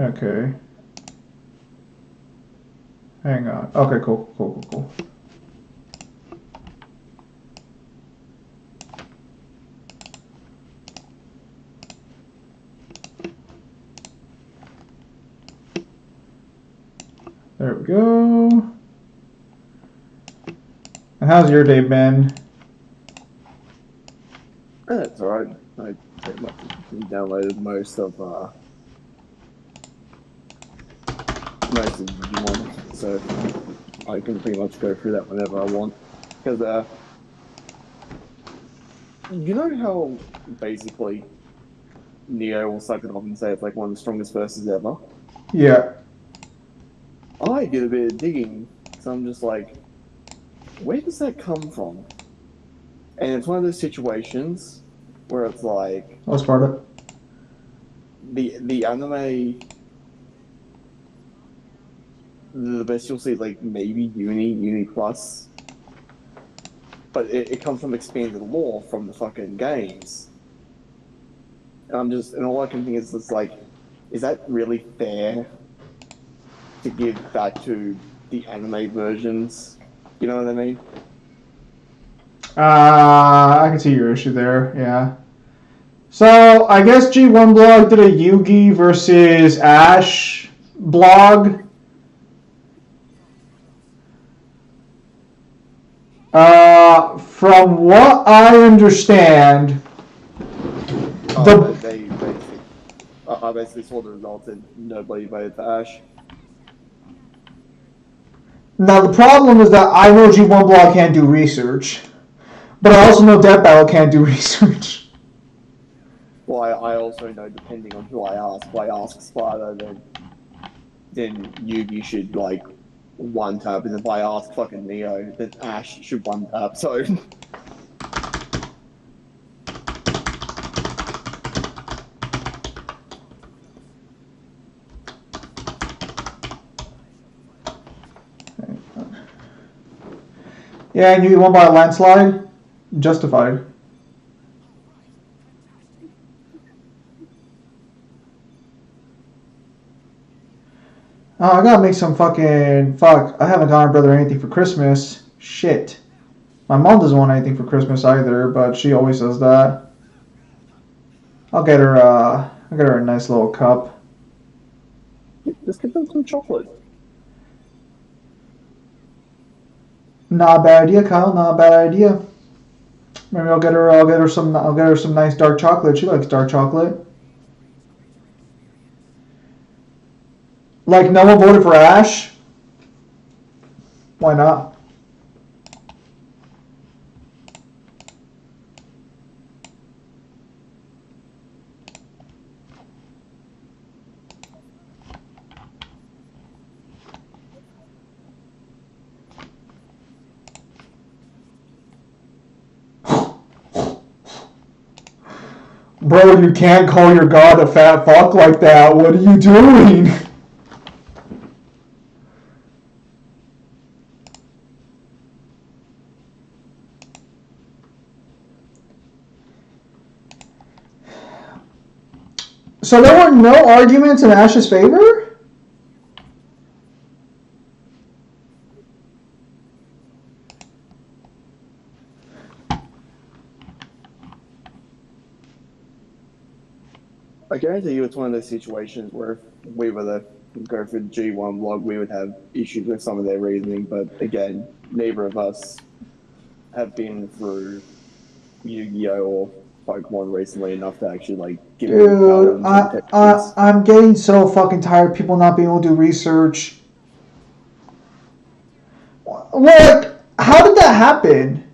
Okay. Hang on. Okay, cool. There we go. And how's your day been? That's alright. I pretty much downloaded most of Digimon, so I can pretty much go through that whenever I want. Because you know how basically Neo will suck it off and say it's like one of the strongest verses ever. Yeah. I did a bit of digging, so I'm just like, where does that come from? And it's one of those situations where it's like Oh, Sparta. the anime, the best you'll see is like maybe Uni Plus, but it comes from expanded lore from the fucking games. And all I can think is, it's like, is that really fair to give back to the anime versions? You know what I mean? I can see your issue there, yeah. So, I guess G1 blog did a Yugi versus Ash blog. From what I understand, Oh, the they basically, I basically saw the results and nobody voted for Ash. now the problem is that I know G1 blog can't do research, but I also know Death Battle can't do research. Well, I also know, depending on who I ask, if I ask Sparta, then Yugi should like one tap, and if I ask fucking Neo, then Ash should one tap. So Yeah, and you won by a landslide? Justified. Oh, I gotta make some fucking. Fuck, I haven't gotten brother anything for Christmas. Shit. My mom doesn't want anything for Christmas either, but she always says that. I'll get her a nice little cup. just give them some chocolate. Not a bad idea, Kyle. Not a bad idea. Maybe I'll get her some nice dark chocolate. She likes dark chocolate. Like no one voted for Ash. Why not? Bro, you can't call your god a fat fuck like that. What are you doing? So there were no arguments in Ash's favor? I guarantee you it's one of those situations where if we were to go for the G1 log, we would have issues with some of their reasoning. But again, neither of us have been through Yu-Gi-Oh or Pokemon recently enough to actually like give any power Dude, intentions. I'm getting so fucking tired of people not being able to do research. Like, how did that happen?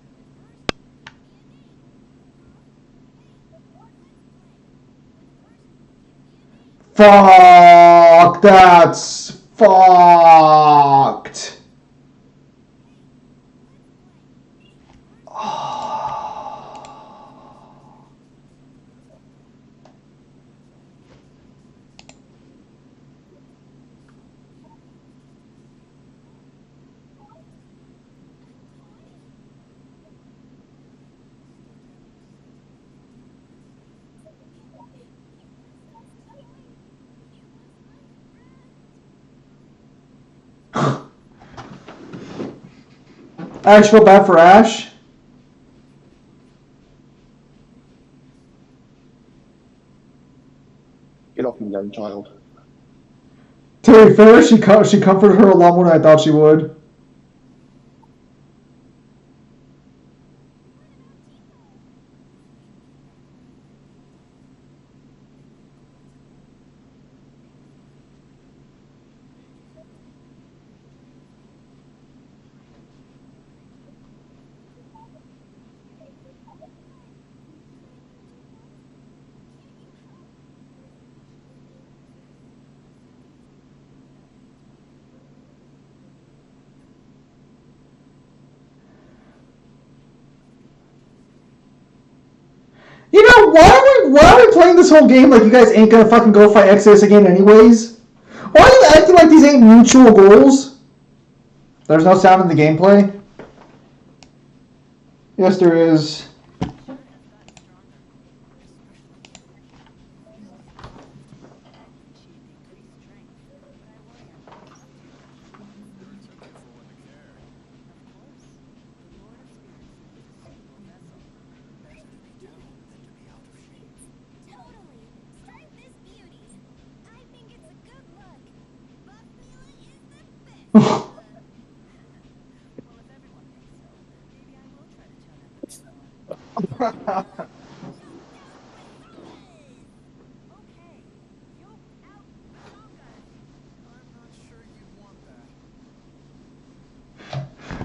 Fuck, that's fucked. I actually feel bad for Ash. Get off me, young child. To be fair, she comforted her a lot more than I thought she would. You know, why are we playing this whole game like you guys ain't gonna fucking go fight Exodus again anyways? Why are you acting like these ain't mutual goals? There's no sound in the gameplay? Yes, there is.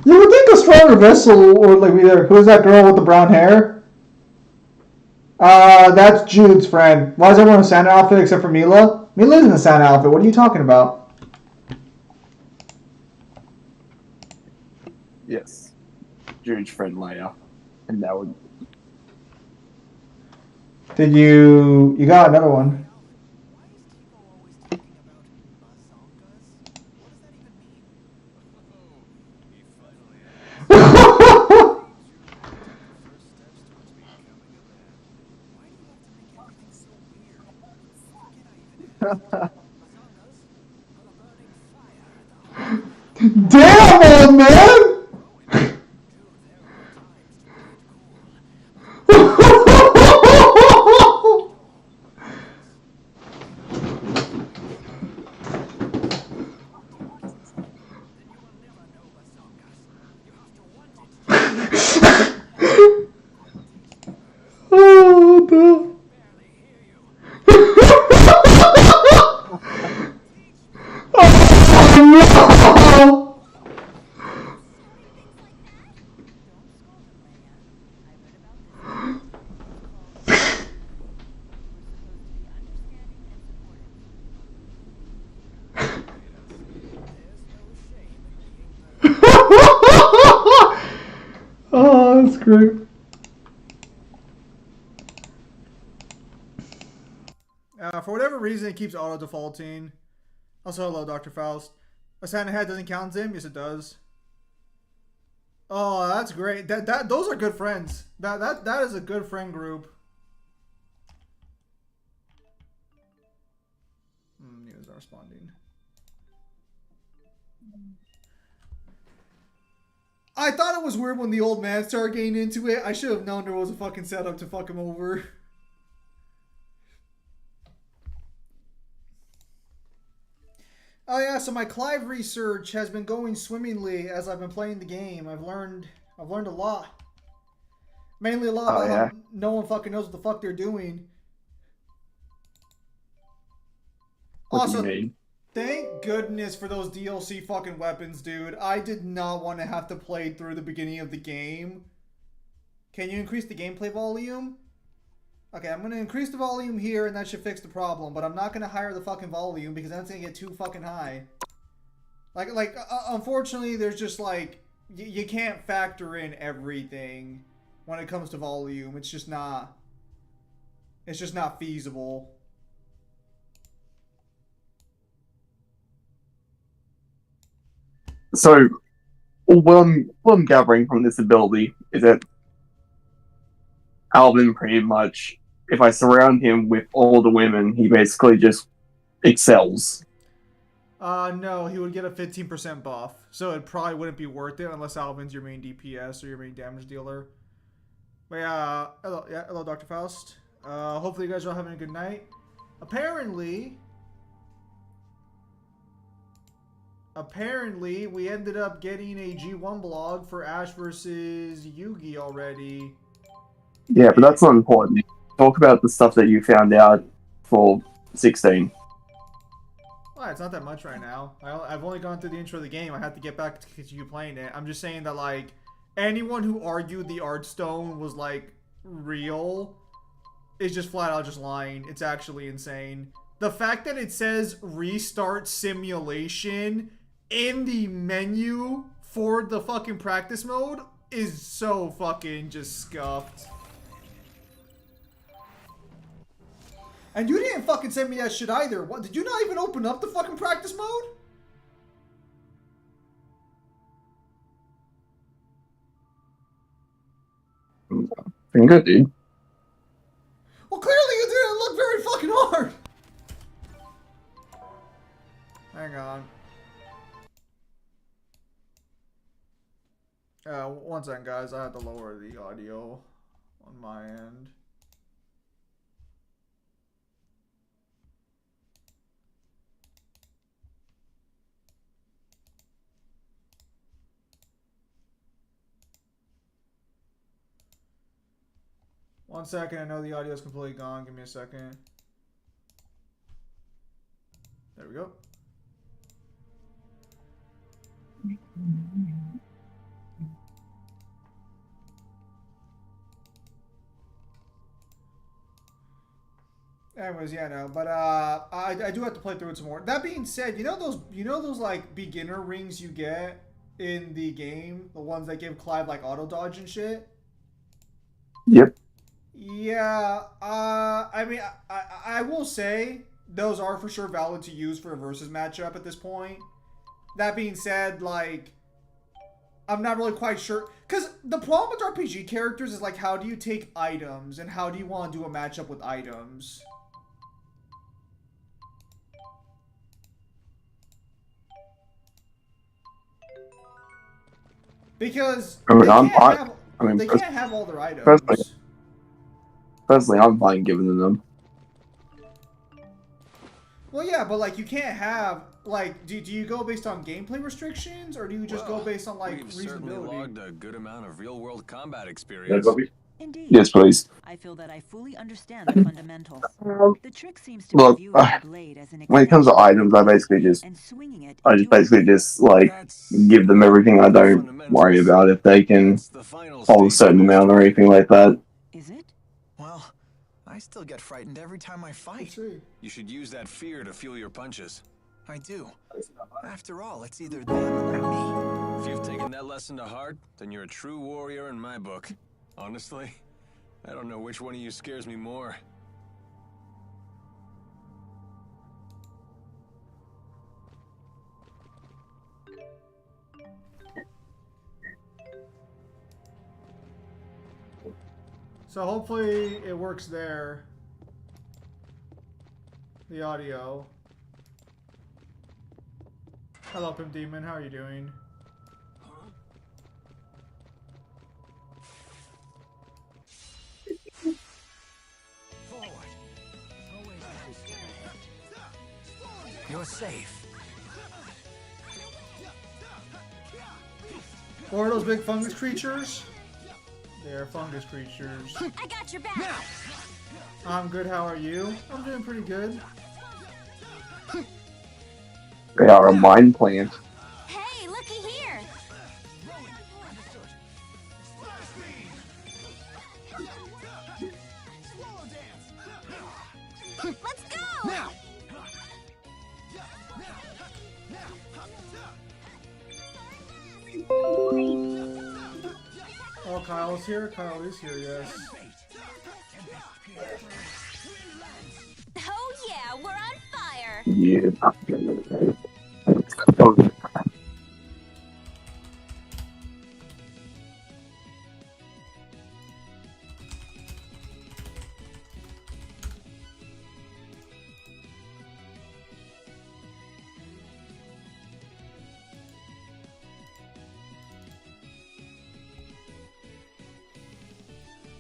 You would think a stronger vessel, or like who's that girl with the brown hair? That's Jude's friend. Why is everyone in a Santa outfit except for Mila? Mila's in a Santa outfit. What are you talking about? Yes. Jude's friend Leia. And that would... Did you... You got another one. Damn, old man! Oh, no. Oh, no! Oh, that's great. For whatever reason, it keeps auto defaulting. Also, hello, Dr. Faust. A Santa hat doesn't count him? Yes, it does. Oh, that's great. Those are good friends. That is a good friend group. News not responding. I thought it was weird when the old man started getting into it. I should have known there was a fucking setup to fuck him over. Oh yeah, so my Clive research has been going swimmingly as I've been playing the game. I've learned a lot. Mainly a lot about how no one fucking knows what the fuck they're doing. What do you mean? Thank goodness for those DLC fucking weapons, dude. I did not want to have to play through the beginning of the game. Can you increase the gameplay volume? Okay, I'm going to increase the volume here and that should fix the problem, but I'm not going to higher the fucking volume because that's going to get too fucking high. Unfortunately, there's just like, you can't factor in everything when it comes to volume. It's just not feasible. So, what I'm gathering from this ability is that Alvin pretty much, if I surround him with all the women, he basically just excels. No, he would get a 15% buff. So it probably wouldn't be worth it unless Alvin's your main DPS or your main damage dealer. But yeah, hello, Dr. Faust. Hopefully you guys are all having a good night. Apparently, we ended up getting a G1 blog for Ash versus Yugi already. Yeah, but that's not important. Talk about the stuff that you found out for 16. Well, it's not that much right now. I've only gone through the intro of the game. I have to get back to continue playing it. I'm just saying that, like, anyone who argued the art stone was, like, real is just flat out just lying. It's actually insane. The fact that it says restart simulation in the menu for the fucking practice mode is so fucking just scuffed. And you didn't fucking send me that shit either. What? Did you not even open up the fucking practice mode? Pretty good, dude. Well, clearly it didn't look very fucking hard. Hang on. One second, guys. I have to lower the audio on my end. One second, I know the audio is completely gone. Give me a second. There we go. Anyways, yeah, no, but I do have to play through it some more. That being said, you know those like beginner rings you get in the game, the ones that give Clive like auto dodge and shit. Yep. Yeah, I mean, I will say those are for sure valid to use for a versus matchup at this point. That being said, like, I'm not really quite sure. Because the problem with RPG characters is, like, how do you take items and how do you want to do a matchup with items? Because they can't have all their items. Personally, I'm fine giving them. Well, yeah, but like you can't have like do you go based on gameplay restrictions or do you just go based on like we've certainly reasonability? logged a good amount of real-world combat experience. Indeed. Yes, please. I feel that I fully understand the fundamentals. The trick seems to Look, be viewing the blade as an when it comes to items, I basically just like give them everything. I don't worry about if they can hold a certain amount or anything like that. Is it? Well, I still get frightened every time I fight. You should use that fear to fuel your punches. I do. After all, it's either them or me. If you've taken that lesson to heart, then you're a true warrior in my book. Honestly, I don't know which one of you scares me more. So hopefully it works there. The audio. Hello, Pimp Demon. How are you doing? You're safe. What are those big fungus creatures? They're fungus creatures. I got your back. I'm good. How are you? I'm doing pretty good. They are a mind plant. Hey, looky here. Let's go. Now. Oh, Kyle's here? Kyle is here, yes. Oh yeah, we're on fire. Yeah.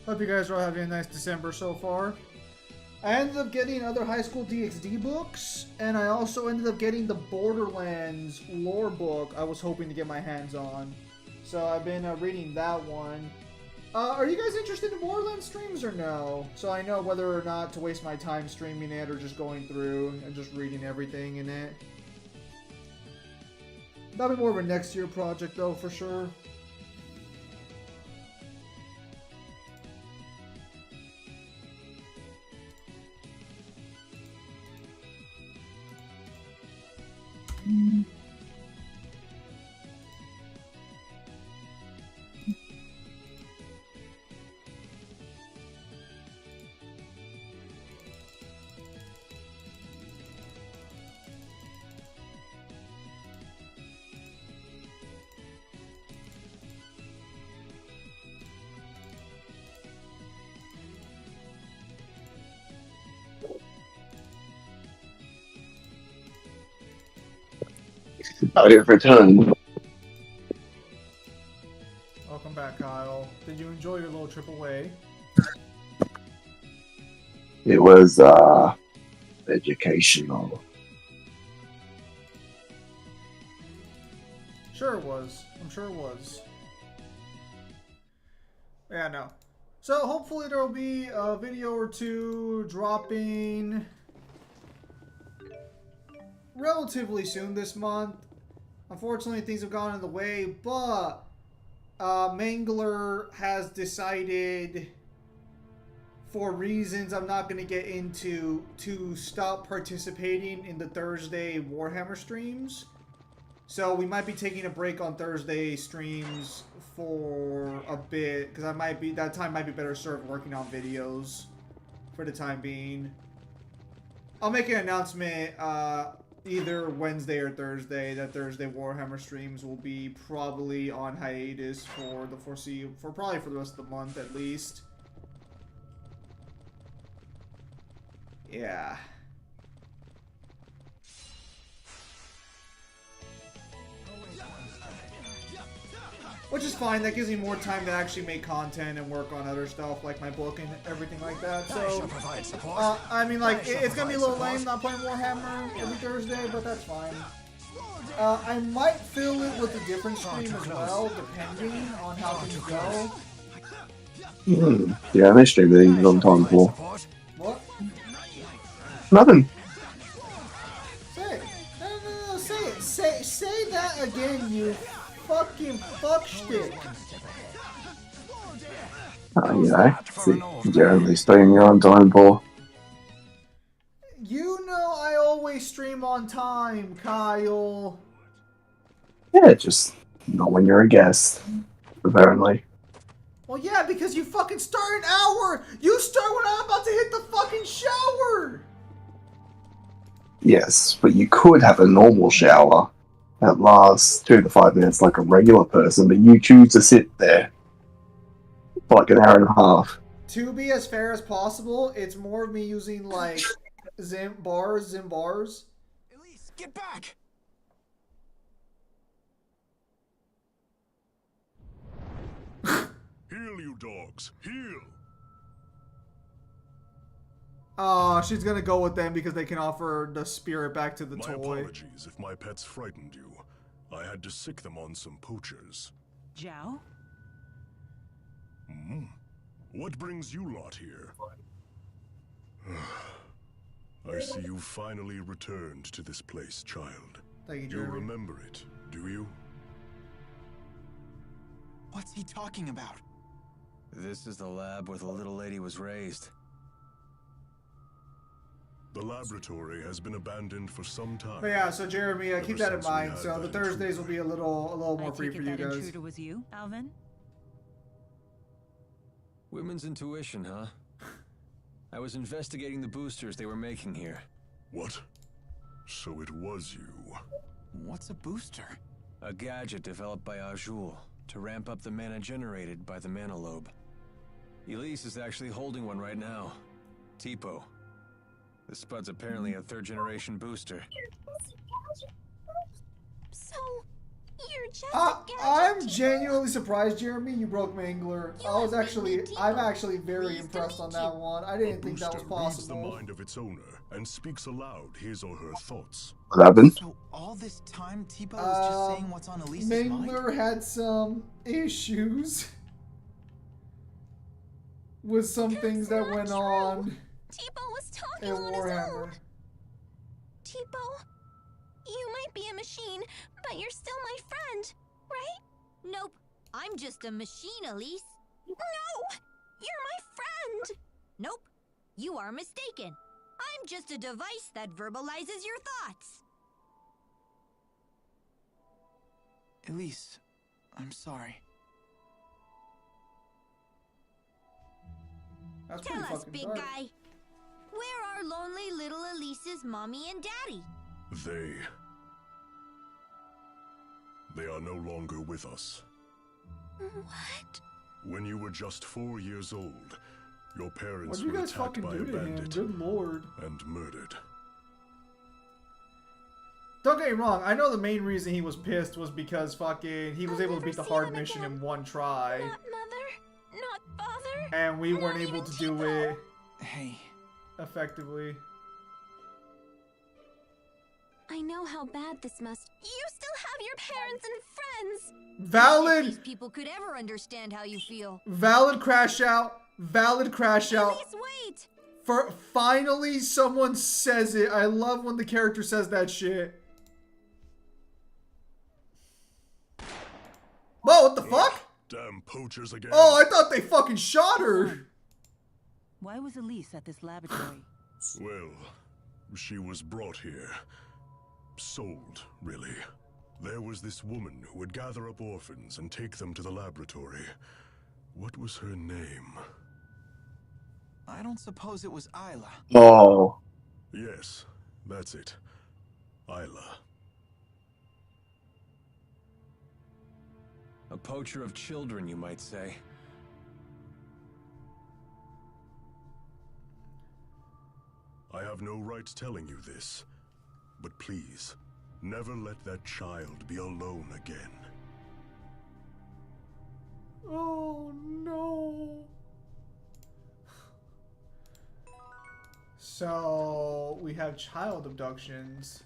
Hope you guys are all having a nice December so far. I ended up getting other high school DxD books, and I also ended up getting the Borderlands lore book I was hoping to get my hands on. So I've been reading that one. Are you guys interested in Borderlands streams or no? So I know whether or not to waste my time streaming it or just going through and just reading everything in it. That'll be more of a next year project though, for sure. Out here for time. Welcome back, Kyle. Did you enjoy your little trip away? It was educational. Sure it was. I'm sure it was. Yeah, no. So hopefully there will be a video or two dropping relatively soon this month. Unfortunately, things have gone in the way, but Mangler has decided, for reasons I'm not going to get into, to stop participating in the Thursday Warhammer streams. So we might be taking a break on Thursday streams for a bit, because that time might be better served working on videos for the time being. I'll make an announcement either Wednesday or Thursday that Thursday Warhammer streams will be probably on hiatus for the probably for the rest of the month at least. Yeah. Which is fine, that gives me more time to actually make content and work on other stuff like my book and everything like that. So, I mean, like, it's gonna be a little lame not playing Warhammer every Thursday, but that's fine. I might fill it with a different stream as well, depending on how things go. Yeah, I stream these on time for. What? Nothing. Say it. No, say it. Say that again, you fucking fuckstick. Oh, yeah. See, generally stream you're on time for. You know I always stream on time, Kyle. Yeah, just not when you're a guest, apparently. Well, yeah, because you fucking start an hour. You start when I'm about to hit the fucking shower. Yes, but you could have a normal shower that lasts 2 to 5 minutes like a regular person, but you choose to sit there for like an hour and a half. To be as fair as possible, it's more of me using like Zim bars. Elise, get back! Heal, you dogs, heal! She's gonna go with them because they can offer the spirit back to the My toy. apologies if my pets frightened you. I had to sick them on some poachers. Zhao? What brings you lot here? I see you finally returned to this place, child. Thank you, You Jeremy. remember it, do you? What's he talking about? This is the lab where the little lady was raised. The laboratory has been abandoned for some time. But yeah, so Jeremy, keep that in since we mind. had So the that Thursdays will be a little I more free take for it you that guys. intruder was you, Alvin? Women's intuition, huh? I was investigating the boosters they were making here. What? So it was you. What's a booster? A gadget developed by Azul to ramp up the mana generated by the mana lobe. Elise is actually holding one right now. Tipo. The Spud's apparently a third-generation booster. So, You're just a gadget. I'm genuinely surprised, Jeremy, you broke Mangler. I'm actually very Please impressed to on meet that you. one. I A didn't think that was booster reads the possible. mind of its owner and speaks aloud his or her thoughts. What happened? So all this time, Tipo was just saying what's on Elise's mind? Mangler had some issues with some things that went on Tipo was talking in on his own. Warhammer. Tipo, you might be a machine, but you're still my friend, right? Nope. I'm just a machine, Elise. No! You're my friend! Nope. You are mistaken. I'm just a device that verbalizes your thoughts. Elise, I'm sorry. That's Tell pretty us, fucking big dark. guy. Where are lonely little Elise's mommy and daddy? They are no longer with us. What? When you were just 4 years old, your What parents do you were guys attacked fucking by do a to him? bandit Good lord. and murdered. Don't get me wrong, I know the main reason he was pissed was because fucking he was I'll able to never beat the see hard him mission again. in one try. Not mother, not father. And we weren't not able even to do Tipo. it Hey, effectively. I know how bad this must. You still have your parents and friends. If Valid! these people could ever understand how you feel. Valid crash out. Valid crash out. Please wait. For finally someone says it. I love when the character says that shit. Whoa, what the fuck? Damn poachers again. Oh, I thought they fucking shot her. Why was Elise at this laboratory? Well, she was brought here. Sold, really. There was this woman who would gather up orphans and take them to the laboratory. What was her name? I don't suppose it was Isla. Oh. Yes, that's it. Isla. A poacher of children, you might say. I have no right telling you this, but please, never let that child be alone again. Oh no. So we have child abductions.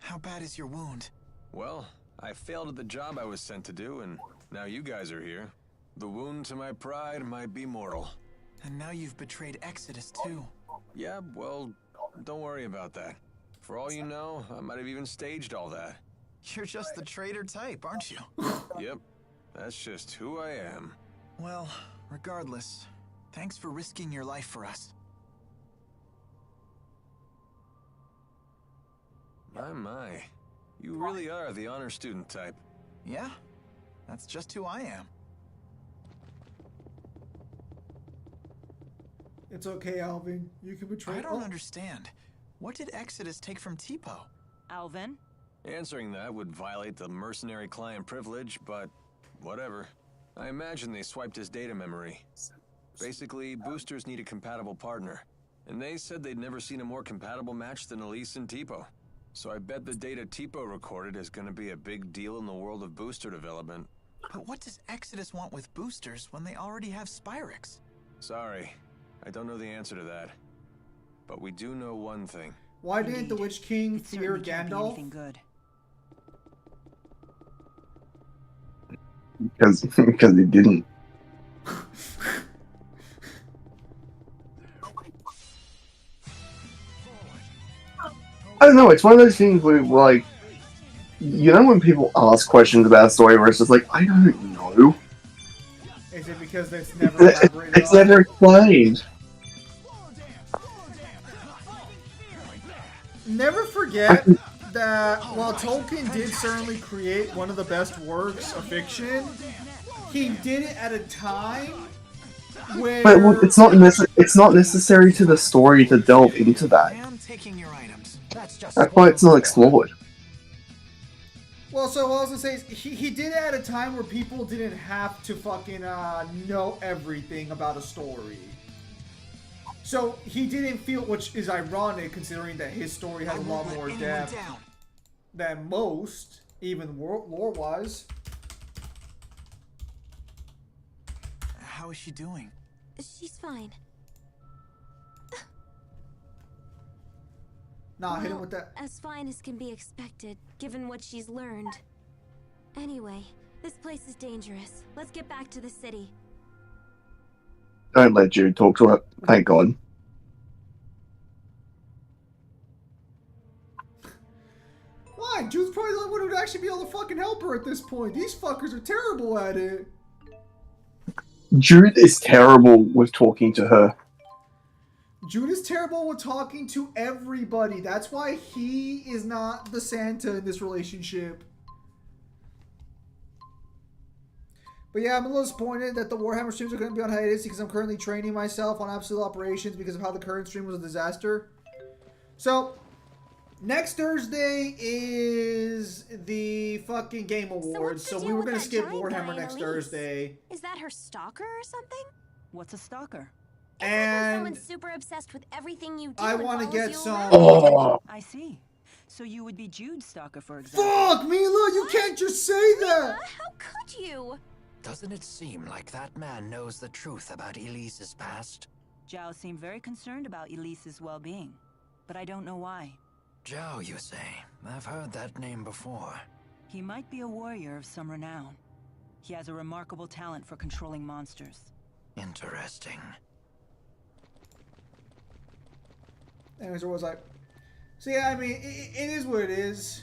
How bad is your wound? Well, I failed at the job I was sent to do, and now you guys are here. The wound to my pride might be mortal. And now you've betrayed Exodus too. Yeah, well, don't worry about that. For all you know, I might have even staged all that. You're just the traitor type, aren't you? Yep, that's just who I am. Well, regardless, thanks for risking your life for us. My. You really are the honor student type. Yeah, that's just who I am. It's okay, Alvin. You can betray. I don't understand. What did Exodus take from Tipo? Alvin? Answering that would violate the mercenary client privilege, but whatever. I imagine they swiped his data memory. Basically, boosters need a compatible partner. And they said they'd never seen a more compatible match than Elise and Tipo. So I bet the data Tipo recorded is going to be a big deal in the world of booster development. But what does Exodus want with boosters when they already have Spyrix? Sorry, I don't know the answer to that. But we do know one thing. Why didn't the Indeed. Witch King It fear certainly can't be Gandalf? anything good. Because he didn't. I don't know, it's one of those things where, like, you know when people ask questions about a story where it's just like, I don't know. Is it because it's never elaborated It's on? never explained. Never forget that while Tolkien did certainly create one of the best works of fiction, he did it at a time where... But it's not necessary to the story to delve into that. I am taking your items. That's why it's not explored. Well, so what I was gonna say is, he did it at a time where people didn't have to fucking know everything about a story. So he didn't feel, which is ironic considering that his story has a lot more depth. than most, even lore-wise. How is she doing? She's fine. Nah, hit him with that. As fine as can be expected, given what she's learned. Anyway, this place is dangerous. Let's get back to the city. Don't let Jude talk to her. Thank God. Why? Jude's probably the only one who'd actually be able to fucking help her at this point. These fuckers are terrible at it. Jude is terrible with talking to her. Jude is terrible with talking to everybody. That's why he is not the Santa in this relationship. But yeah, I'm a little disappointed that the Warhammer streams are going to be on hiatus because I'm currently training myself on Absolute Operations because of how the current stream was a disaster. So, next Thursday is the fucking Game Awards. So we were going to skip Warhammer next Thursday. Is that her stalker or something? What's a stalker? It's like when And someone's super obsessed with everything you do I and want to follows get you some... around. Oh, I see. So you would be Jude's stalker, for example. Fuck, Mila, you can't just say that! How could you? Doesn't it seem like that man knows the truth about Elise's past? Zhao seemed very concerned about Elise's well-being, but I don't know why. Zhao, you say? I've heard that name before. He might be a warrior of some renown. He has a remarkable talent for controlling monsters. Interesting. Anyways, where was I? So yeah, I mean, it is what it is.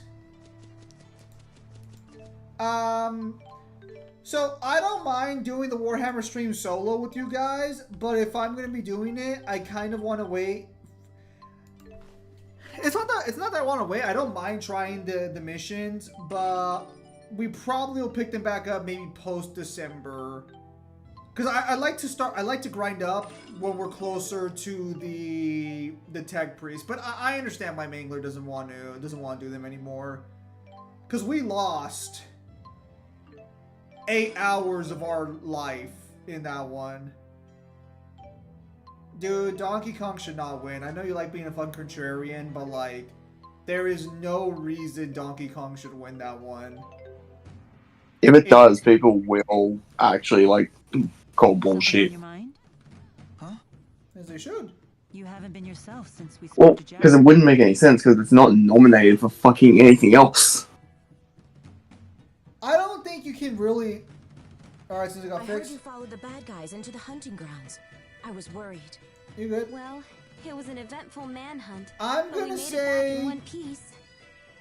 So I don't mind doing the Warhammer stream solo with you guys, but if I'm gonna be doing it, I kind of want to wait. It's not that I want to wait. I don't mind trying the missions, but we probably will pick them back up maybe post December. Because I like to grind up when we're closer to the tech priest. But I understand why Mangler doesn't want to do them anymore. Because we lost 8 hours of our life in that one. Dude, Donkey Kong should not win. I know you like being a fun contrarian, but like, there is no reason Donkey Kong should win that one. if it does, people will actually like call Something on bullshit. your mind? Huh? As they should. You haven't been yourself since we Well, spoke to because it Zhao. wouldn't make any sense because it's not nominated for fucking anything else. I don't think you can really... Alright, since it got I heard fixed. you followed the bad guys into the hunting grounds. I was worried. You good? Well, it was an eventful manhunt. I'm but we gonna made it back say in one piece.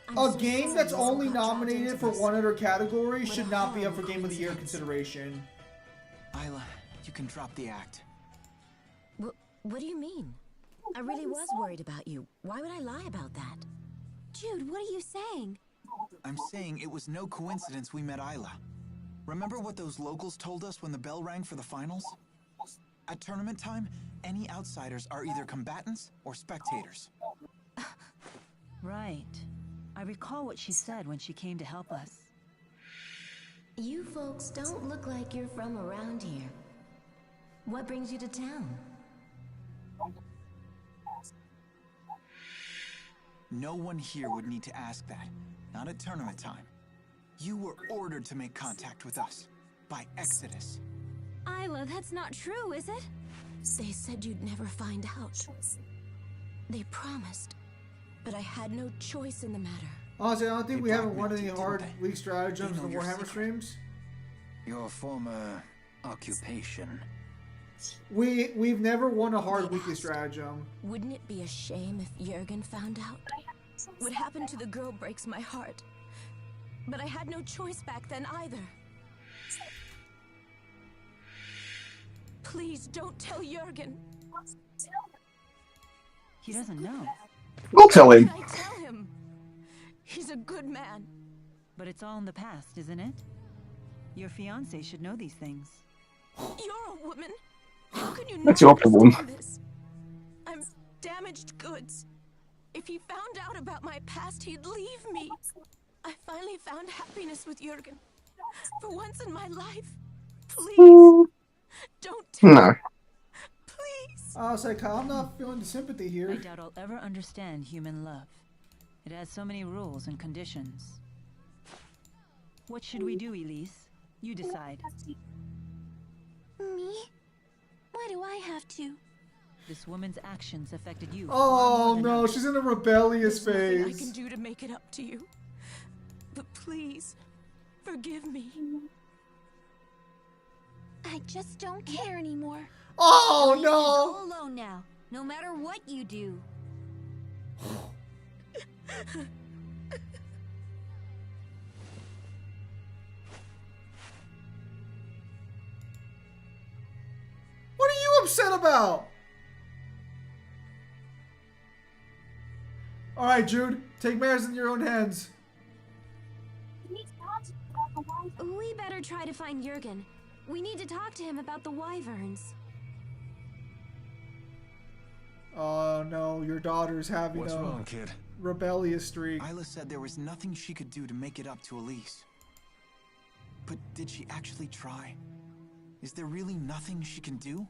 I'm a so game sorry that's you all only got dragged nominated into for this. one other category What should a not be up for horrible Game of the Year coincidence. consideration. Isla, you can drop the act. What do you mean? I really was worried about you. Why would I lie about that? Jude, what are you saying? I'm saying it was no coincidence we met Isla. Remember what those locals told us when the bell rang for the finals? At tournament time, any outsiders are either combatants or spectators. Right. I recall what she said when she came to help us. You folks don't look like you're from around here. What brings you to town? No one here would need to ask that. Not at tournament time. You were ordered to make contact with us. By Exodus. Isla, that's not true, is it? They said you'd never find out. They promised. But I had no choice in the matter. Honestly, I don't think They we haven't won blackmailed any you, hard didn't they? weak stratagems They in know the your Warhammer secret. streams. Your former occupation. We've never won a hard weekly stratagem. Wouldn't it be a shame if Jurgen found out? What happened to the girl breaks my heart. But I had no choice back then either. Please don't tell Jurgen. He doesn't know, We'll tell him. Can I tell him? He's a good man. but it's all in the past, isn't it? Your fiancé should know these things. You're a woman. How can you That's not your problem. understand this? I'm damaged goods. If he found out about my past, he'd leave me. I finally found happiness with Jurgen. For once in my life. Please. Don't tell No. him. Please. I was like, I'm not feeling the sympathy I here. doubt I'll ever understand human love. It has so many rules and conditions. What should we do, Elise? You decide. Me? Why do I have to? This woman's actions affected you. Oh no, she's in a rebellious There's nothing I phase. can do to make it up to you. But please, forgive me. I just don't care anymore. Oh Elise is all no! alone now, no matter what you do. What are you upset about? Alright, Jude, take matters in your own hands. We better try to find Jurgen. We need to talk to him about the wyverns. Oh no, your daughter's having What's a wrong, kid? rebellious streak. Isla said there was nothing she could do to make it up to Elise. But did she actually try? Is there really nothing she can do?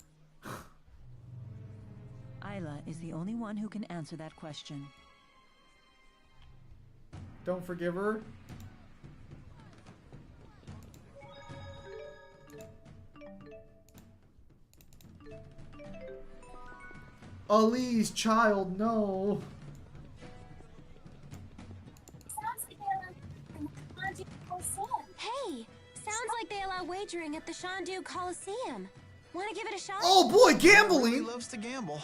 Isla is the only one who can answer that question. Don't forgive her. Elise, child, no. Hey, sounds like they allow wagering at the Shandu Coliseum. Want to give it a shot? Oh boy, He gambling! loves to gamble.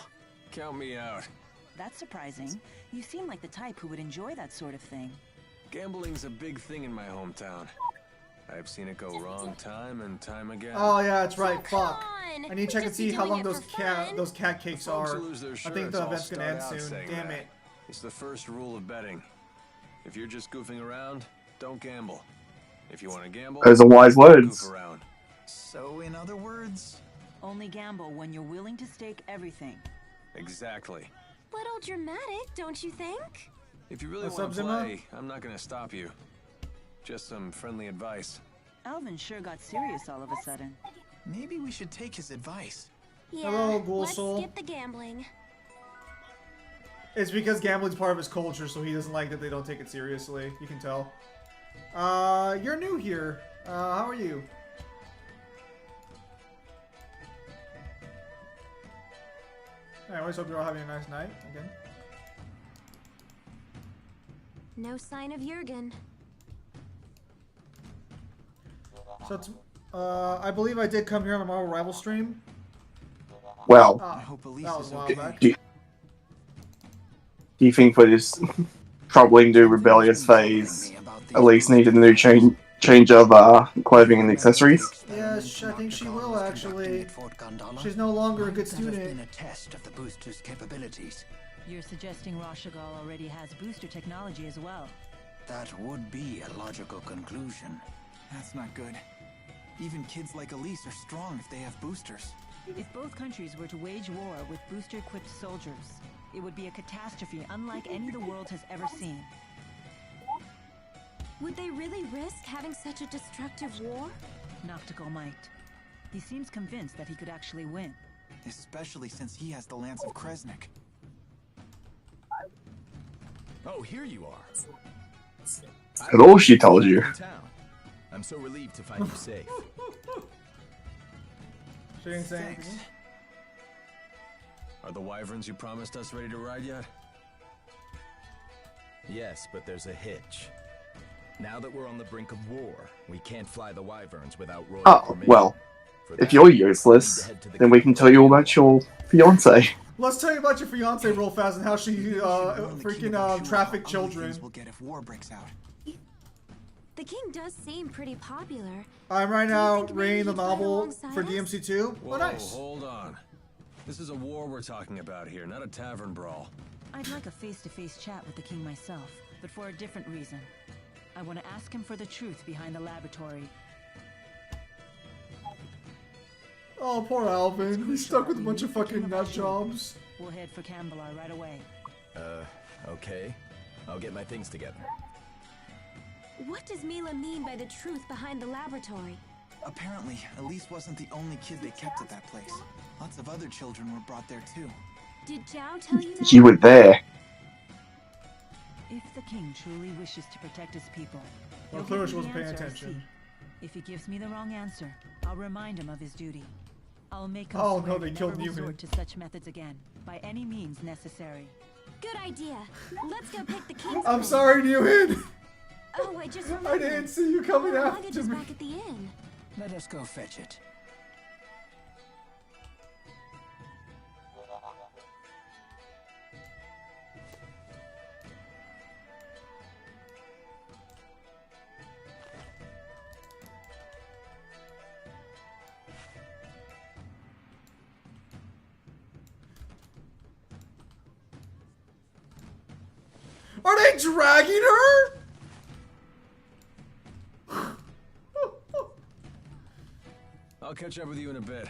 Count me out. That's surprising. You seem like the type who would enjoy that sort of thing. Gambling's a big thing in my hometown. I've seen it go wrong time and time again. Oh yeah, that's right. Come Fuck. on. I need to check and Just be see how doing long it those for cat fun. those cat cakes Folks are. who lose their I think shirts the all event's gonna end start out soon. saying Damn that. it. It's the first rule of betting. If you're just goofing around, don't gamble. If you want to gamble, Those are wise words. goof around. So, in other words, Only gamble when you're willing to stake everything. Exactly. Little dramatic, don't you think? If you really What's want up, to Zimmer? play, I'm not going to stop you. Just some friendly advice. Alvin sure got serious all of a sudden. maybe we should take his advice. Yeah, Hello, Ghoul let's Soul. skip the gambling. It's because gambling's part of his culture, so he doesn't like that they don't take it seriously. You can tell. You're new here. How are you? Anyways, hope you're all having a nice night again. No sign of Jurgen. So, I believe I did come here on a Marvel Rival stream. Well, Ah, I hope Elise that was is a while okay. back. do you think for this troubling new rebellious phase, Elise needed a new change of clothing and accessories? Yes, I think she will actually. At Fort Gondola She's no longer a might good that have been student. a test of the booster's capabilities. You're suggesting Rashagal already has booster technology as well. That would be a logical conclusion. That's not good. Even kids like Elise are strong if they have boosters. If both countries were to wage war with booster-equipped soldiers, it would be a catastrophe unlike any the world has ever seen. Would they really risk having such a destructive war? Noctical might. He seems convinced that he could actually win. Especially since he has the Lance of Kresnik. Oh, here you are. At all she told you. In town. I'm so relieved to find you safe. She didn't say Thanks. anything. Are the wyverns you promised us ready to ride yet? Yes, but there's a hitch. Now that we're on the brink of war, we can't fly the wyverns without royal Oh, permission. well, For if that, you're we need useless, to head to the then we can tell you all about your fiance. Let's tell you about your fiance real fast and how she Maybe we should warn the king freaking about sure trafficked how ugly children. things will get if war breaks out. The king does seem pretty popular. I'm right Do you now think maybe reading the he'd fight novel alongside for us? DMC2. Whoa, Oh, nice. hold on. This is a war we're talking about here, not a tavern brawl. I'd like a face-to-face chat with the king myself, but for a different reason. I want to ask him for the truth behind the laboratory. Oh, poor Alvin. He's stuck with a bunch of fucking nut jobs. We'll head for Cambalar right away. Okay. I'll get my things together. What does Mila mean by the truth behind the laboratory? Apparently, Elise wasn't the only kid they kept at that place. Lots of other children were brought there too. Did Zhao tell you that? You were there. It If the king truly wishes to protect his people, Well, he'll clearly give she me wasn't the paying answer I attention. seek. If he gives me the wrong answer, I'll remind him of his duty. I'll make him Oh, swear no, they to killed never Newman. resort to such methods again, by any means necessary. Good idea. Let's go pick the king's I'm brain. sorry, Newman. Oh, I just remembered. I didn't see you coming Our after luggage is me. back at the inn. Let us go fetch it. Are they dragging her? I'll catch up with you in a bit.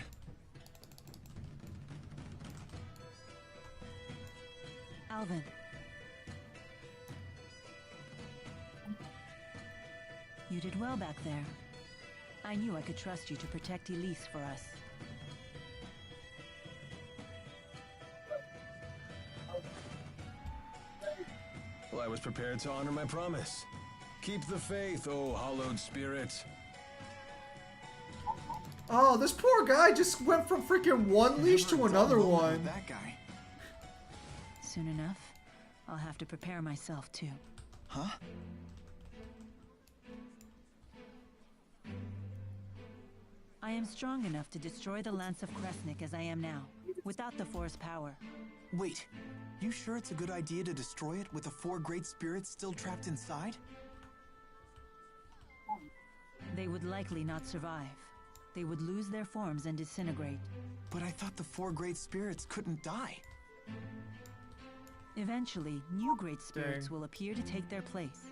Alvin. You did well back there. I knew I could trust you to protect Elise for us. Well, I was prepared to honor my promise. Keep the faith, oh hallowed spirit. Oh, this poor guy just went from freaking one leash to another one. That guy. Soon enough, I'll have to prepare myself too. Huh? I am strong enough to destroy the Lance of Kresnik as I am now, without the Force power. Wait, you sure it's a good idea to destroy it with the 4 great spirits still trapped inside? They would likely not survive. They would lose their forms and disintegrate. But I thought the 4 great spirits couldn't die. Eventually, new great spirits will appear to take their place.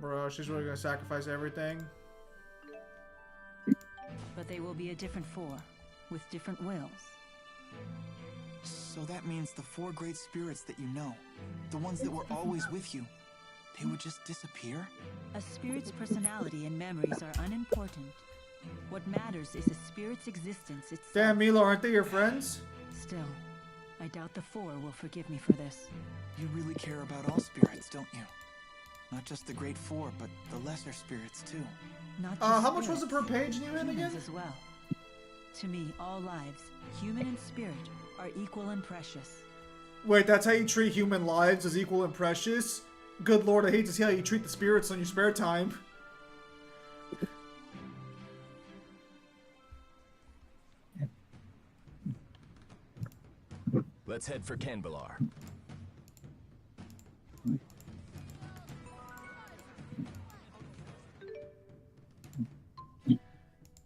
Bro, she's really gonna sacrifice everything. But they will be a different 4, with different wills. So that means the 4 great spirits that you know, the ones that were always with you, they would just disappear? A spirit's personality and memories are unimportant. What matters is a spirit's existence itself. Damn, Milo, aren't they your friends? Still, I doubt the 4 will forgive me for this. You really care about all spirits, don't you? Not just the great 4, but the lesser spirits too. Not just how much was it per spirits, page, Newman, humans again? as well. To me, all lives, human and spirit, are equal and precious. Wait, that's how you treat human lives as equal and precious? Good lord, I hate to see how you treat the spirits on your spare time. Let's head for Canbelar.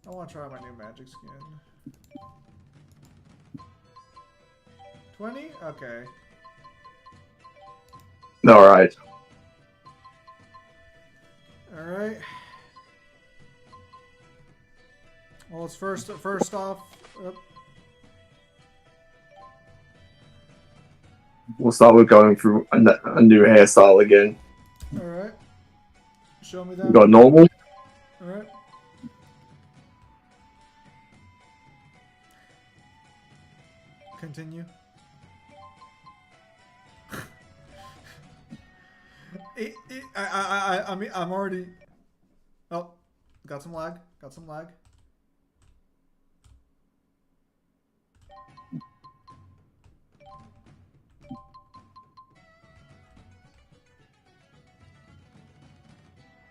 I want to try my new magic skin. 20? Okay. Alright. Alright. Well, it's first off... We'll start with going through a new hairstyle again. Alright. Show me We that. got normal. Alright. Continue. I mean, I'm already... Oh, got some lag. Got some lag.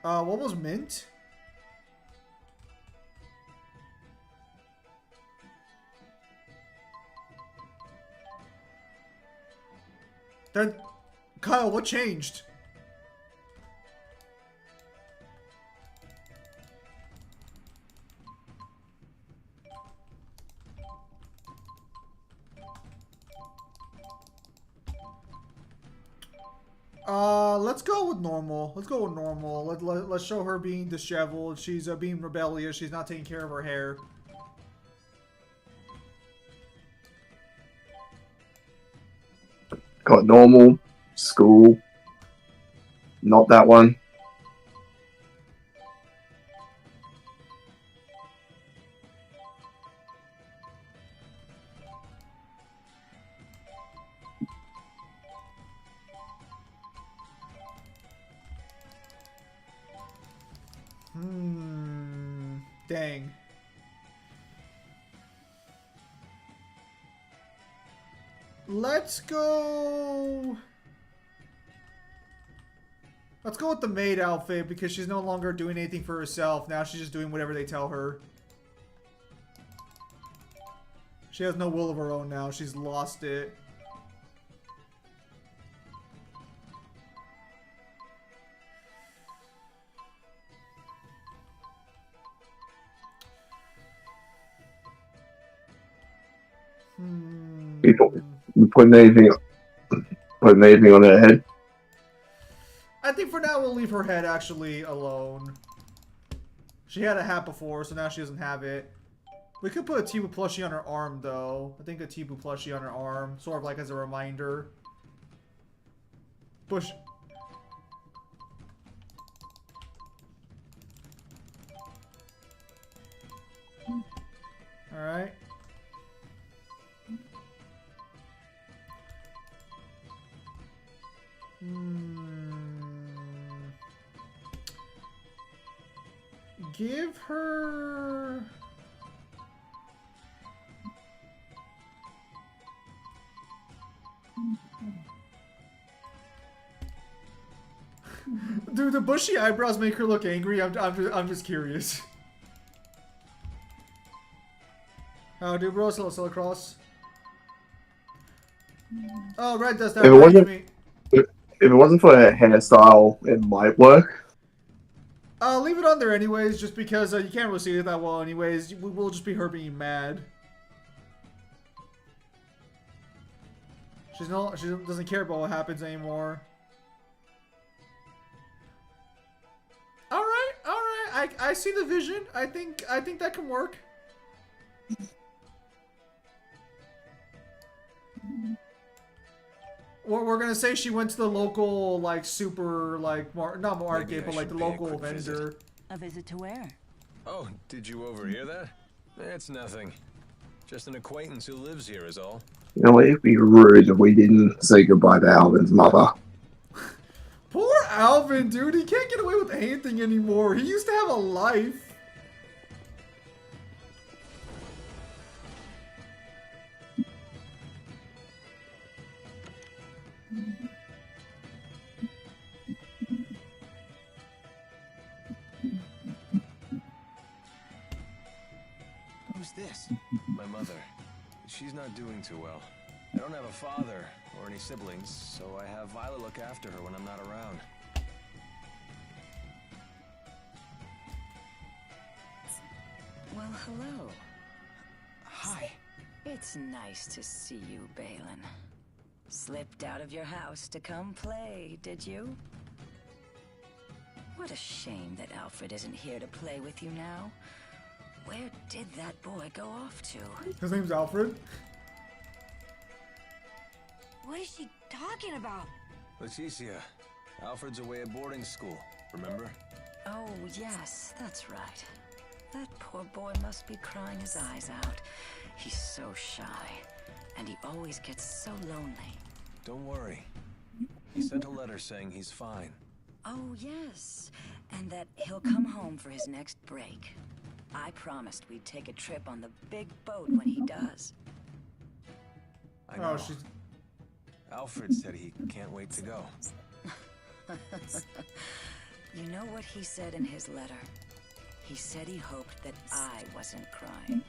What was mint? That... Kyle, what changed? Let's go with normal. Let's go with normal. Let's show her being disheveled. She's being rebellious. She's not taking care of her hair. Got normal, school. Not that one. Dang. Let's go with the maid outfit because she's no longer doing anything for herself. Now she's just doing whatever they tell her. She has no will of her own now. She's lost it. You putting anything on her head? I think for now we'll leave her head actually alone. She had a hat before, so now she doesn't have it. We could put a Tibu plushie on her arm, though. I think a Tibu plushie on her arm, sort of like as a reminder. Push. All right. Give her... Dude, the bushy eyebrows make her look angry. I'm just curious. How do bro? Still across. Oh, Red does that. If it wasn't for a hairstyle, it might work. Leave it on there anyways, just because you can't really see it that well anyways. We'll just be her being mad. She doesn't care about what happens anymore. Alright. I see the vision. I think that can work. We're gonna say she went to the local, like, super, like, not market, but like the local vendor. A visit to where? Oh, did you overhear that? It's nothing. Just an acquaintance who lives here is all. You know, it'd be rude if we didn't say goodbye to Alvin's mother. Poor Alvin, dude. He can't get away with anything anymore. He used to have a life. Who's this? My mother. She's not doing too well. I don't have a father or any siblings, so I have Violet look after her when I'm not around. Well, hello. Hi. It's nice to see you, Balin. Slipped out of your house to come play, did you? What a shame that Alfred isn't here to play with you now. Where did that boy go off to? His name's Alfred. What is she talking about? Leticia, Alfred's away at boarding school, remember? Oh, yes, that's right. That poor boy must be crying his eyes out. He's so shy, and he always gets so lonely. Don't worry. He sent a letter saying he's fine. Oh, yes, and that he'll come home for his next break. I promised we'd take a trip on the big boat when he does. I know. Oh, she's... Alfred said he can't wait to go. You know what he said in his letter? He said he hoped that I wasn't crying.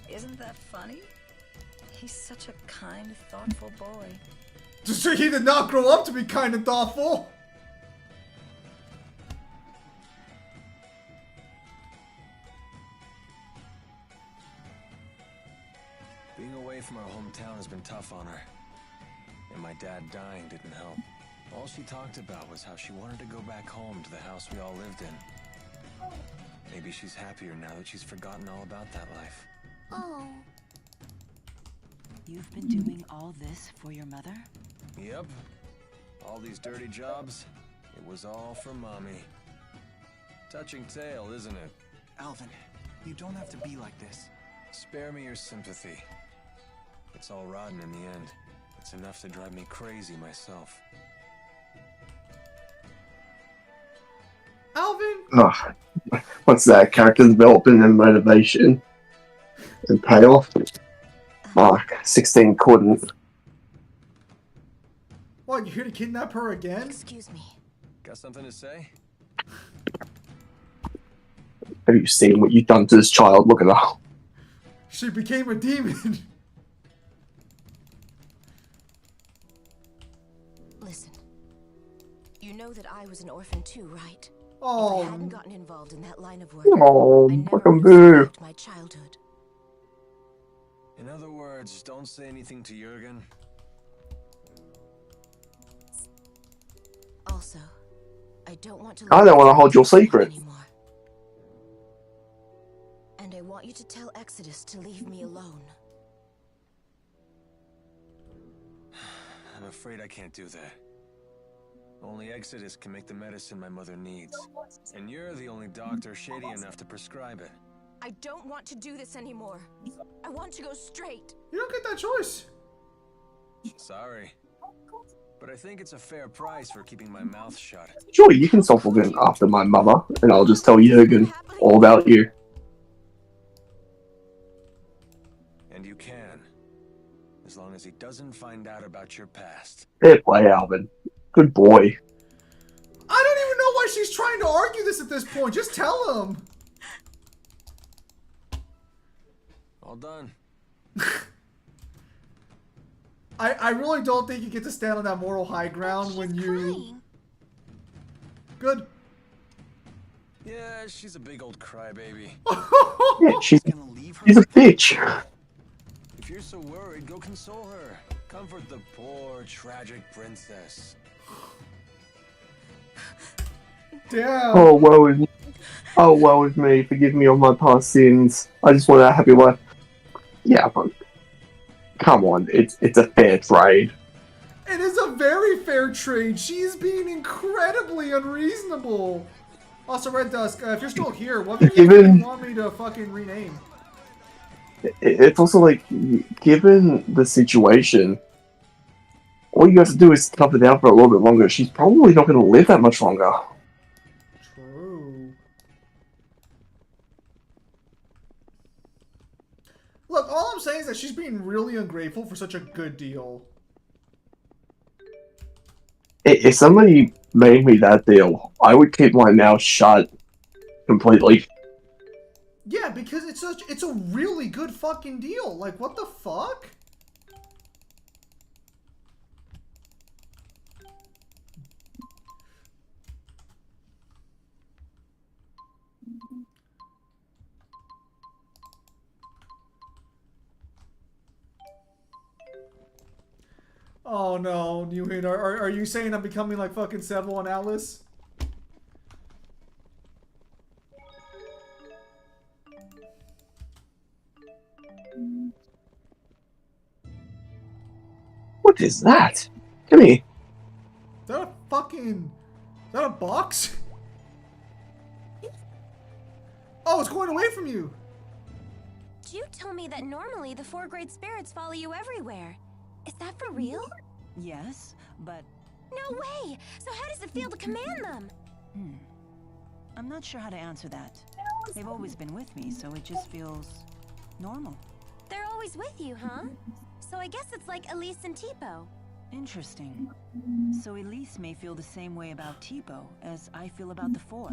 Isn't that funny? He's such a kind, thoughtful boy. He did not grow up to be kind and thoughtful. Being away from our hometown has been tough on her. And my dad dying didn't help. All she talked about was how she wanted to go back home to the house we all lived in. Maybe she's happier now that she's forgotten all about that life. Oh. You've been doing all this for your mother? Yep. All these dirty jobs, it was all for Mommy. Touching tale, isn't it? Alvin, you don't have to be like this. Spare me your sympathy. It's all rotten in the end. It's enough to drive me crazy myself. Alvin, what's that? Character development and motivation and payoff. Mark 16 couldn't. What, you're here to kidnap her again? Excuse me. Got something to say? Have you seen what you've done to this child? Look at her. She became a demon. Listen. You know that I was an orphan too, right? Oh. If I hadn't gotten involved in that line of work, Oh, I never fucking would have boo. survived my childhood. In other words, don't say anything to Jurgen. Also, I don't want to. I don't want to hold your secret. Anymore. And I want you to tell Exodus to leave me alone. I'm afraid I can't do that. Only Exodus can make the medicine my mother needs. And you're the only doctor shady enough to prescribe it. I don't want to do this anymore. I want to go straight. You don't get that choice. Sorry. But I think it's a fair price for keeping my mouth shut. Sure, you can stop looking after my mother, and I'll just tell Jurgen all about you. And you can. As long as he doesn't find out about your past. Fair play, Alvin. Good boy. I don't even know why she's trying to argue this at this point. Just tell him. All done. I really don't think you get to stand on that moral high ground when you... Crying. Good. Yeah, she's a big old crybaby. Yeah, she's a bitch. If you're so worried, go console her. Comfort the poor, tragic princess. Damn. Oh, woe is me. Forgive me all my past sins. I just want a happy life. Yeah, but come on, it's a fair trade. It is a very fair trade. She's being incredibly unreasonable. Also, Red Dusk, if you're still here, what do you want me to fucking rename? It's also like, given the situation, all you have to do is tough it out for a little bit longer. She's probably not going to live that much longer. True. Look, all I'm saying is that she's being really ungrateful for such a good deal. If somebody made me that deal, I would keep my mouth shut completely. Yeah, because it's a really good fucking deal. Like, what the fuck? Oh no, Newhan, are you saying I'm becoming like fucking Seville and Alice? What is that? Come here. Is that a fucking... Is that a box? Oh, it's going away from you! Jude told me that normally the 4 great spirits follow you everywhere. Is that for real? Yes, but... No way! So how does it feel to command them? I'm not sure how to answer that. They've always been with me, so it just feels... normal. They're always with you, huh? So I guess it's like Elise and Tipo. Interesting. So Elise may feel the same way about Tipo as I feel about the 4.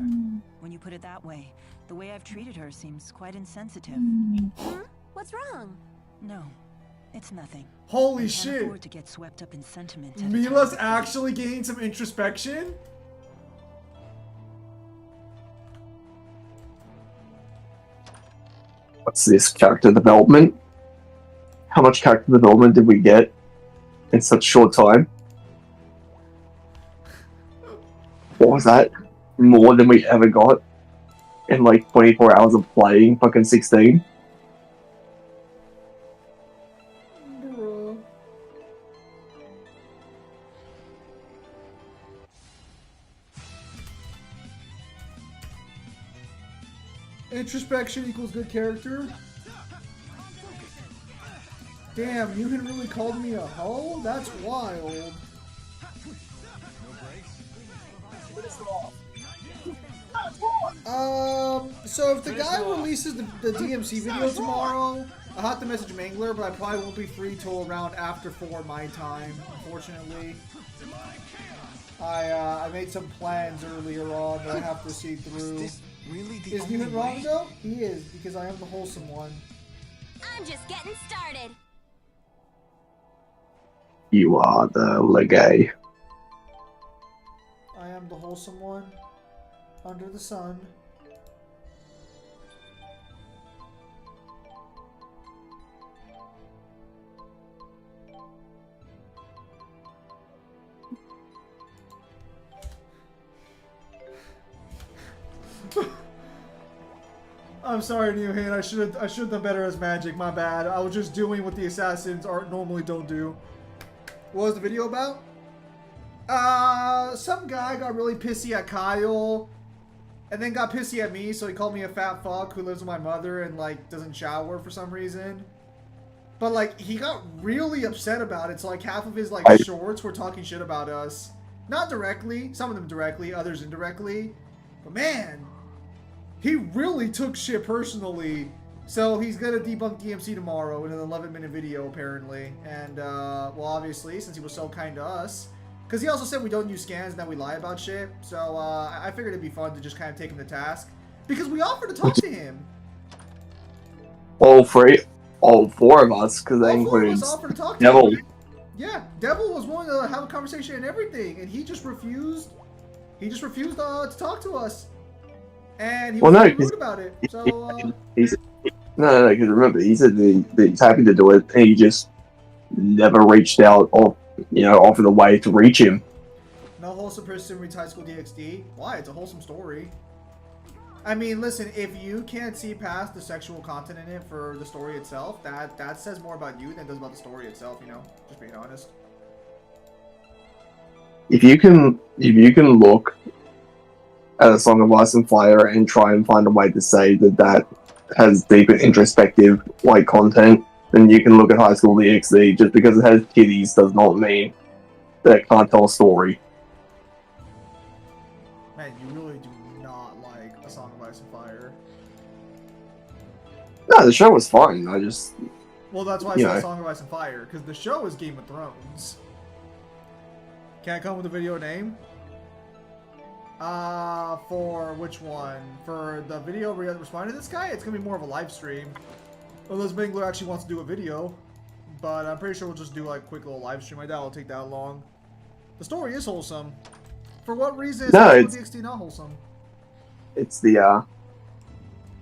When you put it that way, the way I've treated her seems quite insensitive. What's wrong? No, it's nothing. Holy I shit! can't afford to get swept up in sentiment. at a Mila's time. actually gaining some introspection? What's this? Character development? How much character development did we get in such short time? What was that? More than we ever got in like 24 hours of playing fucking 16? Bruh. Introspection equals good character? Damn, you can really call me a hoe? That's wild. No breaks? So if the guy releases the DMC video tomorrow, I'll have to message Mangler, but I probably won't be free till around after 4 my time, unfortunately. I made some plans earlier on that I have to see through. Is Newman wrong though? He is, because I am the wholesome one. I'm just getting started. You are the legay. I am the wholesome one. Under the sun. I'm sorry, Newhan. I should have done better as magic. My bad. I was just doing what the assassins normally don't do. What was the video about? Some guy got really pissy at Kyle, and then got pissy at me, so he called me a fat fuck who lives with my mother and like doesn't shower for some reason. But like he got really upset about it, so like half of his like shorts were talking shit about us. Not directly, some of them directly, others indirectly. But man, he really took shit personally. So he's gonna debunk DMC tomorrow in an 11-minute video apparently. And well, obviously, since he was so kind to us, because he also said we don't use scans and that we lie about shit. So I figured it'd be fun to just kind of take him to task, because we offered to talk to him. All four of us, because that includes Devil. Yeah, Devil was willing to have a conversation and everything, and he just refused. He just refused to talk to us, and he was really rude about it. So no, because remember, he said that he's happy to do it, and he just never reached out or offered a way to reach him. No wholesome person reads High School DxD. Why? It's a wholesome story. I mean, listen, if you can't see past the sexual content in it for the story itself, that says more about you than it does about the story itself, just being honest. If you can look at A Song of Ice and Fire and try and find a way to say that has deeper introspective content, then you can look at High School DxD. Just because it has titties does not mean that it can't tell a story. Man, you really do not like A Song of Ice and Fire. No, the show was fine. I just... Well, that's why I said A Song of Ice and Fire, because the show is Game of Thrones. Can I come with a video name? For which one? For the video where you respond to this guy? It's gonna be more of a live stream. Unless Mangler actually wants to do a video. But I'm pretty sure we'll just do like a quick little live stream. I doubt it'll take that long. The story is wholesome. For what reason is DxD not wholesome? It's the,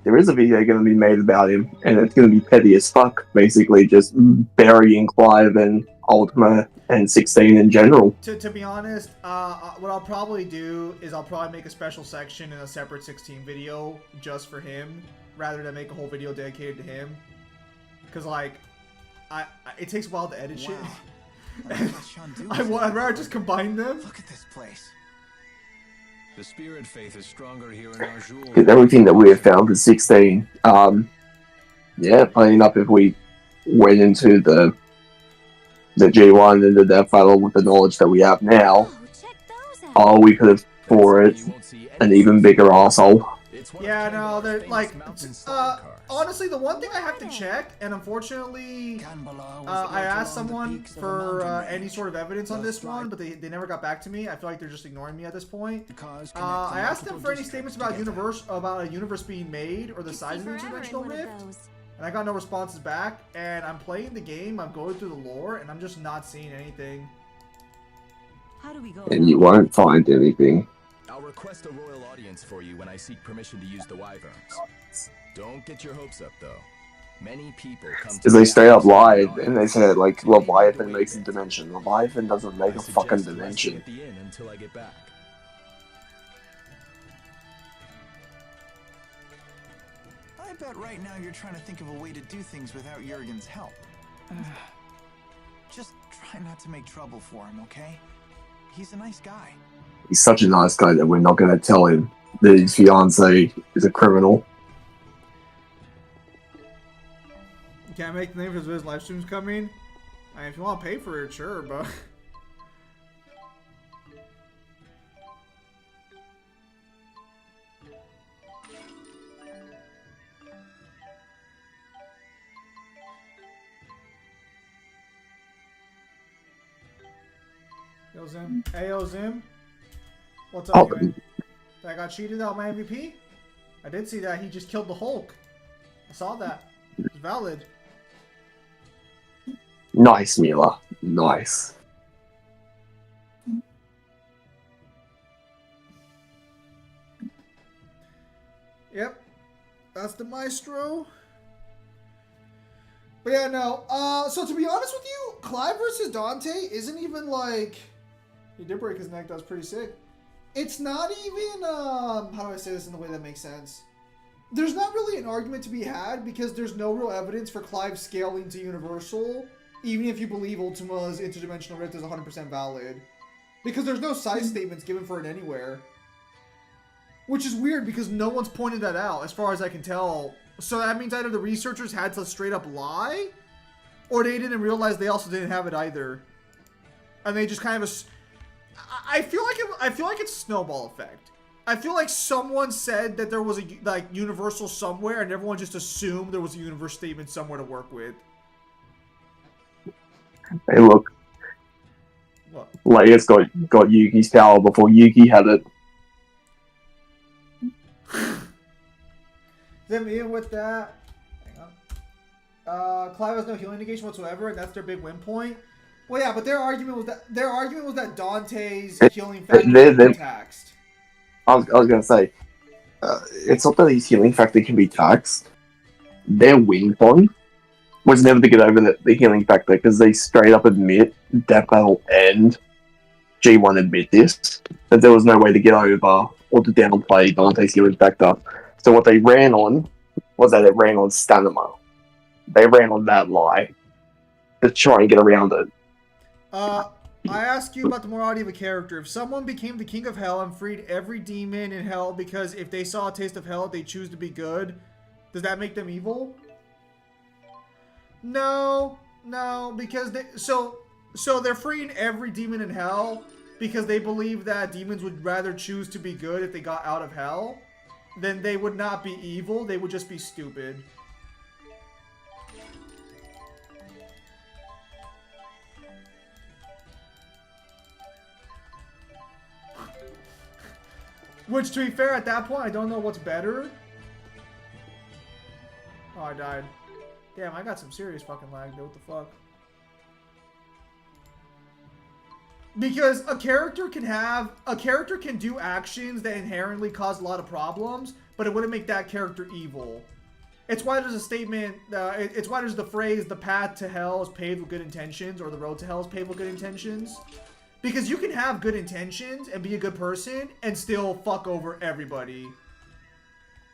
there is a video going to be made about him, and it's going to be petty as fuck, basically, just burying Clive and Ultima and 16 in general. To be honest, what I'll probably do is I'll probably make a special section in a separate 16 video just for him, rather than make a whole video dedicated to him. Because, like, it takes a while to edit shit. I'd rather just combine them. Look at this place. The spirit faith is stronger here in Arjul. Because everything that we have found for 16, yeah, funny enough, if we went into the G1 and did that battle with the knowledge that we have now, we could have for it an even bigger asshole. Yeah, no, they're like, honestly, the one thing I have to check, and unfortunately, I asked someone for any sort of evidence on this one, but they never got back to me. I feel like they're just ignoring me at this point. I asked them for any statements about a universe being made or the size of the interdimensional rift, and I got no responses back. And I'm playing the game, I'm going through the lore, and I'm just not seeing anything. How do we go? And you won't find anything. I'll request a royal audience for you when I seek permission to use the wyverns. Don't get your hopes up, though. Many people come because they straight up lied, and they said, like, Leviathan makes a dimension. Leviathan doesn't make a fucking dimension. At the inn until I get back. I bet right now you're trying to think of a way to do things without Jurgen's help. Just try not to make trouble for him, okay? He's a nice guy. He's such a nice guy that we're not going to tell him that his fiancée is a criminal. Can't make the name of his live streams coming. I mean, if you want to pay for it, sure, but Yo, Zim. Hey, yo, Zim. What's up, man? I got cheated out my MVP? I did see that. He just killed the Hulk. I saw that. It's valid. Nice, Mila. Nice. Yep. That's the maestro. But yeah, no. So to be honest with you, Clive versus Dante isn't even like... He did break his neck. That was pretty sick. It's not even, how do I say this in a way that makes sense? There's not really an argument to be had because there's no real evidence for Clive scaling to Universal, even if you believe Ultima's interdimensional rift is 100% valid. Because there's no size statements given for it anywhere. Which is weird because no one's pointed that out, as far as I can tell. So that means either the researchers had to straight up lie, or they didn't realize they also didn't have it either. And they just kind of... I feel like it's snowball effect. I feel like someone said that there was a universal somewhere, and everyone just assumed there was a universe statement somewhere to work with. Hey, look. What? Leia's got Yuki's power before Yuki had it. Them in with that. Hang on. Clive has no healing negation whatsoever, and that's their big win point. Well, yeah, but their argument was that Dante's healing factor can be taxed. I was gonna say, it's not that his healing factor can be taxed. Their win point was never to get over the healing factor because they straight up admit Death Battle and G1 admit this, that there was no way to get over or to downplay Dante's healing factor. So what they ran on was that it ran on stamina. They ran on that lie to try and get around it. I ask you about the morality of a character. If someone became the king of hell and freed every demon in hell because if they saw a taste of hell, they choose to be good, does that make them evil? No, because so they're freeing every demon in hell because they believe that demons would rather choose to be good if they got out of hell. Then they would not be evil, they would just be stupid. Which, to be fair, at that point, I don't know what's better. Oh, I died. Damn, I got some serious fucking lag, dude. What the fuck? Because a character can do actions that inherently cause a lot of problems, but it wouldn't make that character evil. It's why there's a statement, it's why there's the phrase, the path to hell is paved with good intentions, or the road to hell is paved with good intentions. Because you can have good intentions and be a good person and still fuck over everybody.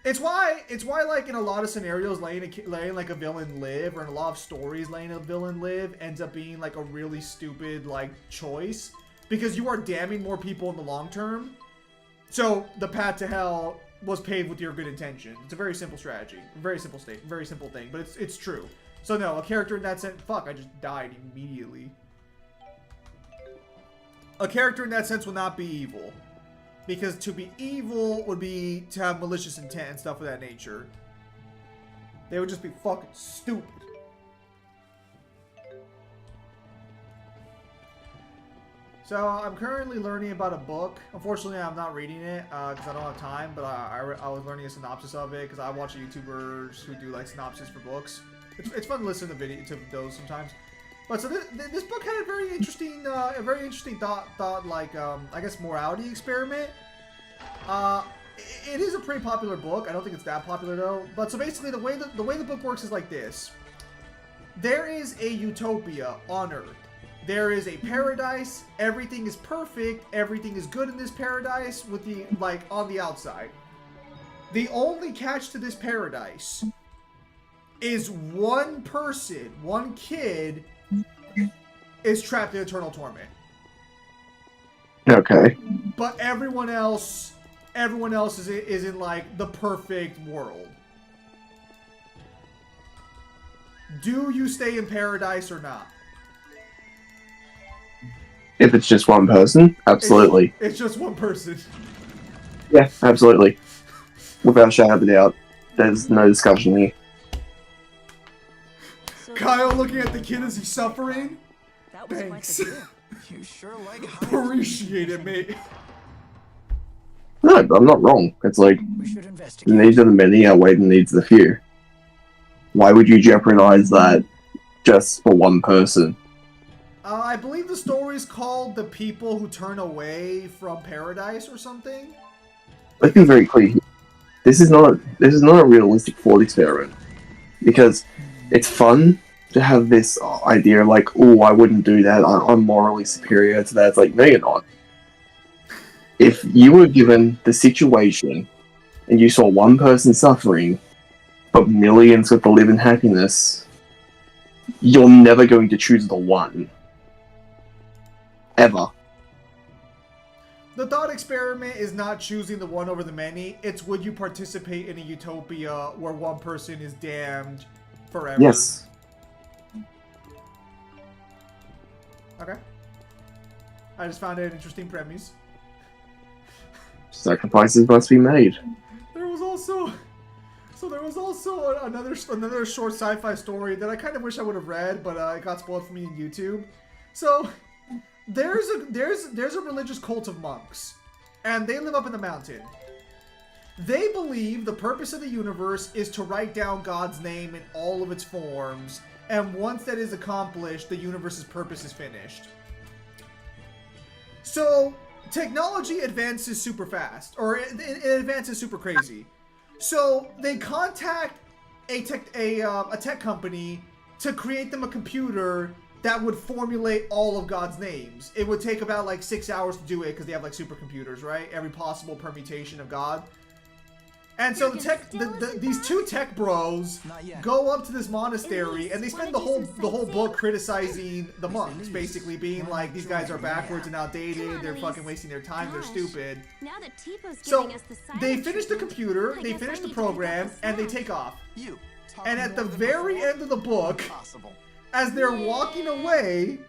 It's why like in a lot of scenarios letting like a villain live, or in a lot of stories letting a villain live ends up being like a really stupid like choice. Because you are damning more people in the long term. So the path to hell was paved with your good intention. It's a very simple strategy. Very simple statement. Very simple thing. But it's true. So no, a character in that sense, fuck, I just died immediately. A character in that sense will not be evil. Because to be evil would be to have malicious intent and stuff of that nature. They would just be fucking stupid. So I'm currently learning about a book. Unfortunately, I'm not reading it because I don't have time. But I was learning a synopsis of it because I watch YouTubers who do like synopsis for books. It's fun to listen to those sometimes. But so this book had a very interesting thought like I guess morality experiment. It is a pretty popular book. I don't think it's that popular though. But so basically the way the book works is like this. There is a utopia on Earth. There is a paradise. Everything is perfect. Everything is good in this paradise with the like on the outside. The only catch to this paradise is one person, one kid is trapped in eternal torment. Okay. But everyone else is in like the perfect world. Do you stay in paradise or not? If it's just one person, absolutely. It's just one person. Yeah, absolutely. Without a shadow of a doubt. there's no discussion here. Kyle looking at the kid as he's suffering. Thanks. You sure like Appreciate it, mate. No, I'm not wrong. It's like, the needs of the many outweigh the needs of the few. Why would you jeopardize that just for one person? I believe the story is called The People Who Turn Away from Paradise or something. Let's be very clear here. This is not a realistic thought experiment. Because it's fun to have this idea like, oh, I wouldn't do that, I'm morally superior to that. It's like, no, you're not. If you were given the situation and you saw one person suffering, but millions get to live in happiness, you're never going to choose the one. Ever. The thought experiment is not choosing the one over the many. It's would you participate in a utopia where one person is damned forever? Yes. Okay. I just found it an interesting premise. Sacrifices must be made. There was also another short sci-fi story that I kind of wish I would have read, but it got spoiled for me on YouTube. So there's a religious cult of monks, and they live up in the mountain. They believe the purpose of the universe is to write down God's name in all of its forms, and once that is accomplished, the universe's purpose is finished. So technology advances super fast, or it advances super crazy. So they contact a tech company to create them a computer that would formulate all of God's names. It would take about like 6 hours to do it because they have like supercomputers, right? Every possible permutation of God. And so these two tech bros go up to this monastery and they spend the whole book criticizing the monks, basically being like, these guys are backwards and outdated, they're fucking wasting their time, they're stupid. So they finish the computer, they finish the program, and they take off. And at the very end of the book, as they're walking away,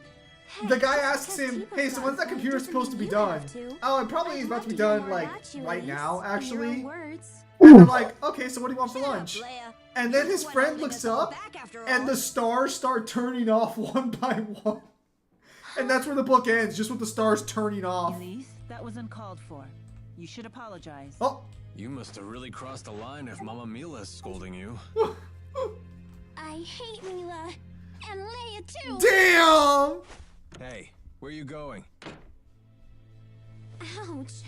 the guy asks him, hey, so when's that computer supposed to be done? Oh, it probably is about to be done like right now, actually. And they're like, okay, so what do you want for lunch? And then his friend looks up, and the stars start turning off one by one. And that's where the book ends, just with the stars turning off. Elise, that was uncalled for. You should apologize. Oh. You must have really crossed the line if Mama Mila's scolding you. I hate Mila. And Leia too. Damn! Hey, where you going? Ouch.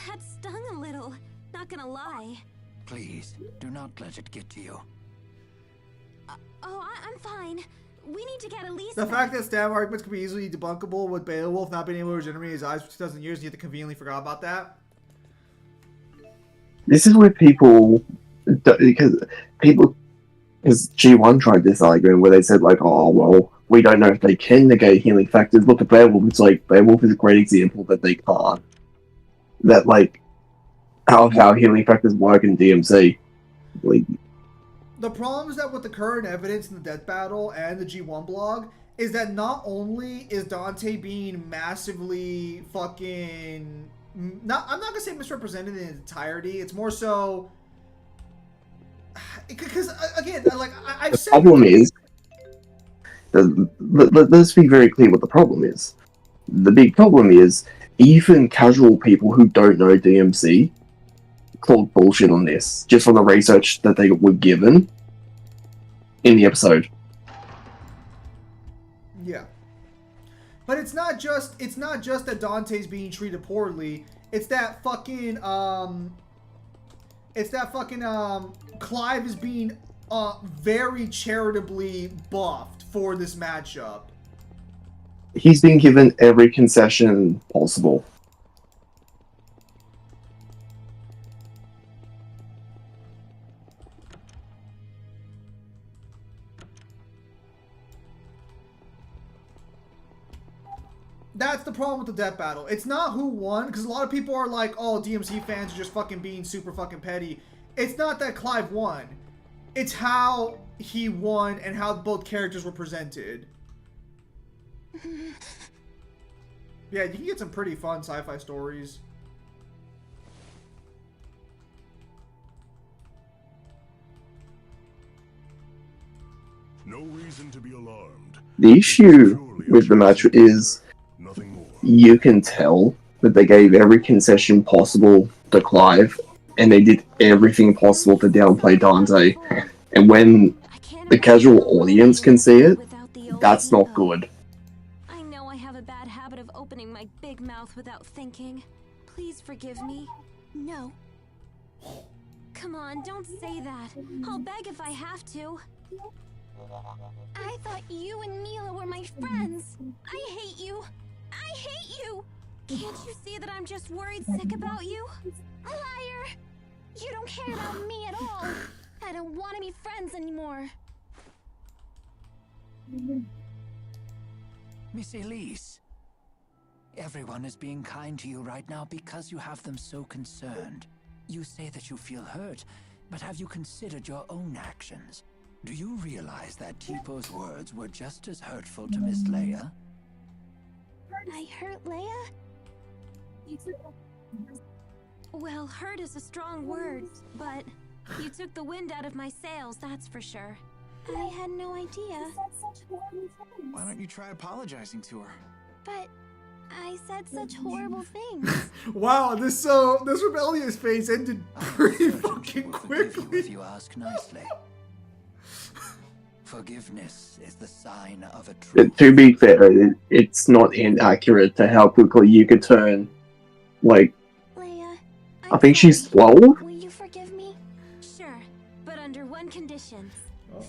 That stung a little. Not gonna lie. Please, do not let it get to you. I'm fine. We need to get Elise. The fact that stab arguments can be easily debunkable with Beowulf not being able to regenerate his eyes for 2,000 years, and yet they conveniently forgot about that. This is where because G1 tried this argument where they said like, oh well, we don't know if they can negate healing factors. Look at Beowulf. It's like Beowulf is a great example that they can't. That like how healing factors work in DMC. Like, the problem is that with the current evidence in the death battle and the G1 blog is that not only is Dante being massively fucking I'm not gonna say misrepresented in its entirety. It's more so because again, like I've said. The problem is, let's be very clear what the problem is. The big problem is even casual people who don't know DMC called bullshit on this just from the research that they were given in the episode. Yeah, but it's not just that Dante's being treated poorly. It's that fucking Clive is being very charitably buffed for this matchup. He's been given every concession possible. That's the problem with the death battle. It's not who won, because a lot of people are like, oh, DMC fans are just fucking being super fucking petty. It's not that Clive won. It's how he won and how both characters were presented. Yeah, you can get some pretty fun sci-fi stories. No reason to be alarmed. The issue with the match is you can tell that they gave every concession possible to Clive, and they did everything possible to downplay Dante. And when the casual audience can see it, that's not good. I know I have a bad habit of opening my big mouth without thinking. Please forgive me. No. Come on, don't say that. I'll beg if I have to. I thought you and Mila were my friends. I hate you. I hate you. Can't you see that I'm just worried sick about you? Liar! You don't care about me at all. I don't want to be friends anymore. Miss Elise, everyone is being kind to you right now because you have them so concerned. You say that you feel hurt, but have you considered your own actions? Do you realize that Tipo's words were just as hurtful to Miss Leia? I hurt Leia? Well, hurt is a strong word, but you took the wind out of my sails, that's for sure. I had no idea. Why don't you try apologizing to her? But I said such horrible things. Wow, this rebellious phase ended pretty fucking quickly. If you ask nicely. Forgiveness is the sign of a true... To be fair, it's not inaccurate to how quickly you could turn, like... Leia, I think she's 12? Will you forgive me? Sure, but under one condition.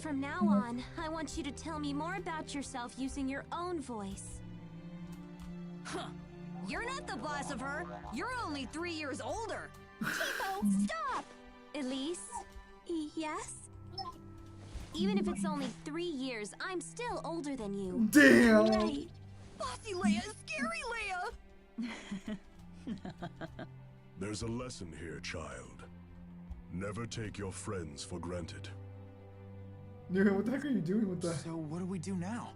From now on, I want you to tell me more about yourself using your own voice. Huh. You're not the boss of her. You're only 3 years older. Tipo, stop! Elise? Yes? Even if it's only 3 years, I'm still older than you. Damn! Right. Bossy Leia, scary Leia! There's a lesson here, child. Never take your friends for granted. Dude, what the heck are you doing with that? So what do we do now?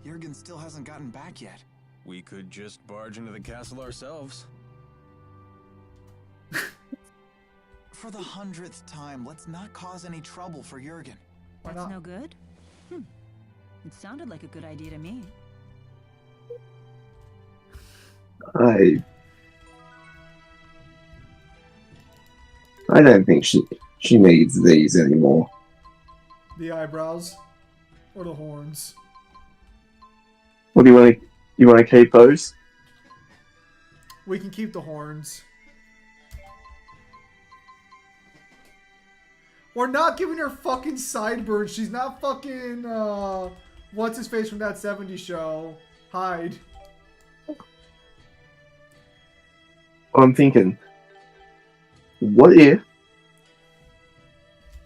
Jurgen still hasn't gotten back yet. We could just barge into the castle ourselves. For the 100th time, let's not cause any trouble for Jurgen. That's no good? It sounded like a good idea to me. I don't think she needs these anymore. The eyebrows or the horns? What do you want to keep those? We can keep the horns. We're not giving her fucking sideburns. She's not fucking what's his face from that 70s show? Hyde. I'm thinking, what if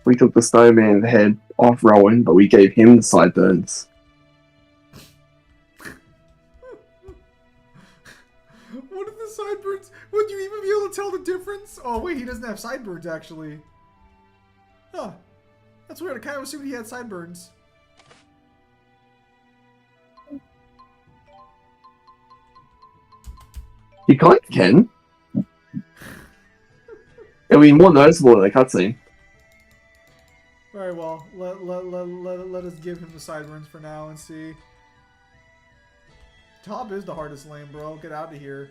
we took the snowman head off Rowan, but we gave him the sideburns? What are the sideburns? Would you even be able to tell the difference? Oh wait, he doesn't have sideburns actually. Huh. That's weird. I kind of assumed he had sideburns. You kind of can. It'll be more noticeable in the cutscene. Very well. Let us give him the sideburns for now and see. Top is the hardest lane, bro. Get out of here.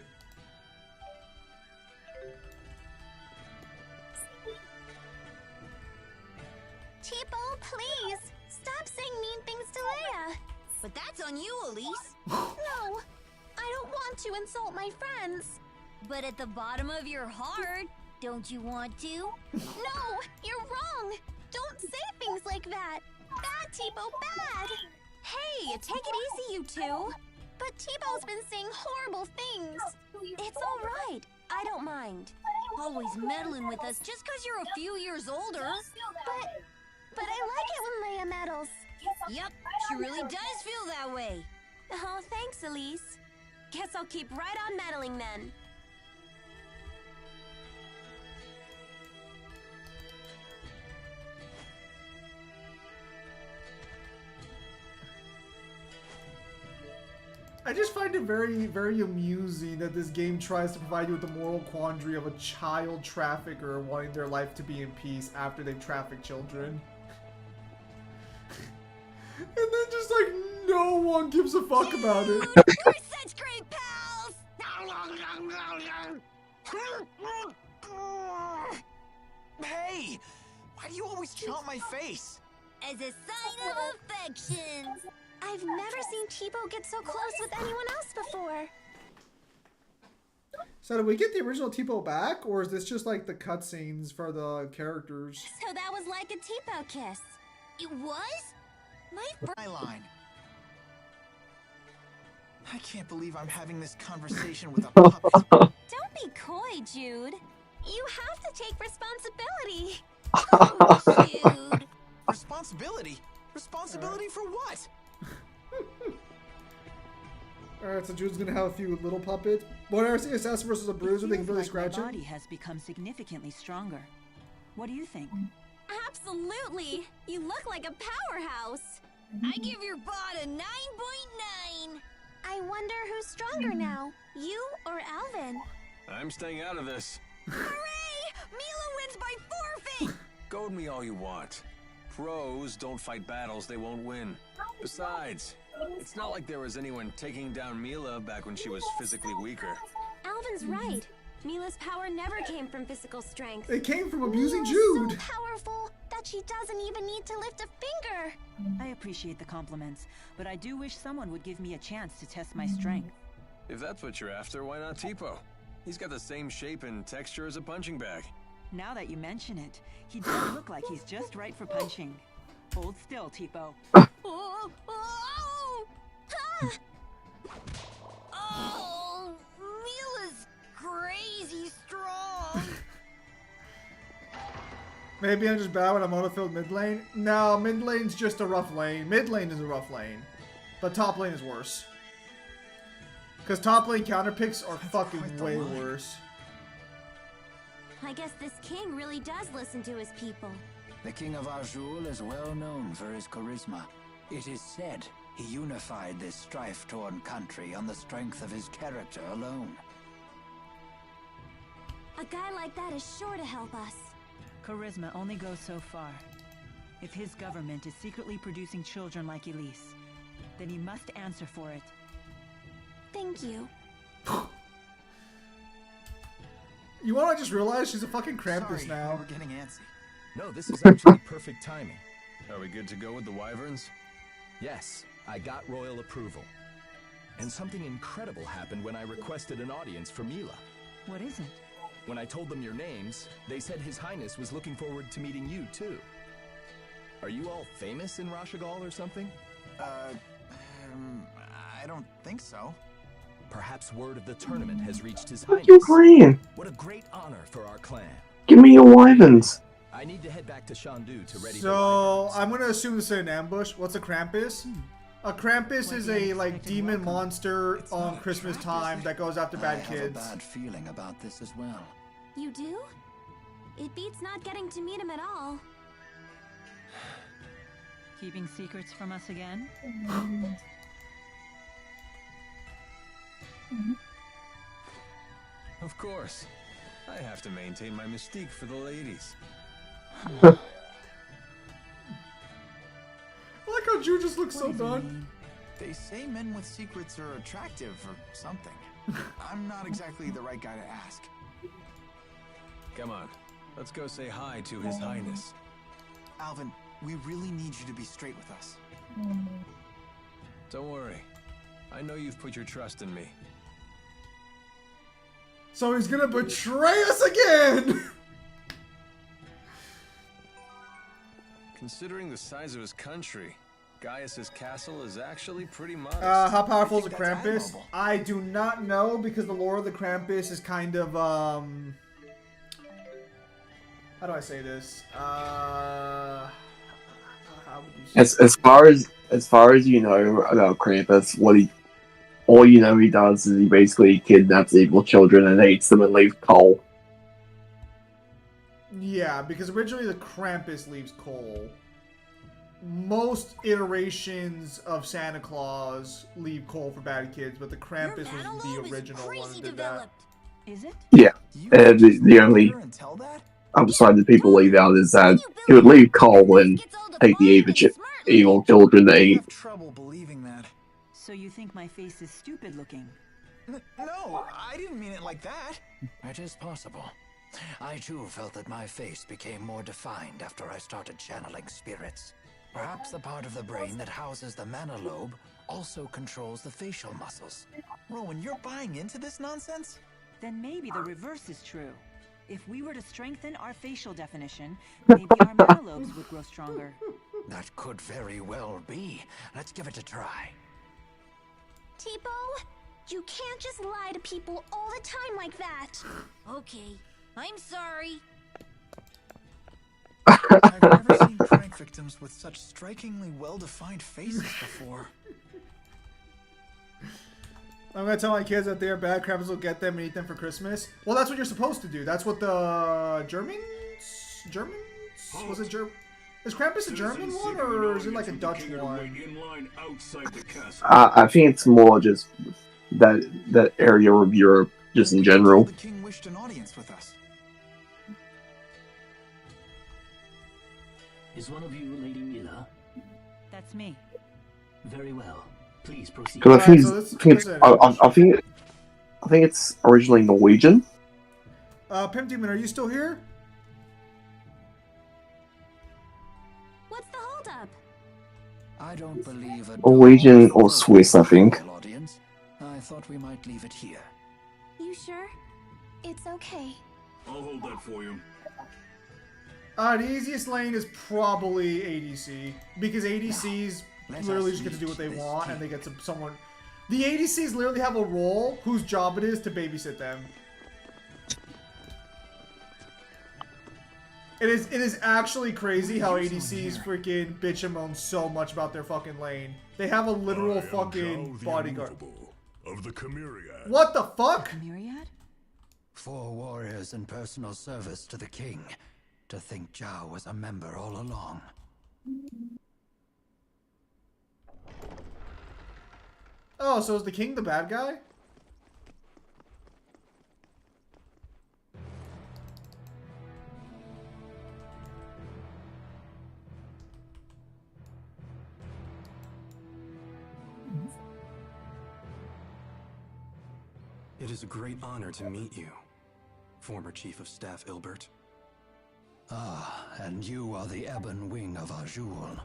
Tipo, please! Stop saying mean things to Leia! But that's on you, Elise. No! I don't want to insult my friends! But at the bottom of your heart, don't you want to? No! You're wrong! Don't say things like that! Bad, Tipo, bad! Hey, take it easy, you two! But Tipo's been saying horrible things! It's alright. I don't mind. Always meddling with us just because you're a few years older. But I like it when Leia meddles. Yep, she really does feel that way. Oh, thanks, Elise. Guess I'll keep right on meddling then. I just find it very, very amusing that this game tries to provide you with the moral quandary of a child trafficker wanting their life to be in peace after they've trafficked children. And then just like no one gives a fuck about it. We're such great pals! Hey! Why do you always chomp my face? As a sign of affection. I've never seen Tipo get so close with anyone else before. So did we get the original Tipo back, or is this just like the cutscenes for the characters? So that was like a Tipo kiss. It was? My line. I can't believe I'm having this conversation with a puppet. Don't be coy, Jude. You have to take responsibility. Oh, Jude. Responsibility? Responsibility for what? Alright, so Jude's gonna have a few little puppets. When I see Assassin versus a Bruiser, they can really scratch my him. body has become significantly stronger. What do you think? Absolutely. You look like a powerhouse. I give your bod a 9.9. I wonder who's stronger now, you or Alvin? I'm staying out of this. Hooray! Mila wins by forfeit! Goad me all you want. Pros don't fight battles they won't win. Besides, it's not like there was anyone taking down Mila back when she was physically weaker. Alvin's right. Mila's power never came from physical strength. It came from abusing Mila's Jude. so powerful that she doesn't even need to lift a finger. I appreciate the compliments, but I do wish someone would give me a chance to test my strength. If that's what you're after, why not Tipo? He's got the same shape and texture as a punching bag. Now that you mention it, he does look like he's just right for punching. Hold still, Tipo. Oh, oh, ah. Oh, Mila's crazy strong. Maybe I'm just bad when I'm auto-filled mid lane. No, mid lane's just a rough lane. Mid lane is a rough lane. But top lane is worse. Because top lane counter picks are fucking way worse. I guess this king really does listen to his people. The King of Azul is well known for his charisma. It is said he unified this strife-torn country on the strength of his character alone. A guy like that is sure to help us. Charisma only goes so far. If his government is secretly producing children like Elise, then he must answer for it. Thank you. You wanna just realize she's a fucking Krampus Sorry, now. we're getting antsy. No, this is actually perfect timing. Are we good to go with the wyverns? Yes, I got royal approval. And something incredible happened when I requested an audience for Mila. What is it? When I told them your names, they said His Highness was looking forward to meeting you, too. Are you all famous in Rashagal or something? I don't think so. Perhaps word of the tournament has reached His What you Highness. playing? What a great honor for our clan. Give me your wyverns. I need to head back to Shandu to ready the So, wyverns. I'm gonna assume this is an ambush. What's a Krampus? A Krampus is a, like, demon monster on Christmas time that goes after bad kids. I have a bad feeling about this as well. You do? It beats not getting to meet him at all. Keeping secrets from us again? Of course. I have to maintain my mystique for the ladies. I like how Jude just looks so done. They say men with secrets are attractive or something. I'm not exactly the right guy to ask. Come on, let's go say hi to His Highness. Alvin, we really need you to be straight with us. Don't worry. I know you've put your trust in me. So he's gonna betray us again! Considering the size of his country, Gaius's castle is actually pretty modest. How powerful is the that's Krampus? admirable. I do not know because the lore of the Krampus is kind of, how do I say this? How would you say As far as you know about Krampus, all you know he does is he basically kidnaps evil children and eats them and leaves coal. Yeah, because originally the Krampus leaves coal. Most iterations of Santa Claus leave coal for bad kids, but the Krampus was the original one who did that. Is it? Yeah, You and the only and tell that? upside that people leave out is that he would leave coal and take the evil evil children I they have trouble believing that. So you think my face is stupid looking? No, I didn't mean it like that. It is possible. I too felt that my face became more defined after I started channeling spirits. Perhaps the part of the brain that houses the mana lobe also controls the facial muscles. Rowan, you're buying into this nonsense? Then maybe the reverse is true. If we were to strengthen our facial definition, maybe our mana lobes would grow stronger. That could very well be. Let's give it a try. Tipo, you can't just lie to people all the time like that. Okay, I'm sorry. I've never seen prank victims with such strikingly well-defined faces before. I'm gonna tell my kids that they're bad. Krampus will get them and eat them for Christmas. Well, that's what you're supposed to do. That's what the Germans? Was it German? Is Krampus a German one or is it like a Dutch one? I think it's more just that area of Europe, just in general. The king wished an audience with us. Is one of you Lady Mila? That's me. Very well. Please proceed. Because I think it's originally Norwegian. Pimp Demon, are you still here? What's the holdup? I don't believe a Norwegian or Swiss, I think. Audience. I thought we might leave it here. You sure? It's okay. I'll hold that for you. The easiest lane is probably ADC. Because ADCs literally just get to do what they want and they get to someone... The ADCs literally have a role whose job it is to babysit them. It is actually crazy how ADCs freaking bitch and moan so much about their fucking lane. They have a literal fucking bodyguard. Of the Chimeriad. What the fuck? Myriad? 4 warriors in personal service to the king. To think Zhao was a member all along. Oh, so is the king the bad guy? It is a great honor to meet you, former Chief of Staff Ilbert. Ah, and you are the Ebon Wing of Azul.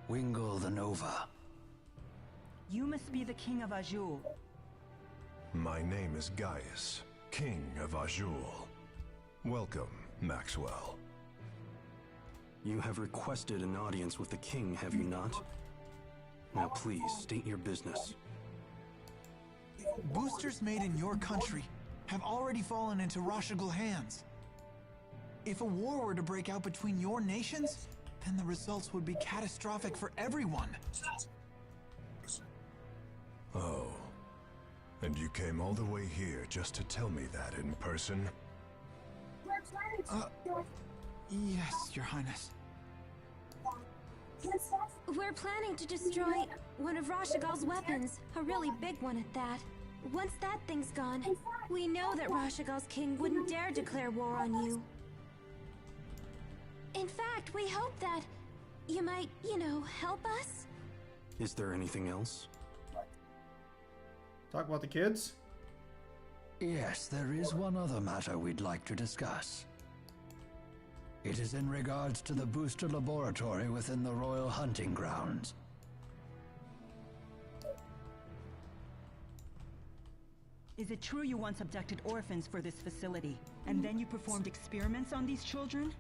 Wingle the Nova. You must be the king of Azul. My name is Gaius, King of Azul. Welcome, Maxwell. You have requested an audience with the king, have you not? Now please, state your business. Boosters made in your country have already fallen into Rashagal hands. If a war were to break out between your nations, then the results would be catastrophic for everyone. Oh. And you came all the way here just to tell me that in person? Yes, Your Highness. We're planning to destroy one of Rashagal's weapons, a really big one at that. Once that thing's gone, we know that Rashagal's king wouldn't dare declare war on you. In fact, we hope that you might, help us. Is there anything else? Talk about the kids? Yes, there is one other matter we'd like to discuss. It is in regards to the booster laboratory within the Royal Hunting Grounds. Is it true you once abducted orphans for this facility, and then you performed experiments on these children?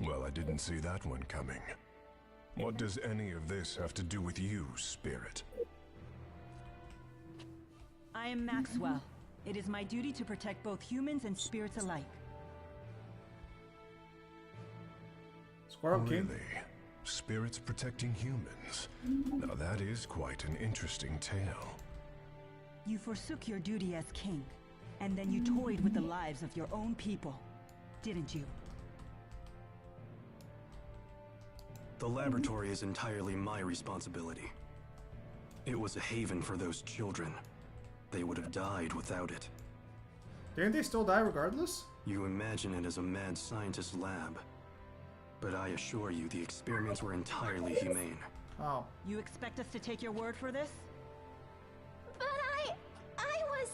Well, I didn't see that one coming. What does any of this have to do with you, Spirit? I am Maxwell. It is my duty to protect both humans and spirits alike. Squirrel King? Really? Spirits protecting humans? Now that is quite an interesting tale. You forsook your duty as king, and then you toyed with the lives of your own people, didn't you? The laboratory is entirely my responsibility. It was a haven for those children. They would have died without it. Didn't they still die regardless? You imagine it as a mad scientist lab. But I assure you, the experiments were entirely humane. Oh. You expect us to take your word for this? But I was...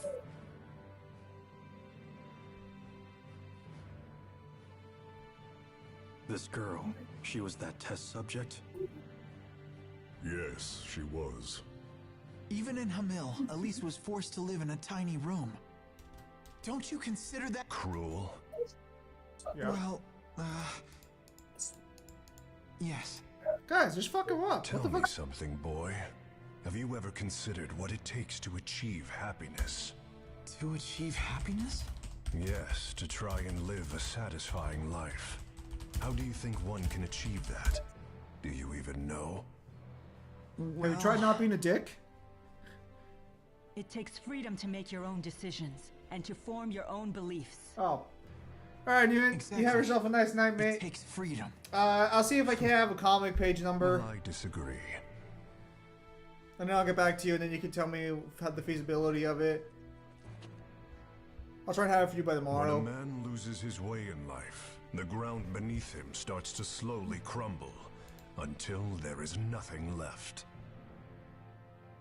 This girl, she was that test subject? Yes, she was. Even in Hamil, Elise was forced to live in a tiny room. Don't you consider that cruel? Yeah. Well, yes. Guys, just fuck him up. Tell What the me fuck? something, boy. Have you ever considered what it takes to achieve happiness? To achieve happiness? Yes, to try and live a satisfying life. How do you think one can achieve that? Do you even know? Have you tried not being a dick? It takes freedom to make your own decisions and to form your own beliefs. Oh. Alright, Newman. You have yourself a nice night, mate. It takes freedom. I'll see if I can have a comic page number. Well, I disagree. And then I'll get back to you, and then you can tell me the feasibility of it. I'll try and have it for you by tomorrow. When a man loses his way in life, the ground beneath him starts to slowly crumble until there is nothing left.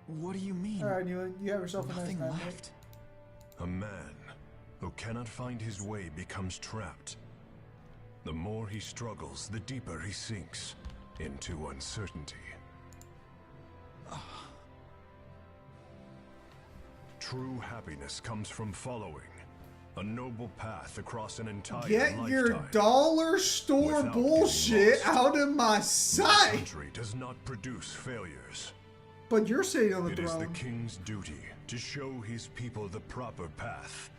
What do you mean? Alright, Newman. You have yourself a nice night, mate. A man who cannot find his way becomes trapped. The more he struggles, the deeper he sinks into uncertainty. True happiness comes from following a noble path across an entire Get lifetime. your dollar store Without bullshit out of my This sight! country does not produce failures. But you're sitting on the It is throne. the king's duty to show his people the proper path.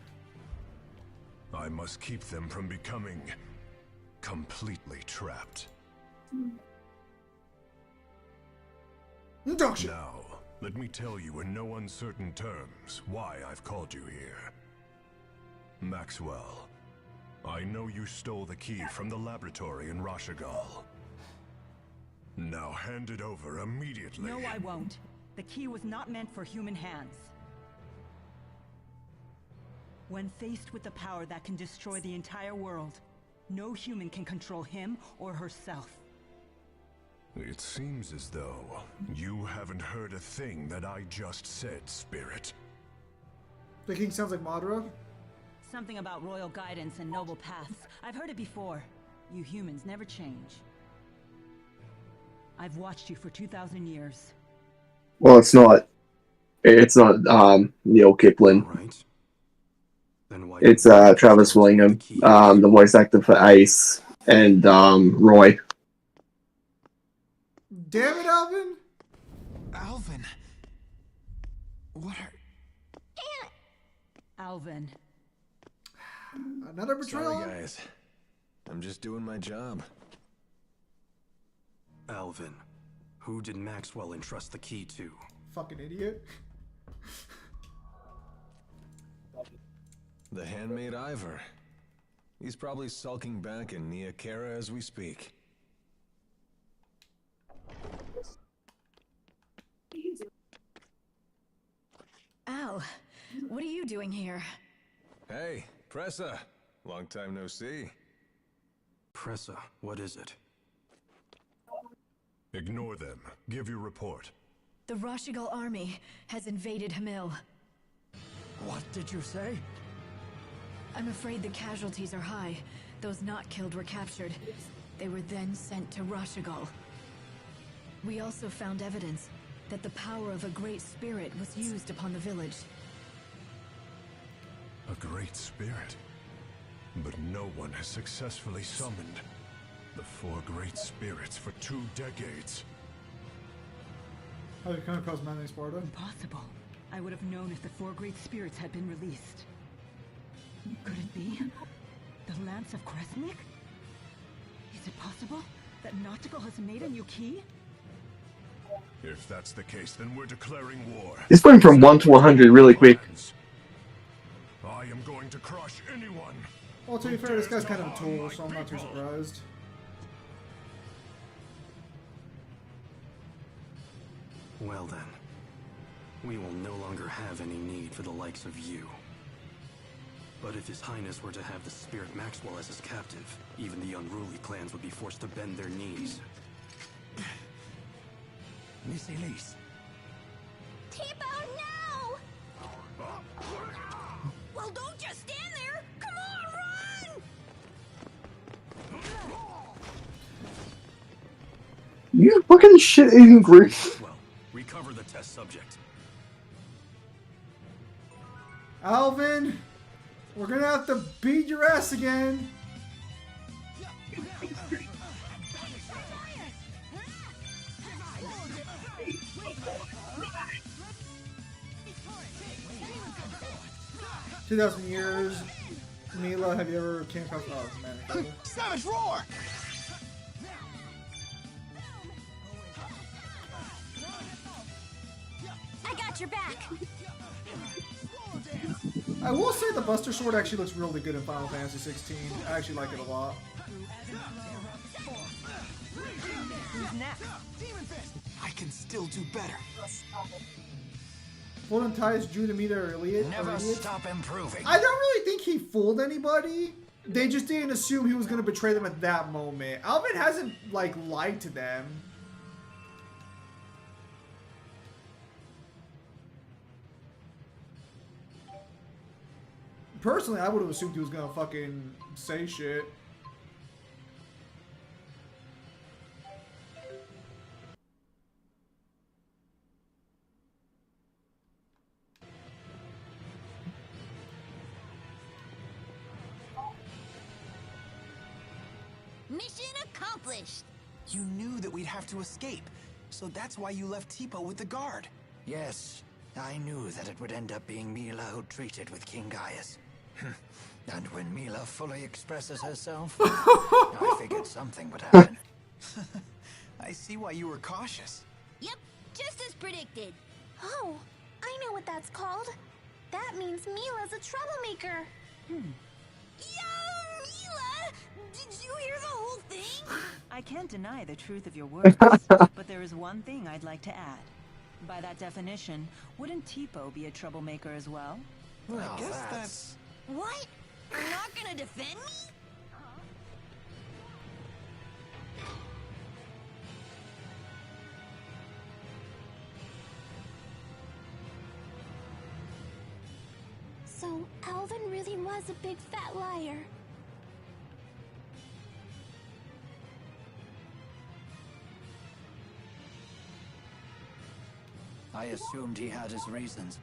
I must keep them from becoming completely trapped. Induction. Now, let me tell you in no uncertain terms why I've called you here. Maxwell, I know you stole the key from the laboratory in Rashagal. Now hand it over immediately. No, I won't. The key was not meant for human hands. When faced with the power that can destroy the entire world, no human can control him or herself. It seems as though you haven't heard a thing that I just said, Spirit. The king sounds like Madara. Something about royal guidance and noble paths. I've heard it before. You humans never change. I've watched you for 2,000 years. Well, it's not. It's not Neil Kipling. Right. Then why It's Travis Willingham, the voice actor for Ace, and Roy. Damn it, Alvin! Alvin. What are... Alvin. Another betrayal? Sorry, guys. I'm just doing my job. Alvin. Who did Maxwell entrust the key to? Fucking idiot. The handmaid Ivor. He's probably sulking back in Nia Kara as we speak. Al, what are you doing here? Hey, Pressa. Long time no see. Pressa, what is it? Ignore them. Give your report. The Rashigal army has invaded Hamil. What did you say? I'm afraid the casualties are high. Those not killed were captured. They were then sent to Rashigal. We also found evidence that the power of a great spirit was used upon the village. A great spirit. But no one has successfully summoned the 4 great spirits for 2 decades. How did it come across Manly Sparta? Impossible. I would have known if the 4 great spirits had been released. Could it be? The Lance of Kresnik? Is it possible that Nautical has made a new key? If that's the case, then we're declaring war. This went from 1 to 100 really quick. I am going to crush anyone. Well, to be fair, this guy's kind of a tool, so I'm not too surprised. Well then, we will no longer have any need for the likes of you. But if His Highness were to have the Spirit Maxwell as his captive, even the unruly clans would be forced to bend their knees. Miss Elise. Tipo, no! Well, don't just stand there! Come on, run! You fucking shit-eating group. Well, recover the test subject. Alvin, we're gonna have to beat your ass again. 2,000 years. Mila, have you ever came across? Oh man. Savage roar! I got your back. I will say the Buster Sword actually looks really good in Final Fantasy 16. I actually like it a lot. Who's next? I can still do better. Full ties Drew to meet her idiot. Never stop improving. I don't really think he fooled anybody. They just didn't assume he was going to betray them at that moment. Alvin hasn't, like, lied to them. Personally, I would have assumed he was going to fucking say shit. Mission accomplished! You knew that we'd have to escape, so that's why you left Tipo with the guard. Yes, I knew that it would end up being Mila who treated with King Gaius. And when Mila fully expresses herself, I figured something would happen. I see why you were cautious. Yep, just as predicted. Oh, I know what that's called. That means Mila's a troublemaker. Yo, Mila! Did you hear the whole thing? I can't deny the truth of your words, but there is one thing I'd like to add. By that definition, wouldn't Tipo be a troublemaker as well? Well, I guess that's... What? You're not gonna defend me? So, Alvin really was a big fat liar. I assumed he had his reasons,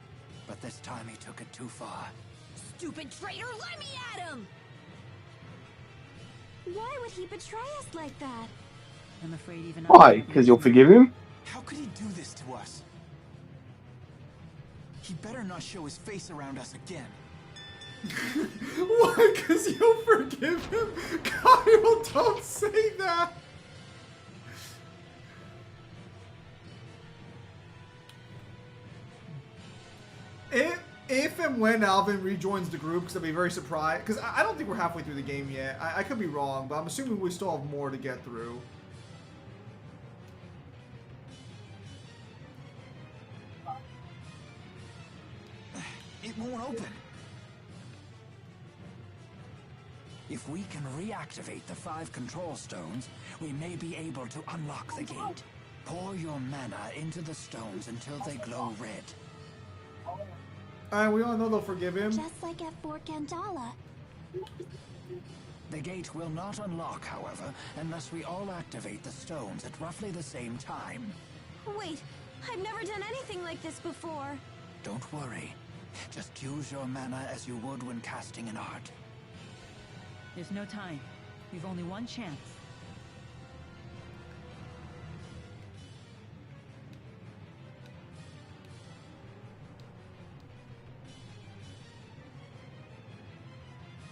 but this time he took it too far. Stupid traitor, let me at him! Why would he betray us like that? I'm afraid even Why? Because you'll forgive him? How could he do this to us? He better not show his face around us again. Why? Because you'll forgive him? Kyle, don't say that! If and when Alvin rejoins the group, because I'll be very surprised. Because I don't think we're halfway through the game yet. I could be wrong, but I'm assuming we still have more to get through. It won't open. If we can reactivate the 5 control stones, we may be able to unlock the gate. Pour your mana into the stones until they glow red. Alright, we all know they'll forgive him. Just like at Fort Gandala. The gate will not unlock, however, unless we all activate the stones at roughly the same time. Wait, I've never done anything like this before. Don't worry. Just use your mana as you would when casting an art. There's no time. We've only one chance.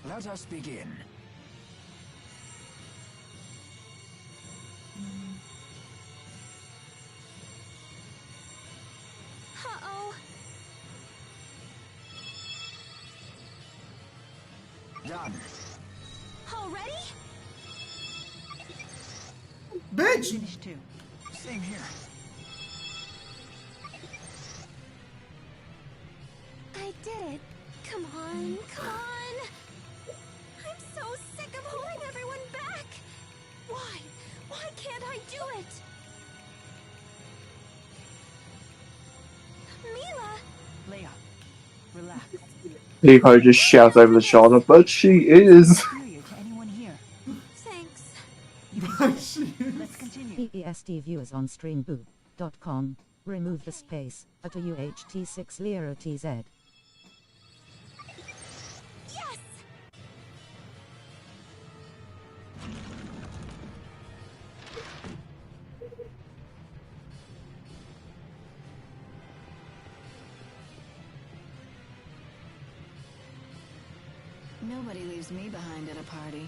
Let us begin. Uh-oh. Done. Already? Bitch! Finish too. Same here. I did it. Come on, come on. do it! Mila! Leia, relax. Pico just shouts over the shoulder, but she is. Superior to anyone here. Thanks. Let's continue. EESD viewers on streamboob.com. Remove the space at a UHT6 Lero TZ. Yes! Nobody leaves me behind at a party.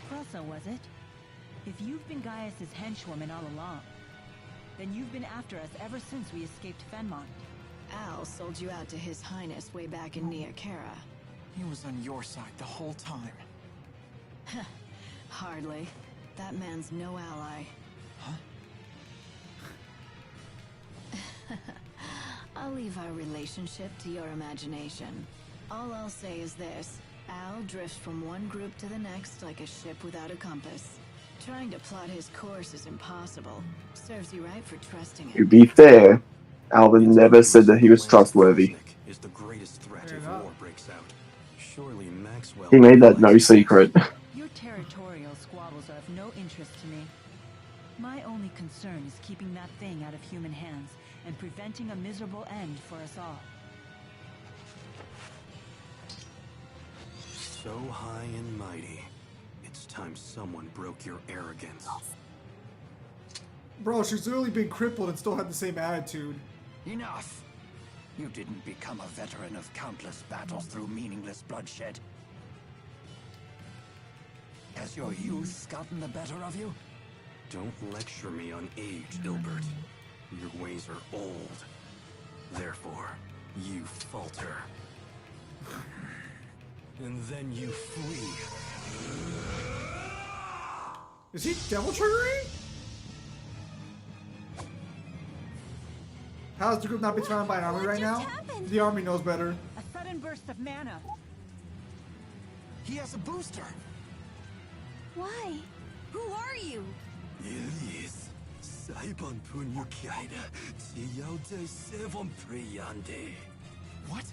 Krasa, was it? If you've been Gaius's henchwoman all along, then you've been after us ever since we escaped Fenmont. Al sold you out to His Highness way back in Nia Khera. He was on your side the whole time. Hardly. That man's no ally. I'll leave our relationship to your imagination. All I'll say is this. Al drifts from one group to the next like a ship without a compass. Trying to plot his course is impossible. Serves you right for trusting To him. be fair, Alvin never said that he was trustworthy. Is the greatest threat if war breaks out. Surely Maxwell. He made that no secret. Your territorial squabbles are of no interest to me. My only concern is keeping that thing out of human hands and preventing a miserable end for us all. So high and mighty. It's time someone broke your arrogance. Bro, she's literally been crippled and still had the same attitude. Enough! You didn't become a veteran of countless battles through meaningless bloodshed. Has your youth gotten the better of you? Don't lecture me on age, Ilbert. Your ways are old. Therefore, you falter. And then you flee. Is he devil triggering? How has the group not been surrounded by an army right now? The army knows better. A sudden burst of mana. He has a booster. Why? Who are you? Elise, Saibon Punyukaida, Tiyaude Sevon Priyande. What?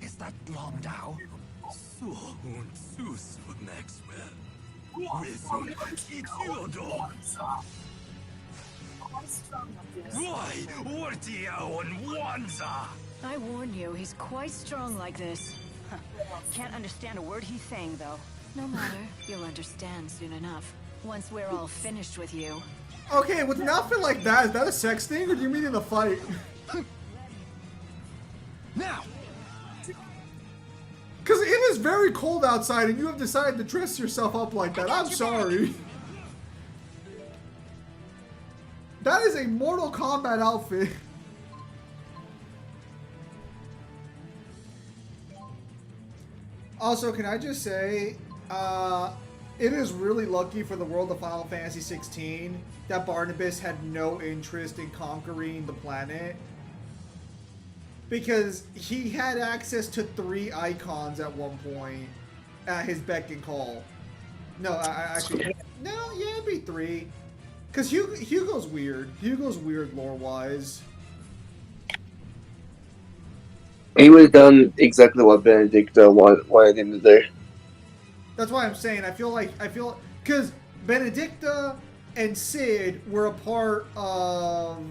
Is that Longdao? Suhun Sus Maxwell. Rizun Tituodo. Why? Wartia on Wanza. I warn you, he's quite strong like this. Can't understand a word he's saying, though. No matter, you'll understand soon enough. Once we're all finished with you. Okay, with an outfit like that, is that a sex thing or do you mean in a fight? Now! Because it is very cold outside and you have decided to dress yourself up like that. I'm sorry. That is a Mortal Kombat outfit. Also, can I just say, it is really lucky for the world of Final Fantasy 16 that Barnabas had no interest in conquering the planet. Because he had access to 3 icons at one point at his beck and call. No, actually, no, yeah, it'd be 3. Because Hugo's weird. Hugo's weird lore-wise. He would have done exactly what Benedicta wanted him to do. That's why I'm saying I feel because Benedicta and Sid were a part of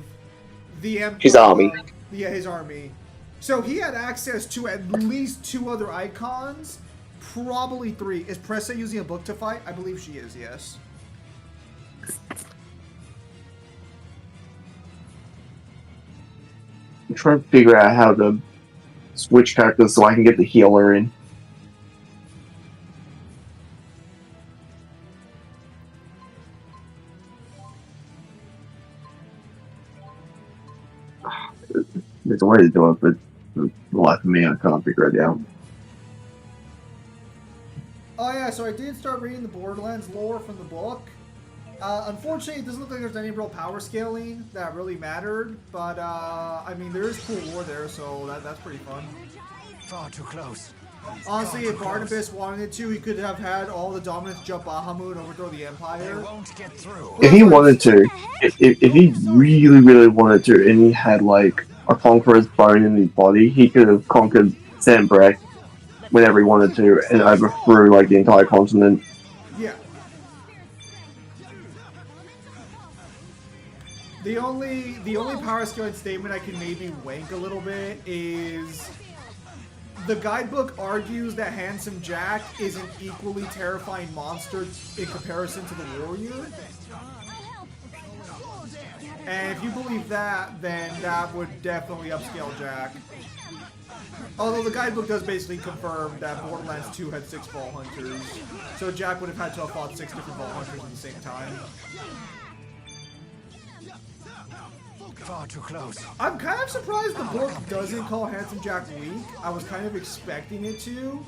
the Emperor. His army. Yeah, his army. So he had access to at least 2 other icons, probably 3. Is Pressa using a book to fight? I believe she is, yes. I'm trying to figure out how to switch characters so I can get the healer in. There's a way to do it, but for the life of me, I can't figure it out. Oh yeah, so I did start reading the Borderlands lore from the book. Unfortunately, it doesn't look like there's any real power scaling that really mattered, but I mean, there is cool lore there, so that's pretty fun. Far too close. Honestly, if Barnabas wanted to, he could have had all the dominance jump Bahamut and overthrow the Empire. Won't get through. If he wanted to, if he really, really wanted to, and he had like a conqueror's bone in his body, he could have conquered Sanbreque whenever he wanted to and overthrew like the entire continent. Yeah. The only power scaling statement I can maybe wank a little bit is the guidebook argues that Handsome Jack is an equally terrifying monster in comparison to the warrior. And if you believe that, then that would definitely upscale Jack. Although the guidebook does basically confirm that Borderlands 2 had 6 Vault Hunters, so Jack would have had to have fought 6 different Vault Hunters at the same time. Far too close. I'm kind of surprised the book doesn't call Handsome Jack weak. I was kind of expecting it to.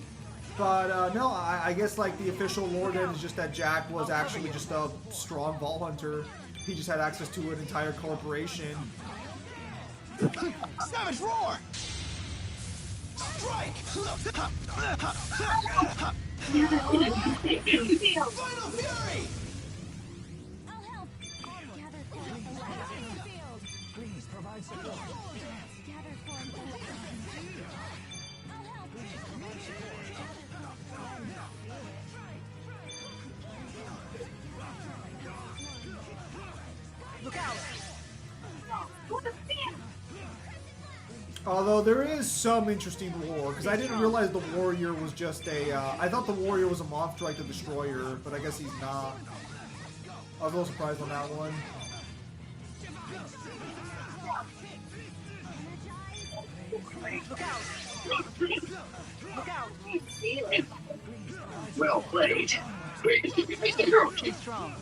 But no, I guess like the official lore then is just that Jack was actually just a strong Vault Hunter. He just had access to an entire corporation. Savage roar! Strike! Final fury! Please provide support. Look out! Although there is some interesting lore, because I didn't realize the warrior was just a. I thought the warrior was a monster like the destroyer, but I guess he's not. I was a little surprised on that one. Look out! Look out! Well played. Too strong.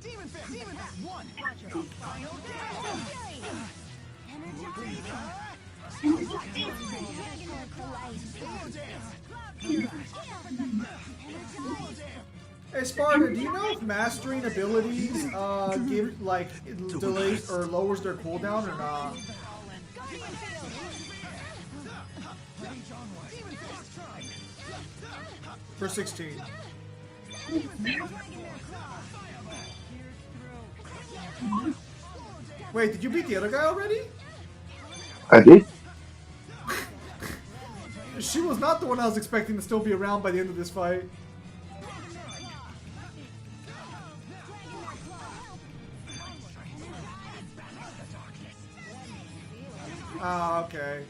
Demon Fist! One! Final Hey Sparta, do you know if mastering abilities give like delays or lowers their cooldown or not? For 16. Wait, did you beat the other guy already? I did. She was not the one I was expecting to still be around by the end of this fight. Ah, okay.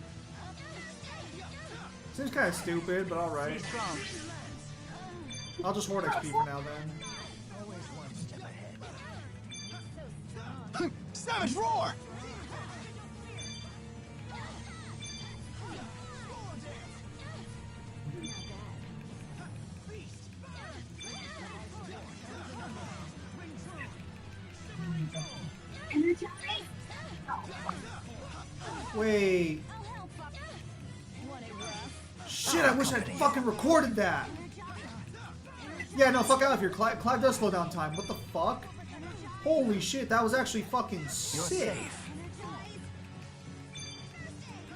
Seems kind of stupid, but alright. I'll just hoard XP for now then. Savage roar! Wait. Shit, I wish I'd fucking recorded that. Yeah, no, fuck out of here. Clive does slow down time. What the fuck? Holy shit, that was actually fucking sick.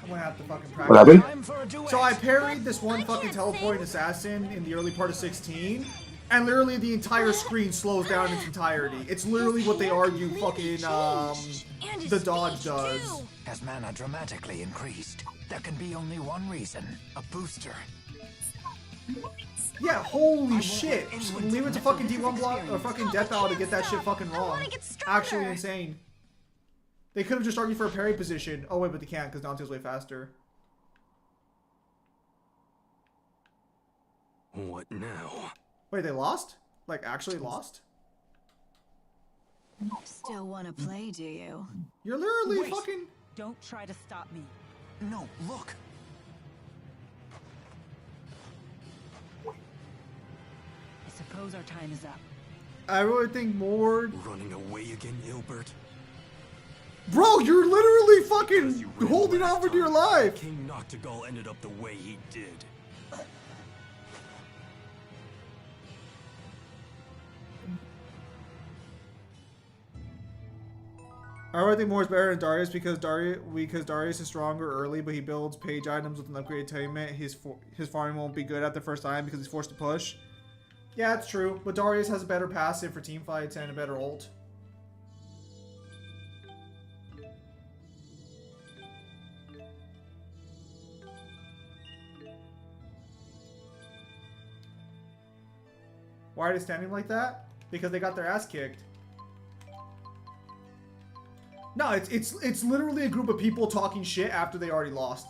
I'm gonna have to fucking practice. What happened? So I parried this one fucking teleporting assassin in the early part of 16, and literally the entire screen slows down in its entirety. It's literally what they argue fucking the dodge does. As mana dramatically increased, there can be only one reason: a booster. Yeah, holy shit. Just leave it to fucking D1 block or fucking Death Hour to get that shit fucking wrong. Actually insane. They could have just argued for a parry position. Oh wait, but they can't because Dante's way faster. What now? Wait, they lost? Like, actually lost? Still want to play, do you? You're literally Wait. fucking... Don't try to stop me. No, look. I suppose our time is up. I really think more... Running away again, Ilbert? Bro, you're literally fucking holding on for dear life! King Noctigal ended up the way he did. I think more is better than Darius because Darius is stronger early, but he builds page items with an upgraded attainment. His farming won't be good at the first time because he's forced to push. Yeah, it's true, but Darius has a better passive for team fights and a better ult. Why are they standing like that? Because they got their ass kicked. No, it's literally a group of people talking shit after they already lost.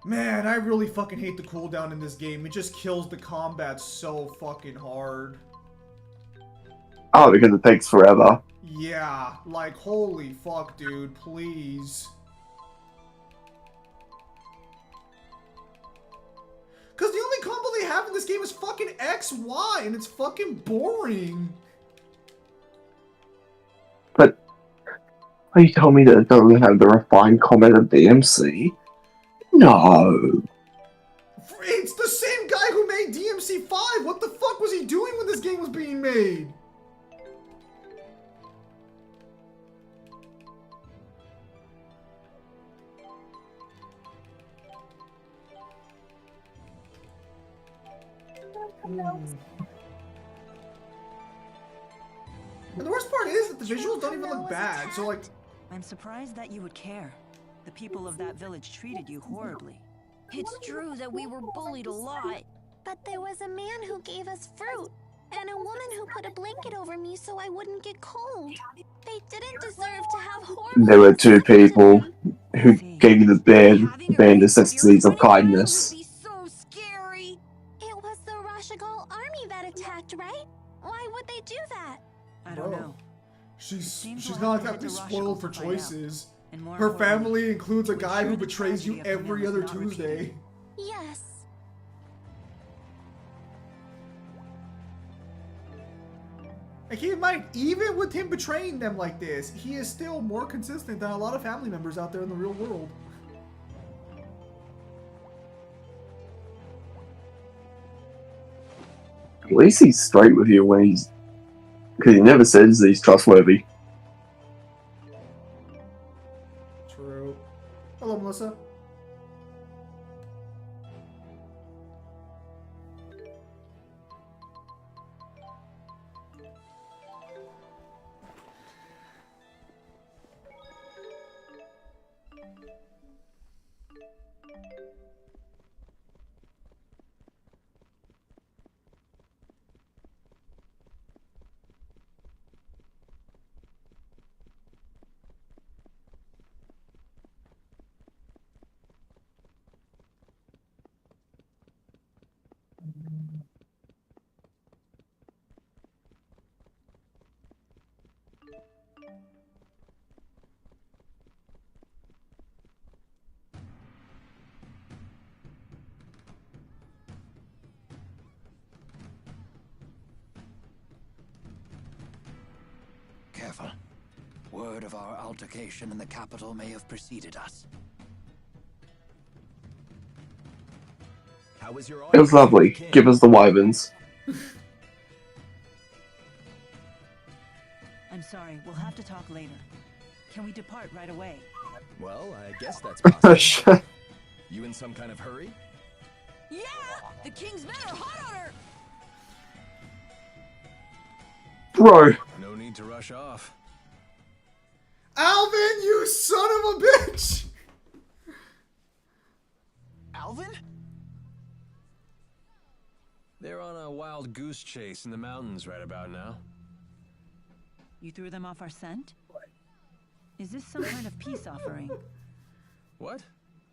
Man, I really fucking hate the cooldown in this game. It just kills the combat so fucking hard. Oh, because it takes forever. Yeah, like, holy fuck, dude, please. Because the only combo they have in this game is fucking XY, and it's fucking boring. But are you telling me that it doesn't have the refined combat of DMC? No. It's the same guy who made DMC 5. What the fuck was he doing when this game was being made? And the worst part is that the visuals don't even look bad, so like... I'm surprised that you would care. The people of that village treated you horribly. It's true that we were bullied a lot. But there was a man who gave us fruit, and a woman who put a blanket over me so I wouldn't get cold. They didn't deserve to have horrible... There were two people who gave you the bare necessities of kindness. So scary. It was the Rashagal army that attacked, right? Why would they do that? I don't know. She's not exactly spoiled for choices. Her family includes a guy who betrays you every other Tuesday. Yes. And keep in mind, even with him betraying them like this, he is still more consistent than a lot of family members out there in the real world. At least he's straight with you when he's... Because he never says he's trustworthy. True. Hello, Melissa. Careful. Word of our altercation in the capital may have preceded us. How was your It was lovely. Give us the wyverns. I'm sorry, we'll have to talk later. Can we depart right away? Well, I guess that's possible. You in some kind of hurry? Yeah! The king's men are hot on her! Bro. No need to rush off. Alvin, you son of a bitch! Alvin? They're on a wild goose chase in the mountains right about now. You threw them off our scent? Is this some kind of peace offering? What?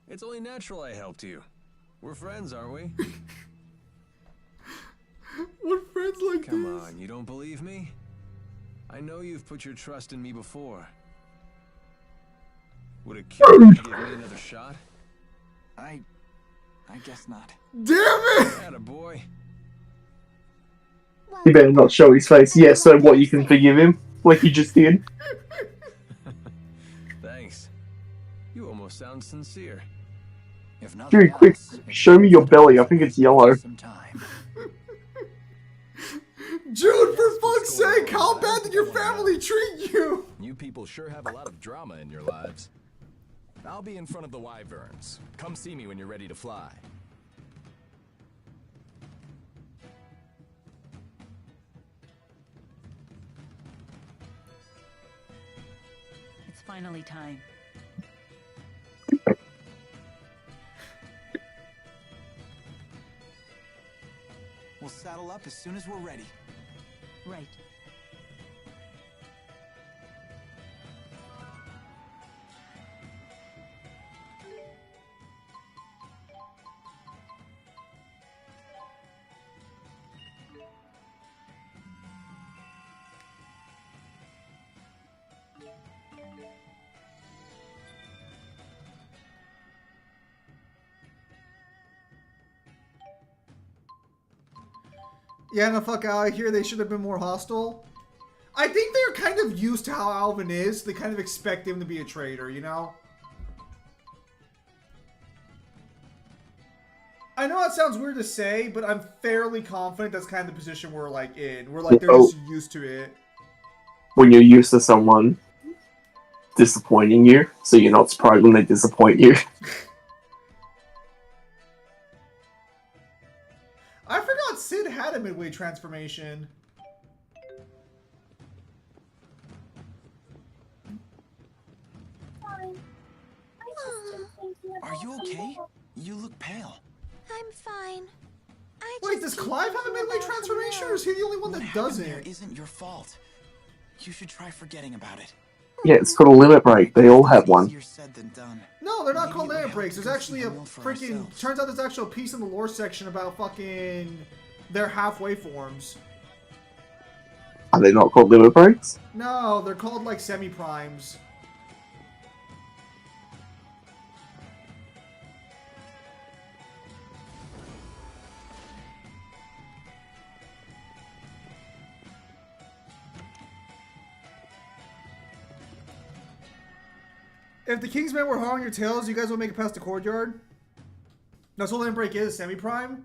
It's only natural I helped you. We're friends, aren't we? We're friends like this. Come on, you don't believe me? I know you've put your trust in me before. Would it kill you to give me another shot? I guess not. Damn it! Atta boy. He better not show his face. Yeah, so what, you can forgive him? Like you just did? Thanks. You almost sound sincere. If nothing Dude, quick, else, show me your belly. I think it's yellow. some time. Jude, for fuck's sake, how bad did your family treat you? You people sure have a lot of drama in your lives. I'll be in front of the wyverns. Come see me when you're ready to fly. It's finally time. We'll saddle up as soon as we're ready. Right. Yeah, no, fuck out of here. They should have been more hostile. I think they're kind of used to how Alvin is. They kind of expect him to be a traitor, you know? I know that sounds weird to say, but I'm fairly confident that's kind of the position we're, like, in. We're, like, they're just used to it. When you're used to someone disappointing you, so you're not surprised when they disappoint you. I forgot Sid had a midway transformation. Are you okay? You look pale. I'm fine. Wait, does Clive have a midway transformation, or is he the only one that doesn't? There isn't your fault. You should try forgetting about it. Yeah, it's called a limit break. They all have one. Easier said than done. No, they're not called limit breaks. There's actually a freaking... Turns out there's actually a piece in the lore section about fucking... their halfway forms. Are they not called limit breaks? No, they're called, like, semi-primes. If the Kingsmen were hard on your tails, you guys will make it past the courtyard? That's what Limit Break is, semi-prime?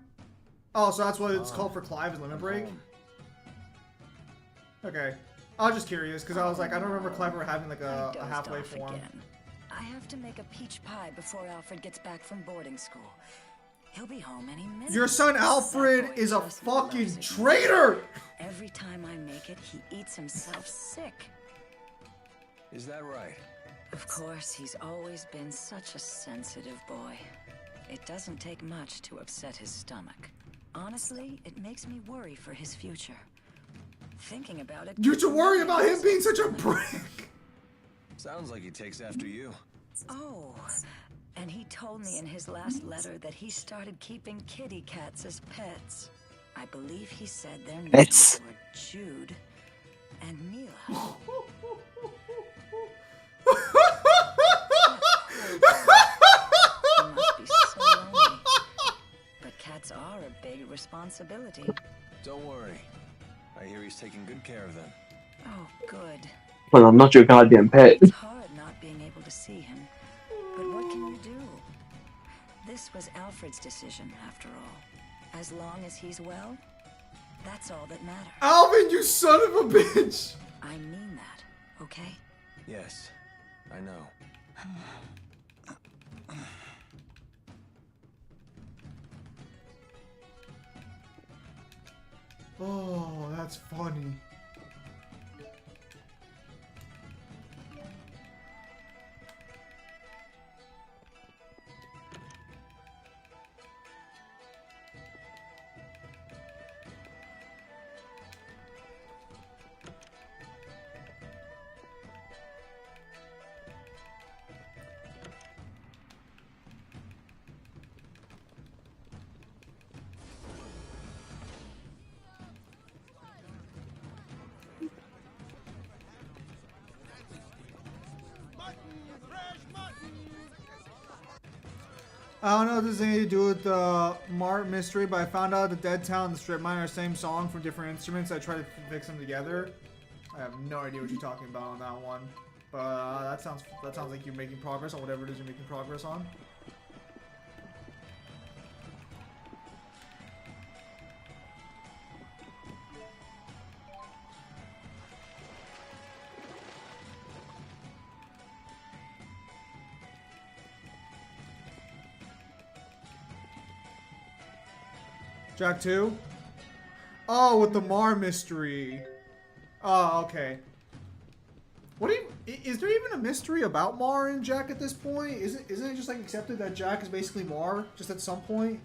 Oh, so that's what it's called for Clive, is Limit Break? Okay. I was just curious, because I was like, I don't remember Clive ever having like a halfway form. Again. I have to make a peach pie before Alfred gets back from boarding school. He'll be home any minute. Your son Alfred is a fucking traitor! Every time I make it, he eats himself sick. Is that right? Of course, he's always been such a sensitive boy. It doesn't take much to upset his stomach. Honestly, it makes me worry for his future. Thinking about it... You should worry about him being such a prick! Sounds like he takes after you. Oh, and he told me in his last letter that he started keeping kitty cats as pets. I believe he said their names were Jude and Mila. He must be so lonely. But cats are a big responsibility. Don't worry. I hear he's taking good care of them. Oh, good. Well, I'm not your goddamn pet. It's hard not being able to see him. But what can you do? This was Alfred's decision, after all. As long as he's well, that's all that matters. Alvin, you son of a bitch! I mean that, okay? Yes, I know. Oh, that's funny. I don't know if this has anything to do with the Mart mystery, but I found out the Dead Town and the Strip Mine are the same song from different instruments. I tried to fix them together. I have no idea what you're talking about on that one. But that sounds like you're making progress on whatever it is you're making progress on. Jack 2? Oh, with the Mar mystery. Oh, okay. What do you, is there even a mystery about Mar and Jack at this point? Isn't it just like accepted that Jack is basically Mar just at some point?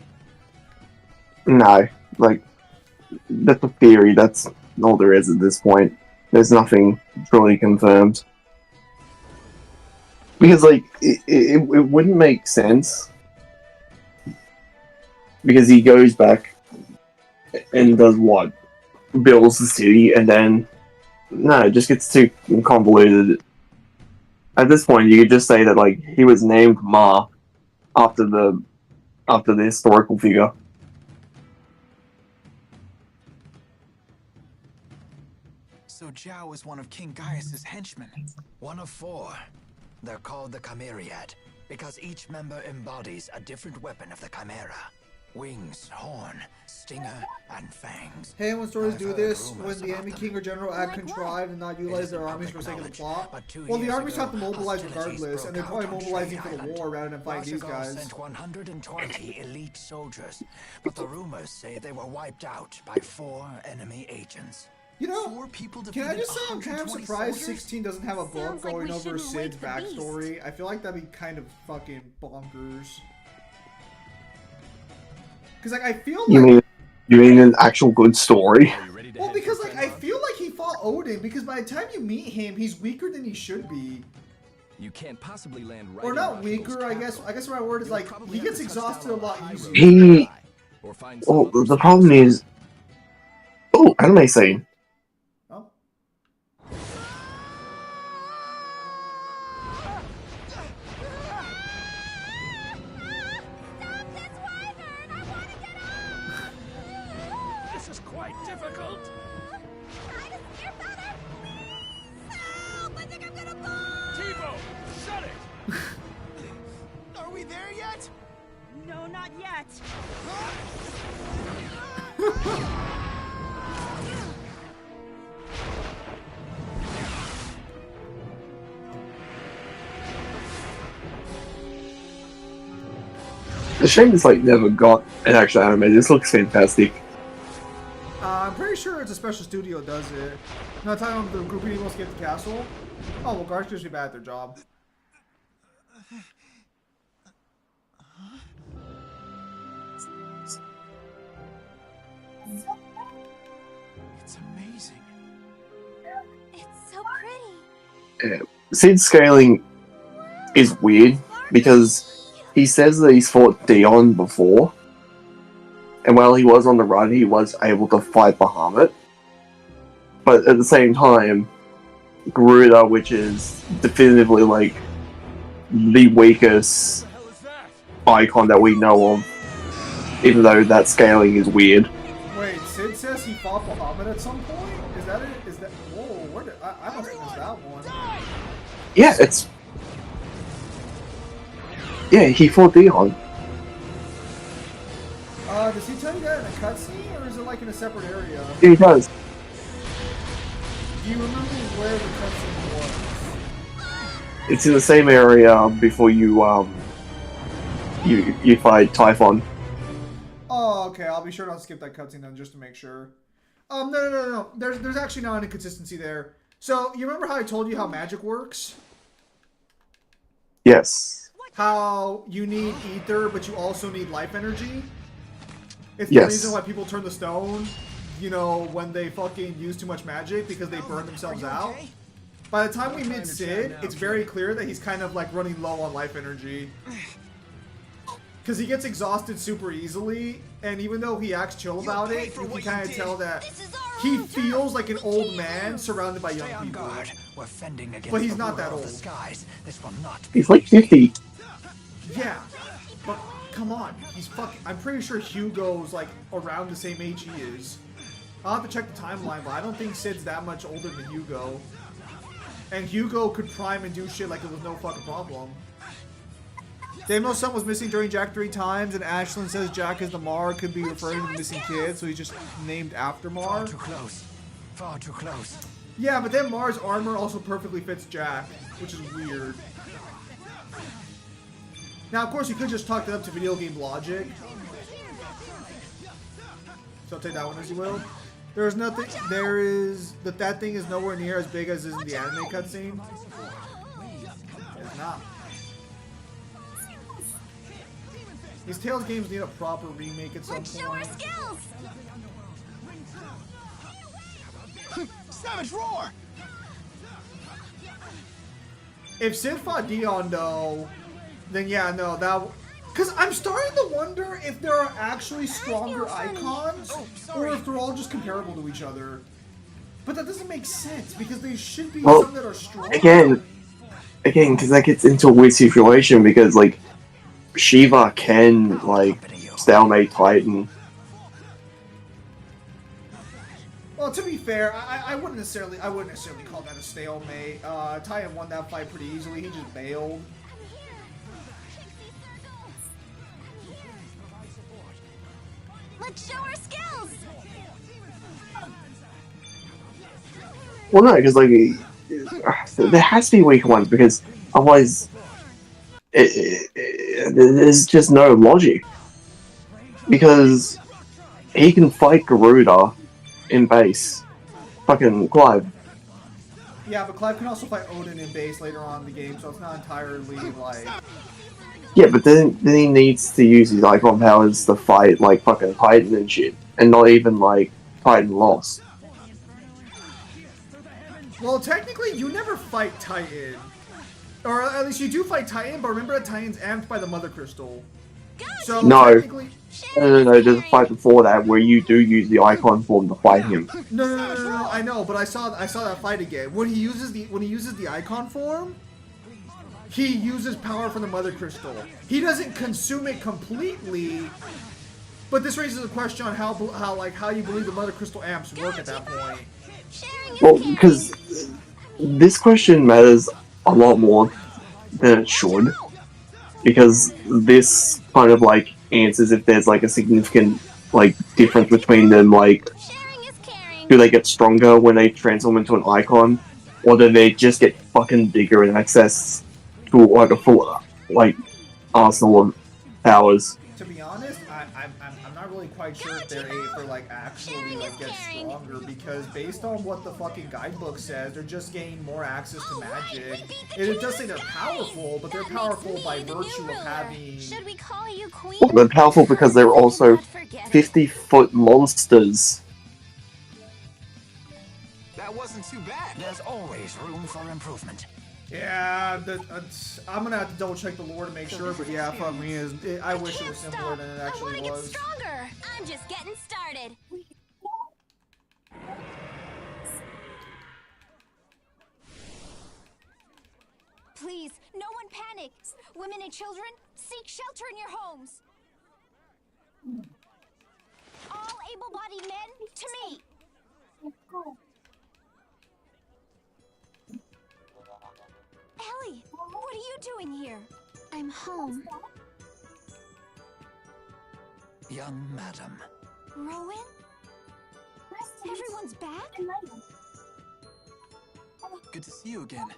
No, like that's a theory. That's all there is at this point. There's nothing truly confirmed. Because like it wouldn't make sense. Because he goes back and does what? Builds the city, and then no, it just gets too convoluted. At this point, you could just say that like he was named Ma after the historical figure. So Zhao is one of King Gaius's henchmen. One of 4. They're called the Chimeriad because each member embodies a different weapon of the Chimera. Wings, horn, stinger, and fangs. Hey, when stories do this, when the enemy king or general act contrived and not utilize their armies for the sake of the plot, well, the armies have to mobilize regardless, and they're probably mobilizing for the war rather than fighting these guys. Sent 120 elite soldiers, but the rumors say they were wiped out by 4 enemy agents. You know, can I just say I'm kind of surprised 16 doesn't have a book going over Sid's backstory? I feel like that'd be kind of fucking bonkers. Because, like, I feel like... You mean an actual good story? Well, because, like, I feel like he fought Odin, because by the time you meet him, he's weaker than he should be. You can't possibly land right. Or not weaker, I guess the right word is, like, he gets exhausted a lot easier. He... Oh, the problem is... Oh, anime scene. Oh. This is quite difficult. Tivo, shut it! Are we there yet? No, not yet. The shame is like never got an actual anime. This looks fantastic. I'm pretty sure it's a special studio that does it. No, talking about the group who wants to get the castle. Oh, well, Guards should be bad at their job. It's amazing. It's so pretty. Sid's scaling is weird because he says that he's fought Dion before, and while he was on the run, he was able to fight Bahamut. But at the same time, Garuda, which is definitively like the weakest icon that we know of, even though that scaling is weird. Wait, Sid says he fought Bahamut at some point? Is that it? Is that... Whoa, where did... I must have missed that one. Yeah, it's... Yeah, he fought Dion. Does he tell you that in a cutscene, or is it like in a separate area? He does. Do you remember where the cutscene was? It's in the same area before you fight Typhon. Oh, okay. I'll be sure not to skip that cutscene then, just to make sure. No. There's actually not an inconsistency there. So, you remember how I told you how magic works? Yes. How you need ether, but you also need life energy? It's the Yes. reason why people turn to stone, you know, when they fucking use too much magic, because they burn themselves out. By the time we meet Sid, it's very clear that he's kind of like running low on life energy. Because he gets exhausted super easily, and even though he acts chill about it, you can kind of tell that he feels like an old man surrounded by young people. We're fending against But he's the not ruler that of the old. skies. This will not He's like 50. Yeah, but come on. He's fucking... I'm pretty sure Hugo's, like, around the same age he is. I'll have to check the timeline, but I don't think Sid's that much older than Hugo. And Hugo could prime and do shit like it was no fucking problem. Damo's son was missing during Jack 3 times, and Ashlyn says Jack is the Mar, could be referring to the missing kid, so he's just named after Mar. Far too close. Far too close. Yeah, but then Mar's armor also perfectly fits Jack, which is weird. Now, of course, you could just talk that up to video game logic. So take that one as you will. There's nothing. There is that thing is nowhere near as big as is in the anime cutscene. It's not. These Tales games need a proper remake at some point. Savage roar! If Sid fought Dion though, then yeah, no, that. Because I'm starting to wonder if there are actually stronger icons, or if they're all just comparable to each other. But that doesn't make sense, because they should be some that are stronger. Again, because that gets into a weird situation, because, like, Shiva can, like, stalemate Titan. Well, to be fair, I wouldn't necessarily call that a stalemate. Titan won that fight pretty easily, he just bailed. Let's show our skills! Well, no, because, like, there has to be weaker ones, because otherwise, there's just no logic. Because he can fight Garuda in base. Fucking Clive. Yeah, but Clive can also fight Odin in base later on in the game, so it's not entirely, like... Yeah, but then he needs to use his icon powers to fight, like, fucking Titan and shit. And not even, like, Titan lost. Well, technically, you never fight Titan. Or at least you do fight Titan, but remember that Titan's amped by the Mother Crystal. So, No. technically... No, there's a fight before that where you do use the icon form to fight him. No, I know, but I saw that fight again. When he uses the icon form, he uses power from the Mother Crystal. He doesn't consume it completely, but this raises a question on how you believe the Mother Crystal amps work at that point. Well, because this question matters a lot more than it should. Because this kind of, like, answers if there's, like, a significant, like, difference between them, like, do they get stronger when they transform into an icon, or do they just get fucking bigger and access to, like, a full, like, arsenal of powers? To be honest, I'm not really quite sure if they're like actually like get stronger, because based on what the fucking guidebook says, they're just gaining more access to magic. It does say they're powerful, but they're powerful by virtue of having... Should we call you queen? Well, they're powerful because they're also 50-foot monsters. That wasn't too bad. There's always room for improvement. Yeah, I'm gonna have to double check the lore to make sure, but yeah, fuck me, I wish it was simpler than it actually was. Stronger. I'm just getting started. Please, no one panic. Women and children, seek shelter in your homes. All able-bodied men, to me. Ellie, what are you doing here? I'm home. Young madam. Rowan? Everyone's back? Good to see you again.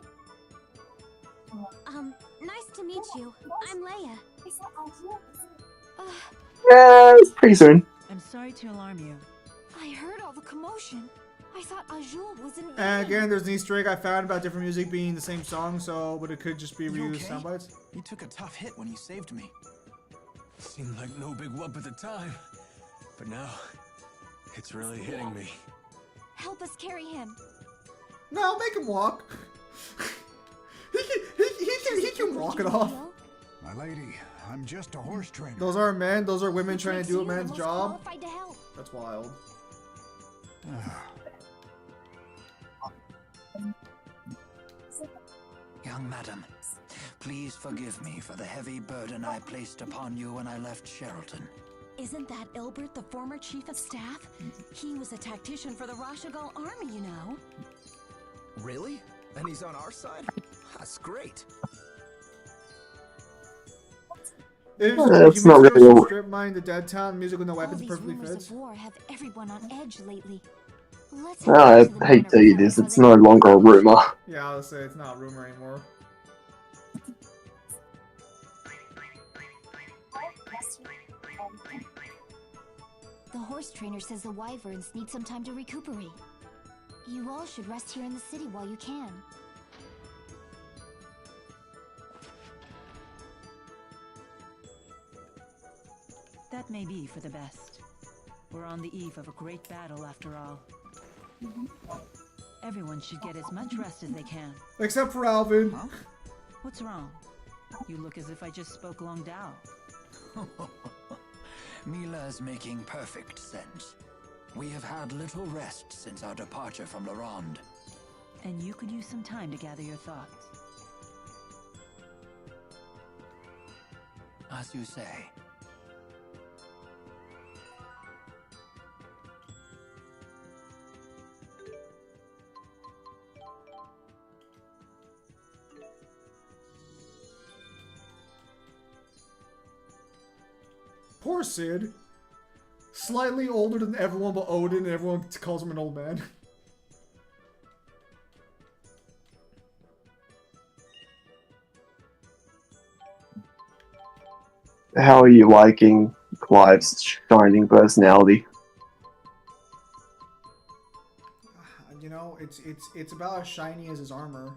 Nice to meet you. I'm Leia. Yeah, it's pretty soon. I'm sorry to alarm you. I heard all the commotion. I thought Azul was in. And again, there's an Easter egg I found about different music being the same song, but it could just be reused sound bites. You took a tough hit when you saved me. Seemed like no big whoop at the time, but now it's really hitting me. Help us carry him. No, make him walk. he can walk it off. My lady, I'm just a horse trainer. Those aren't men, those are women trying to do a man's job. That's wild. Young madam, Please forgive me for the heavy burden I placed upon you when I left Sherrilton. Isn't that Ilbert, the former chief of staff? He was a tactician for the Rashagal army, you know. Really? And he's on our side? That's great. If It's you not make really some a- strip mine, the dead town, music with no All weapons these perfectly rumors fits. of war have everyone on edge lately. Let's I hate to tell you this, it's no longer a rumor. Yeah, I'll say it's not a rumor anymore. The horse trainer says the wyverns need some time to recuperate. You all should rest here in the city while you can. That may be for the best. We're on the eve of a great battle after all. Everyone should get as much rest as they can. Except for Alvin. Huh? What's wrong? You look as if I just spoke Long Dao. Mila is making perfect sense. We have had little rest since our departure from La Ronde. And you could use some time to gather your thoughts. As you say. Poor Sid. Slightly older than everyone but Odin, and everyone calls him an old man. How are you liking Clive's shining personality? You know, it's about as shiny as his armor.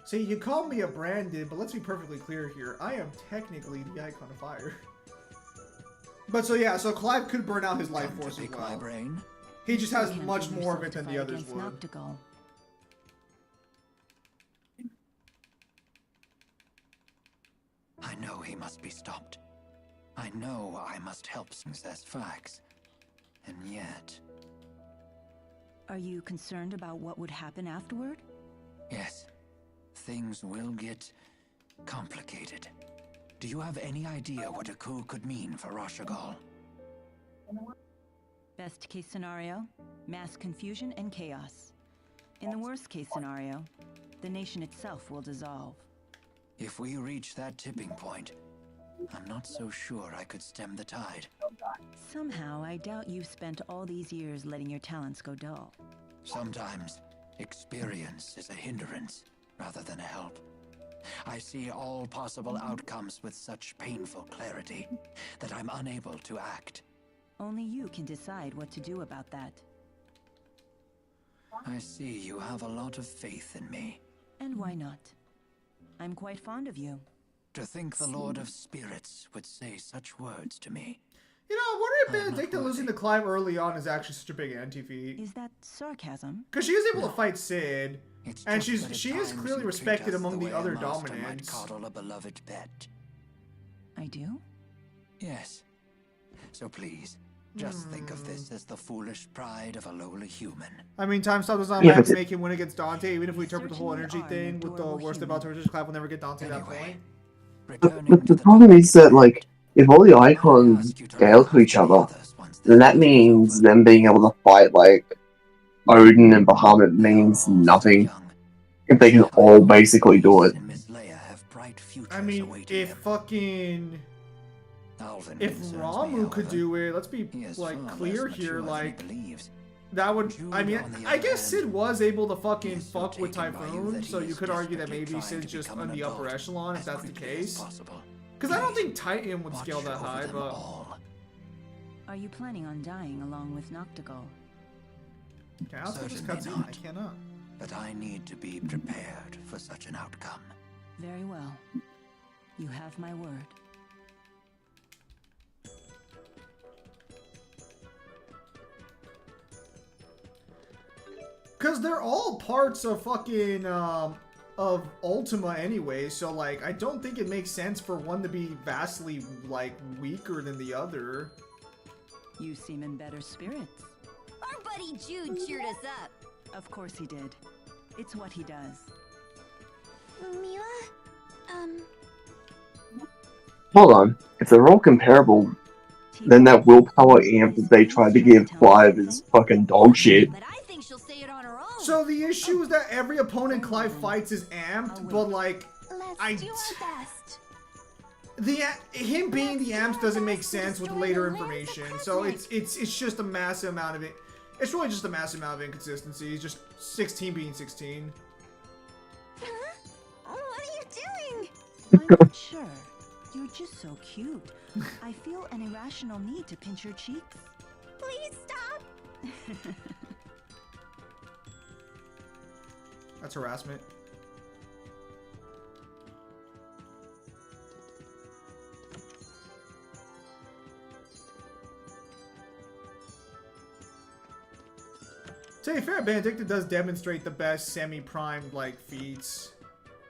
See, you call me a Brandon, but let's be perfectly clear here. I am technically the Icon of Fire. But so yeah, so Clive could burn out his life force as well. He just has much more of it than the others would. I know he must be stopped. I know I must help Success Facts. And yet... Are you concerned about what would happen afterward? Yes. Things will get complicated. Do you have any idea what a coup could mean for Rashagal? Best case scenario, mass confusion and chaos. In the worst case scenario, the nation itself will dissolve. If we reach that tipping point, I'm not so sure I could stem the tide. Somehow, I doubt you've spent all these years letting your talents go dull. Sometimes, experience is a hindrance rather than a help. I see all possible outcomes with such painful clarity that I'm unable to act. Only you can decide what to do about that. I see you have a lot of faith in me. And why not? I'm quite fond of you. To think the Lord of Spirits would say such words to me. You know, I wonder if Benedicta losing to Clive early on is actually such a big anti-feat. Is that sarcasm? Because she is able to fight Sid, and she is clearly respected among the other dominants. Coddle a beloved pet. I do? Yes. So please, just think of this as the foolish pride of a lowly human. I mean, time stop does not have to make him win against Dante, even if we interpret the whole energy thing with the worst about Turkish Clive will never get Dante at that point. But the problem is that, like, if all the icons scale to each other, then that means them being able to fight, like, Odin and Bahamut means nothing. If they can all basically do it. I mean, if fucking... If Ramu could do it, let's be, like, clear here, like... That would, I mean, I guess Sid was able to fucking fuck with Typhoon, so you could argue that maybe Sid's just on the upper echelon if that's the case. Because I don't think Titan would scale that high, but... Are you planning on dying along with Noctigal? Okay, I'll skip this cutscene. I cannot. But I need to be prepared for such an outcome. Very well. You have my word. Because they're all parts of fucking, of Ultima anyway, so, like, I don't think it makes sense for one to be vastly, like, weaker than the other. You seem in better spirits. Our buddy Jude cheered us up. Of course he did. It's what he does. Mila? Hold on. If they're all comparable, then that willpower amp that they tried to give Clive is fucking dog shit. But I think she'll say it on her own. So the issue is that every opponent Clive fights is amped, but like, Let's do our best. Him being the amps doesn't make sense with later information. So it's just a massive amount of it. It's really just a massive amount of inconsistency. It's just 16 being 16. Huh? What are you doing? I'm not sure. You're just so cute. I feel an irrational need to pinch your cheeks. Please stop. That's harassment. To be fair, Benedicta does demonstrate the best semi-primed like feats,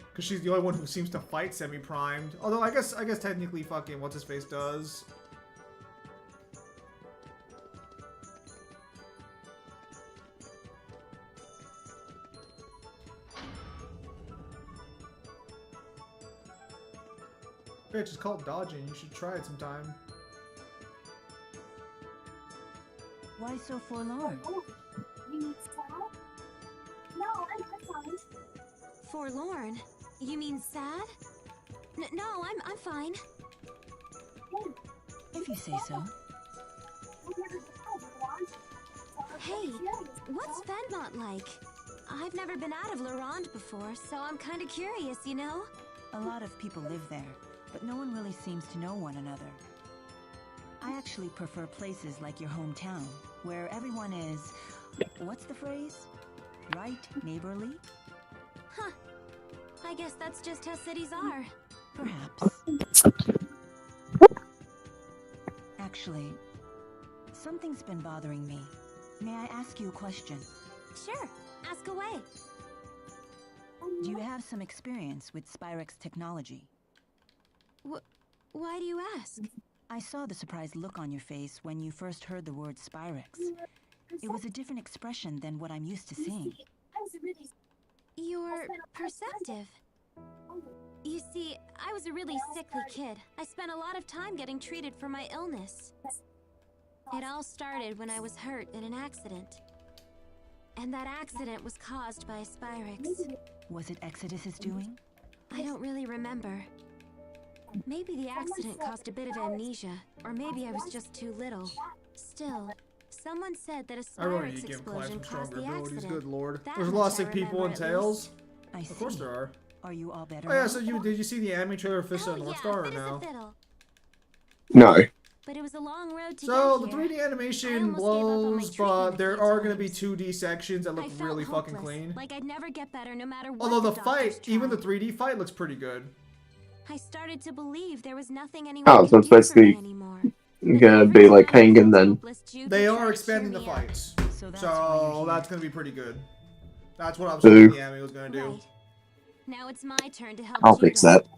because she's the only one who seems to fight semi-primed. Although I guess technically fucking what's his face does. Bitch, it's called dodging. You should try it sometime. Why so forlorn? You need help? No, I'm fine. Forlorn? You mean sad? No, I'm fine. If you say so. Hey, what's Venmont like? I've never been out of Laurent before, so I'm kind of curious, you know? A lot of people live there, but no one really seems to know one another. I actually prefer places like your hometown, where everyone is... What's the phrase? Right, neighborly? Huh. I guess that's just how cities are. Perhaps. Actually, something's been bothering me. May I ask you a question? Sure, ask away. Do you have some experience with Spyrex technology? Why do you ask? I saw the surprised look on your face when you first heard the word Spyrex. It was a different expression than what I'm used to seeing. You're perceptive. You see, I was a really sickly kid. I spent a lot of time getting treated for my illness. It all started when I was hurt in an accident. And that accident was caused by a Spyrex. Was it Exodus's doing? I don't really remember. Maybe the accident caused a bit of amnesia, or maybe I was just too little. Still, someone said that a Spyrex explosion caused the accident. Good lord. That There's a lot of much I sick people in remember at Tails. least. Of course there are. Are you all better? Oh yeah, now? so did you see the anime trailer for Fist of the North Star or Fit as a no? fiddle. No. But it was a long road to So the get here. 3D animation almost gave up on my blows, treatment but a there few are going to be times. 2D sections that look I felt really fucking hopeless, clean. like I'd never get better no matter what. Although the doctors fight, even the tried. 3D fight, looks pretty good. I started to believe there was nothing anyone Oh, could so it's do for me basically anymore. gonna be like Kangen then. They are expanding the fights, So so that's going to be pretty good. That's what I was Boo. hoping the anime was going to do. Right. Now it's my turn to help I'll Jude fix out. that.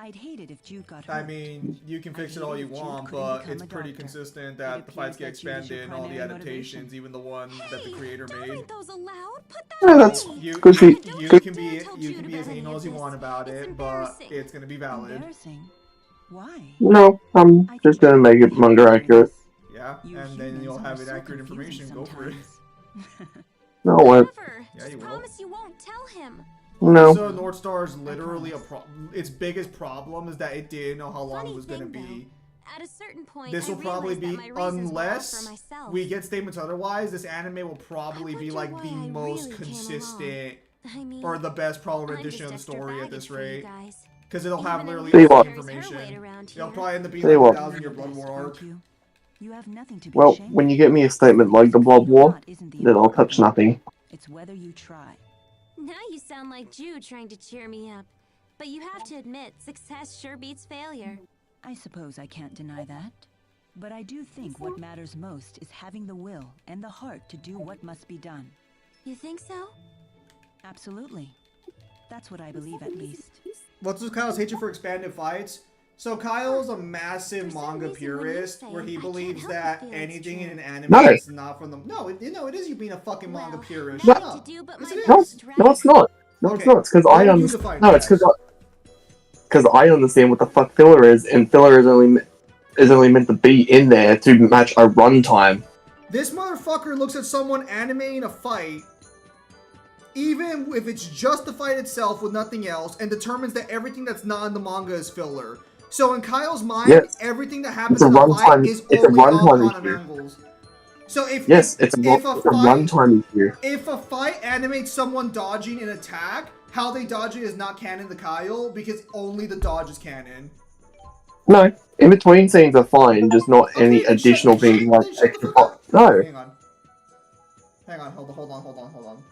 I'd hate it if Jude got hurt. I mean, you can fix it all you want, but it's pretty consistent that the fights get expanded in all the adaptations, even the ones that the creator made. Those allowed? Put that Yeah, that's You good. you can be as anal as you want about it, but it's gonna be valid. Embarrassing. Why? No, I'm just gonna make it manga accurate. Yeah, and then you'll have it accurate information. Go for it. No, what? Yeah, you will. Promise you won't tell him. No. So North Star is literally its biggest problem is that it didn't know how long it was gonna be. At a certain point, This will I probably realized be, that my reasons were all for unless myself. we get statements otherwise, this anime will probably be like the why I most really came consistent I mean, or the best probably I'm rendition of the just extra story at baggage this for you rate. guys. Because it'll have Even literally Say all what? the carries her weight information. around It'll here. probably end up being Say like what? 1,000 year blood war arc. You have nothing to be Well, ashamed when you of. get me a statement like the Blood War, then I'll touch nothing. It's whether you try. Now you sound like Jude trying to cheer me up. But you have to admit, success sure beats failure. I suppose I can't deny that. But I do think what matters most is having the will and the heart to do what must be done. You think so? Absolutely. That's what I believe, at least. What's with Kyle's hatred for expanded fights? So Kyle's a massive manga purist, where he believes that anything in an anime is not from the. No, it is you being a fucking manga purist. Shut up. Yes, it No, is. no, it's not. No, it's not. It's because I understand. No, it's because I understand what the fuck filler is, and filler is only meant to be in there to match a runtime. This motherfucker looks at someone animating a fight, even if it's just the fight itself with nothing else, and determines that everything that's not in the manga is filler. So in Kyle's mind, yes. Everything that happens in the fight is only on quantum angles. So if it's a runtime issue. If a fight animates someone dodging an attack, how they dodge it is not canon to Kyle, because only the dodge is canon. No, in between scenes are fine, just not any additional things like extra. No. Hang on, hold on.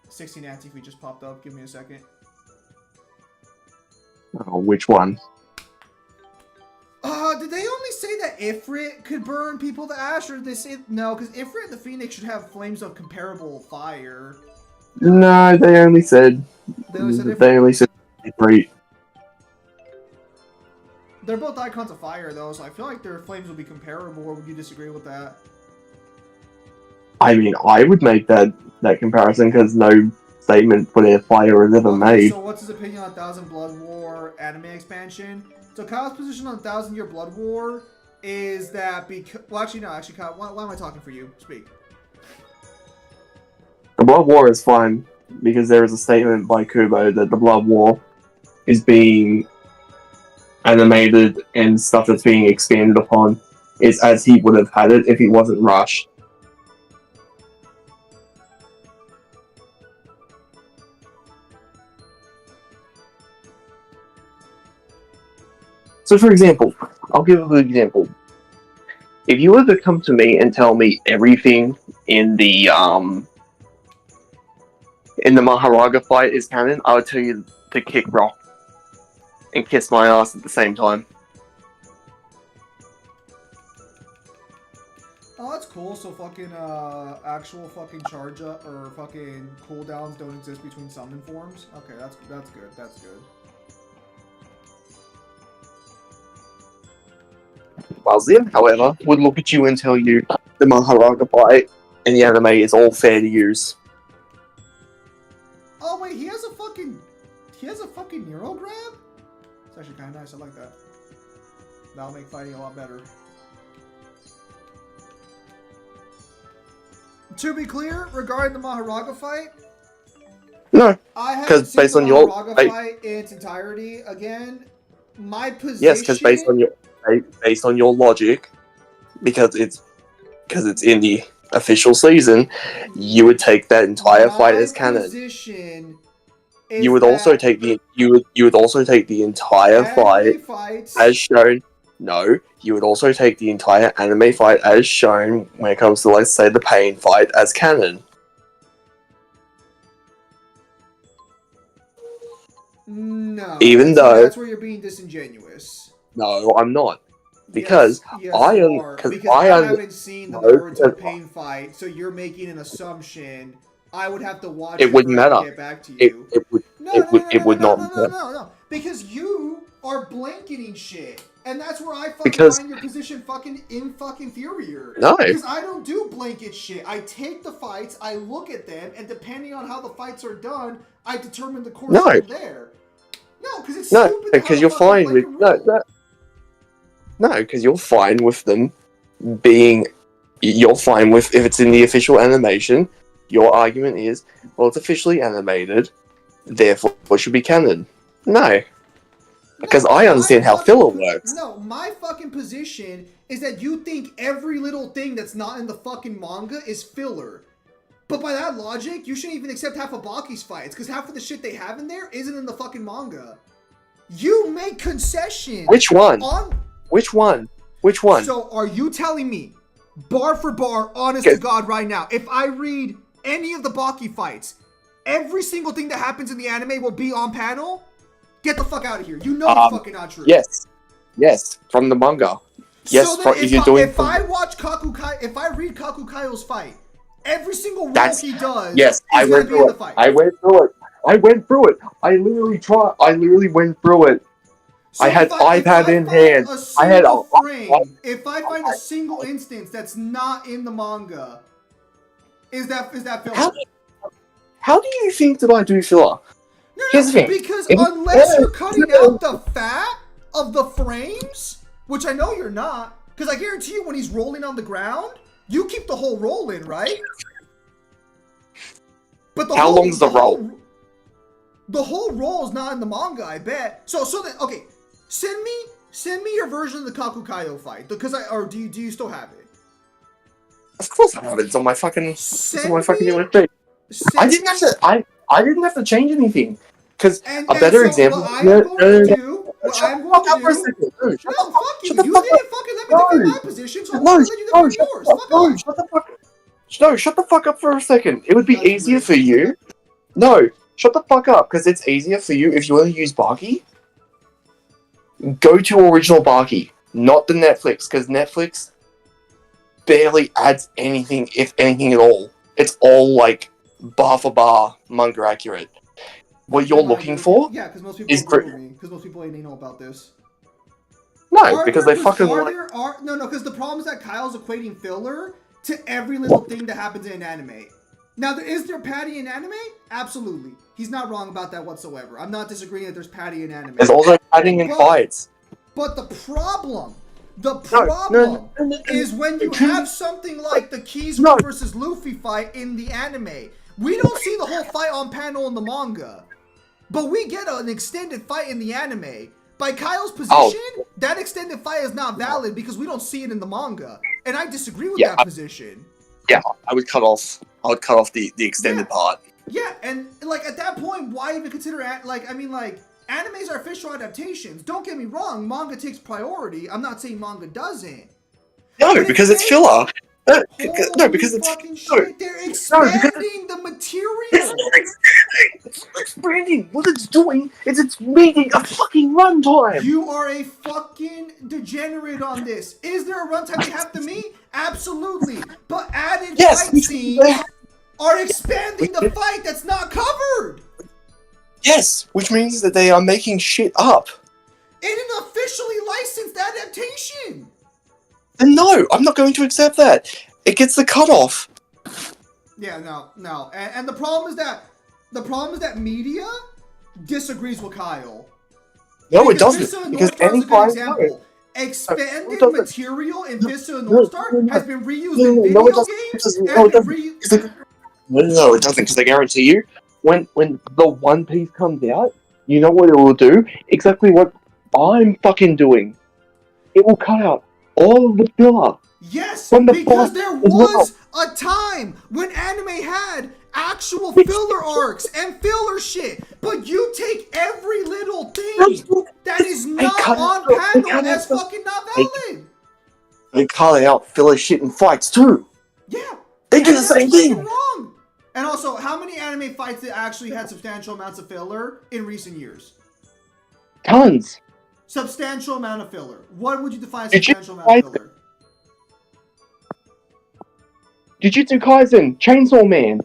16 anti-feed just popped up. Give me a second. Oh, which one? Did they only say that Ifrit could burn people to ash, or did they say no? Because Ifrit and the Phoenix should have flames of comparable fire. No, they only said. They only said Ifrit. They're both icons of fire, though, so I feel like their flames will be comparable. Or would you disagree with that? I mean, I would make that comparison because no statement for their fire is ever made. So what's his opinion on 1000 Blood War anime expansion? So Kyle's position on 1000 Year Blood War is that because... Well, actually, no. Actually, Kyle, why am I talking for you? Speak. The Blood War is fine because there is a statement by Kubo that the Blood War is being animated and stuff that's being expanded upon is as he would have had it if he wasn't rushed. So, for example, I'll give a good example. If you were to come to me and tell me everything in the Maharaga fight is canon, I would tell you to kick rock and kiss my ass at the same time. Oh, that's cool. So fucking actual fucking charge up or fucking cooldowns don't exist between summon forms. Okay, that's good. That's good. Wazir, however, would look at you and tell you the Maharaga fight and the anime is all fair to use. Oh wait, he has a fucking Neuro grab? It's actually kind of nice. I like that. That'll make fighting a lot better. To be clear, regarding the Maharaga fight, no, I haven't seen the Maharaga fight in its entirety. Again, my position. Yes, because based on your logic, because it's in the official season, you would take that entire fight as canon. You would also take the entire fight as shown. No, you would also take the entire anime fight as shown when it comes to, let's say, the pain fight as canon. No, even though that's where you're being disingenuous. No, I'm not. Because I haven't seen the Naruto pain fight, so you're making an assumption. I would have to watch it wouldn't matter. To get back to you. It would not. No. Because you are blanketing shit. And that's where I find your position fucking inferior. No. Because I don't do blanket shit. I take the fights, I look at them, and depending on how the fights are done, I determine the course from there. No, because it's stupid. Because you're fine with because you're fine with them being. You're fine with if it's in the official animation. Your argument is, well, it's officially animated, therefore it should be canon. No. Because I understand how filler works. No, my fucking position is that you think every little thing that's not in the fucking manga is filler. But by that logic, you shouldn't even accept half of Baki's fights, because half of the shit they have in there isn't in the fucking manga. You make concessions. Which one? Which one? So are you telling me, bar for bar, honest to God right now, if I read any of the Baki fights, every single thing that happens in the anime will be on panel? Get the fuck out of here. You know it's fucking not true. Yes, from the manga. Yes, so if I read Kakukayo's fight, Every single roll That's he does yes. is I going went to be in through the it. fight. I went through it. I went through it. I literally tried. I literally went through it. So I had if iPad I in find hand. a I had single frame, if I find a single instance that's not in the manga, is that filler? How do you think that I do filler? Here's the thing. Because unless you're cutting out the fat of the frames, which I know you're not, because I guarantee you when he's rolling on the ground, you keep the whole roll in, right? But How long's the roll? The whole roll is not in the manga, I bet. So then, okay, send me your version of the Kakukayo fight, because do you still have it? Of course I have it. It's on my fucking. It's on my fucking USB. I didn't have to. I didn't have to change anything. Because a better example. What I am going to do. No, fuck you. You didn't fucking let me defend my position, so I'm not gonna let you defend yours. Fuck off. Shut the fuck. No, shut the fuck up for a second. It would be easier for you. No, shut the fuck up, because it's easier for you if you want to use Baki. Go to original Baki, not the Netflix, because Netflix barely adds anything, if anything at all. It's all like bar for bar manga accurate. What you're looking for? Yeah, because most people agree with me. Because most people ain't know about this. No, because they fucking because the problem is that Kyle's equating filler to every little thing that happens in an anime. Now, is there patty in anime? Absolutely. He's not wrong about that whatsoever. I'm not disagreeing that there's patty in anime. There's also padding in fights. But the problem is when you have something like the Kizaru versus Luffy fight in the anime. We don't see the whole fight on panel in the manga, but we get an extended fight in the anime. By Kyle's position, that extended fight is not valid because we don't see it in the manga, and I disagree with that position. Yeah, I would cut off the extended part. Yeah, and like at that point, why even consider animes are official adaptations. Don't get me wrong, manga takes priority. I'm not saying manga doesn't. No, because it's filler. No, because it's shit, they're expanding the material. It's expanding. What it's doing is it's making a fucking runtime. You are a fucking degenerate on this. Is there a runtime they have to meet? Absolutely. But added fight scenes are expanding the fight that's not covered. Yes, which means that they are making shit up. In an officially licensed adaptation. And no, I'm not going to accept that. It gets the cutoff. Yeah, no. And the problem is that media disagrees with Kyle. No, it doesn't. Because any example. Expanded material in Vista and North Star has been reused in video games. No, it doesn't. Because I guarantee you, when the One Piece comes out, you know what it will do? Exactly what I'm fucking doing. It will cut out all of the filler. Yes, because there was a time when anime had actual filler arcs and filler shit, but you take every little thing that is not on panel as fucking not valid. They cut out filler shit in fights too. Yeah, they do the same thing. Wrong. And also, how many anime fights that actually had substantial amounts of filler in recent years? Tons. Substantial amount of filler. What would you define as substantial amount of filler? Jujutsu Kaisen, Chainsaw Man.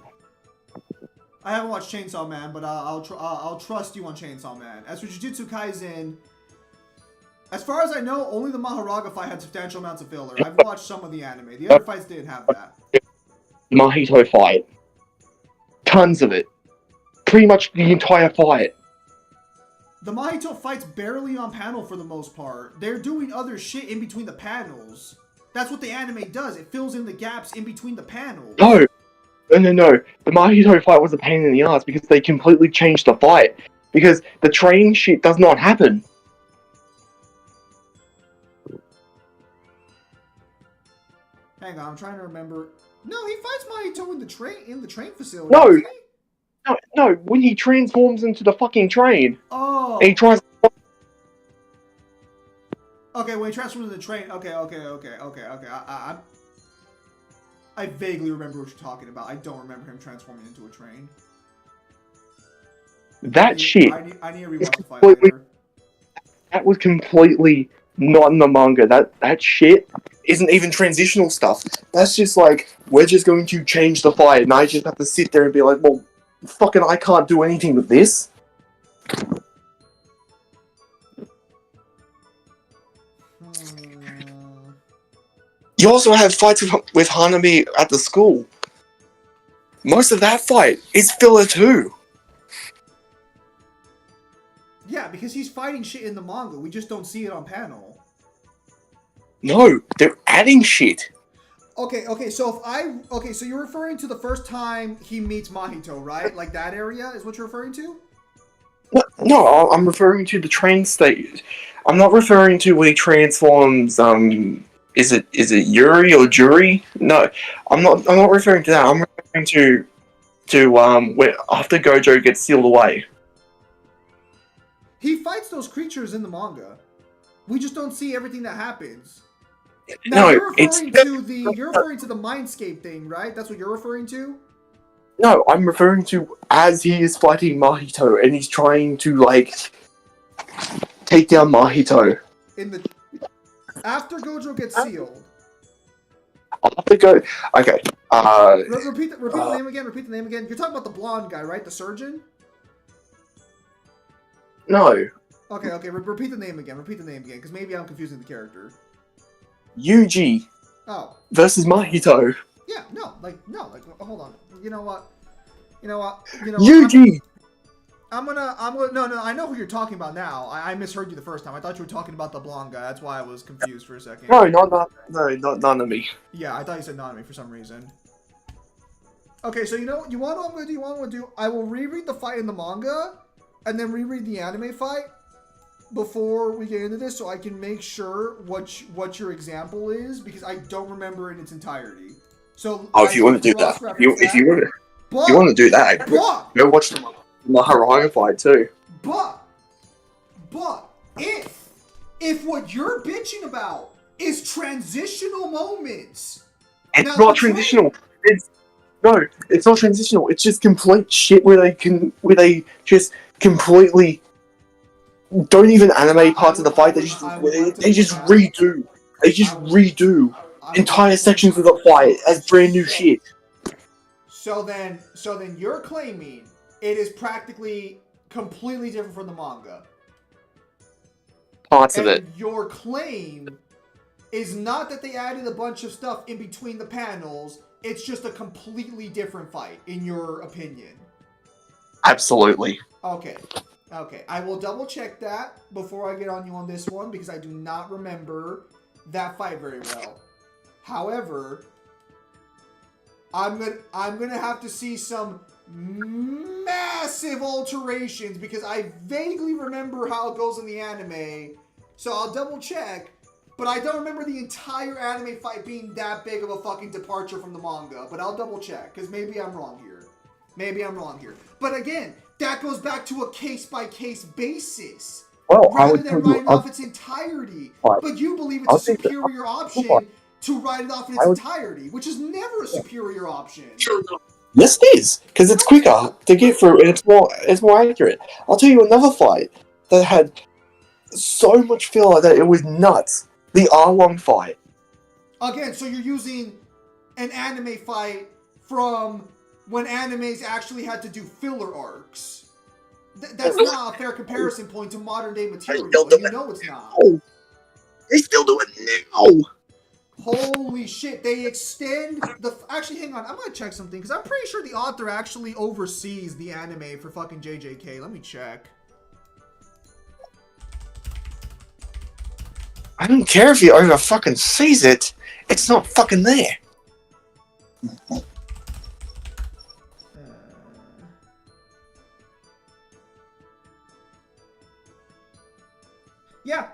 I haven't watched Chainsaw Man, but I'll trust you on Chainsaw Man. As for Jujutsu Kaisen, as far as I know, only the Maharaga fight had substantial amounts of filler. I've watched some of the anime. The other fights didn't have that. Mahito fight. Tons of it. Pretty much the entire fight. The Mahito fight's barely on panel for the most part. They're doing other shit in between the panels. That's what the anime does. It fills in the gaps in between the panels. No. The Mahito fight was a pain in the ass because they completely changed the fight. Because the train shit does not happen. Hang on, I'm trying to remember. No, he fights Mahito in the train facility. No, when he transforms into the fucking train. Oh. And he tries. Okay, when he transforms into the train. Okay. I vaguely remember what you're talking about. I don't remember him transforming into a train. That shit. I need to rewatch the fight later. That was completely not in the manga. That shit isn't even transitional stuff. That's just like we're just going to change the fight, and I just have to sit there and be like, well, fucking I can't do anything with this. You also have fights with Hanami at the school. Most of that fight is filler too. Yeah, because he's fighting shit in the manga. We just don't see it on panel. No, they're adding shit. Okay, so so you're referring to the first time he meets Mahito, right? Like that area is what you're referring to? No, I'm referring to the train state. I'm not referring to when he transforms, is it Yuri or Jury? No, I'm not referring to that. I'm referring to where after Gojo gets sealed away. He fights those creatures in the manga. We just don't see everything that happens. Now No, you're referring to the Mindscape thing, right? That's what you're referring to? No, I'm referring to as he is fighting Mahito and he's trying to like take down Mahito. After Gojo gets sealed. Okay. Repeat the name again. Repeat the name again. You're talking about the blonde guy, right? The surgeon? No. Okay. Repeat the name again. Because maybe I'm confusing the character. Yuji. Oh. Versus Mahito. Yeah. No. Hold on. You know what? Yuji. I'm gonna. No. I know who you're talking about now. I misheard you the first time. I thought you were talking about the blonde guy. That's why I was confused for a second. No, not Nanami. Yeah, I thought you said Nanami for some reason. Okay, so you know what I'm gonna do? You want what I'm gonna do? I will reread the fight in the manga, and then reread the anime fight before we get into this, so I can make sure what your example is, because I don't remember in its entirety. So if you want to do that, if you want to do that, go watch the Maharanga fight too. But if what you're bitching about is transitional moments, it's not transitional. It's not transitional. It's just complete shit where they just completely don't even animate parts of the fight. They just redo entire sections of the fight as brand new shit. So then you're claiming it is practically completely different from the manga. Parts of it. Your claim is not that they added a bunch of stuff in between the panels. It's just a completely different fight, in your opinion. Absolutely. Okay. I will double check that before I get on you on this one, because I do not remember that fight very well. However, I'm gonna have to see some massive alterations, because I vaguely remember how it goes in the anime. So I'll double check, but I don't remember the entire anime fight being that big of a fucking departure from the manga. But I'll double check, because maybe I'm wrong here. But again, that goes back to a case-by-case basis. Rather than writing off its entirety. But you believe it's a superior option to write it off in its entirety, which is never a superior option. Yes, it is, because it's quicker to get through and it's more accurate. I'll tell you another fight that had so much filler that it was nuts. The Arlong fight. Again, so you're using an anime fight from when animes actually had to do filler arcs. That's not a fair comparison point to modern day material, and you know it's not. They still do it now. Holy shit, they extend the... Actually, hang on, I'm gonna check something, because I'm pretty sure the author actually oversees the anime for fucking JJK. Let me check. I don't care if he over fucking sees it. It's not fucking there. Yeah,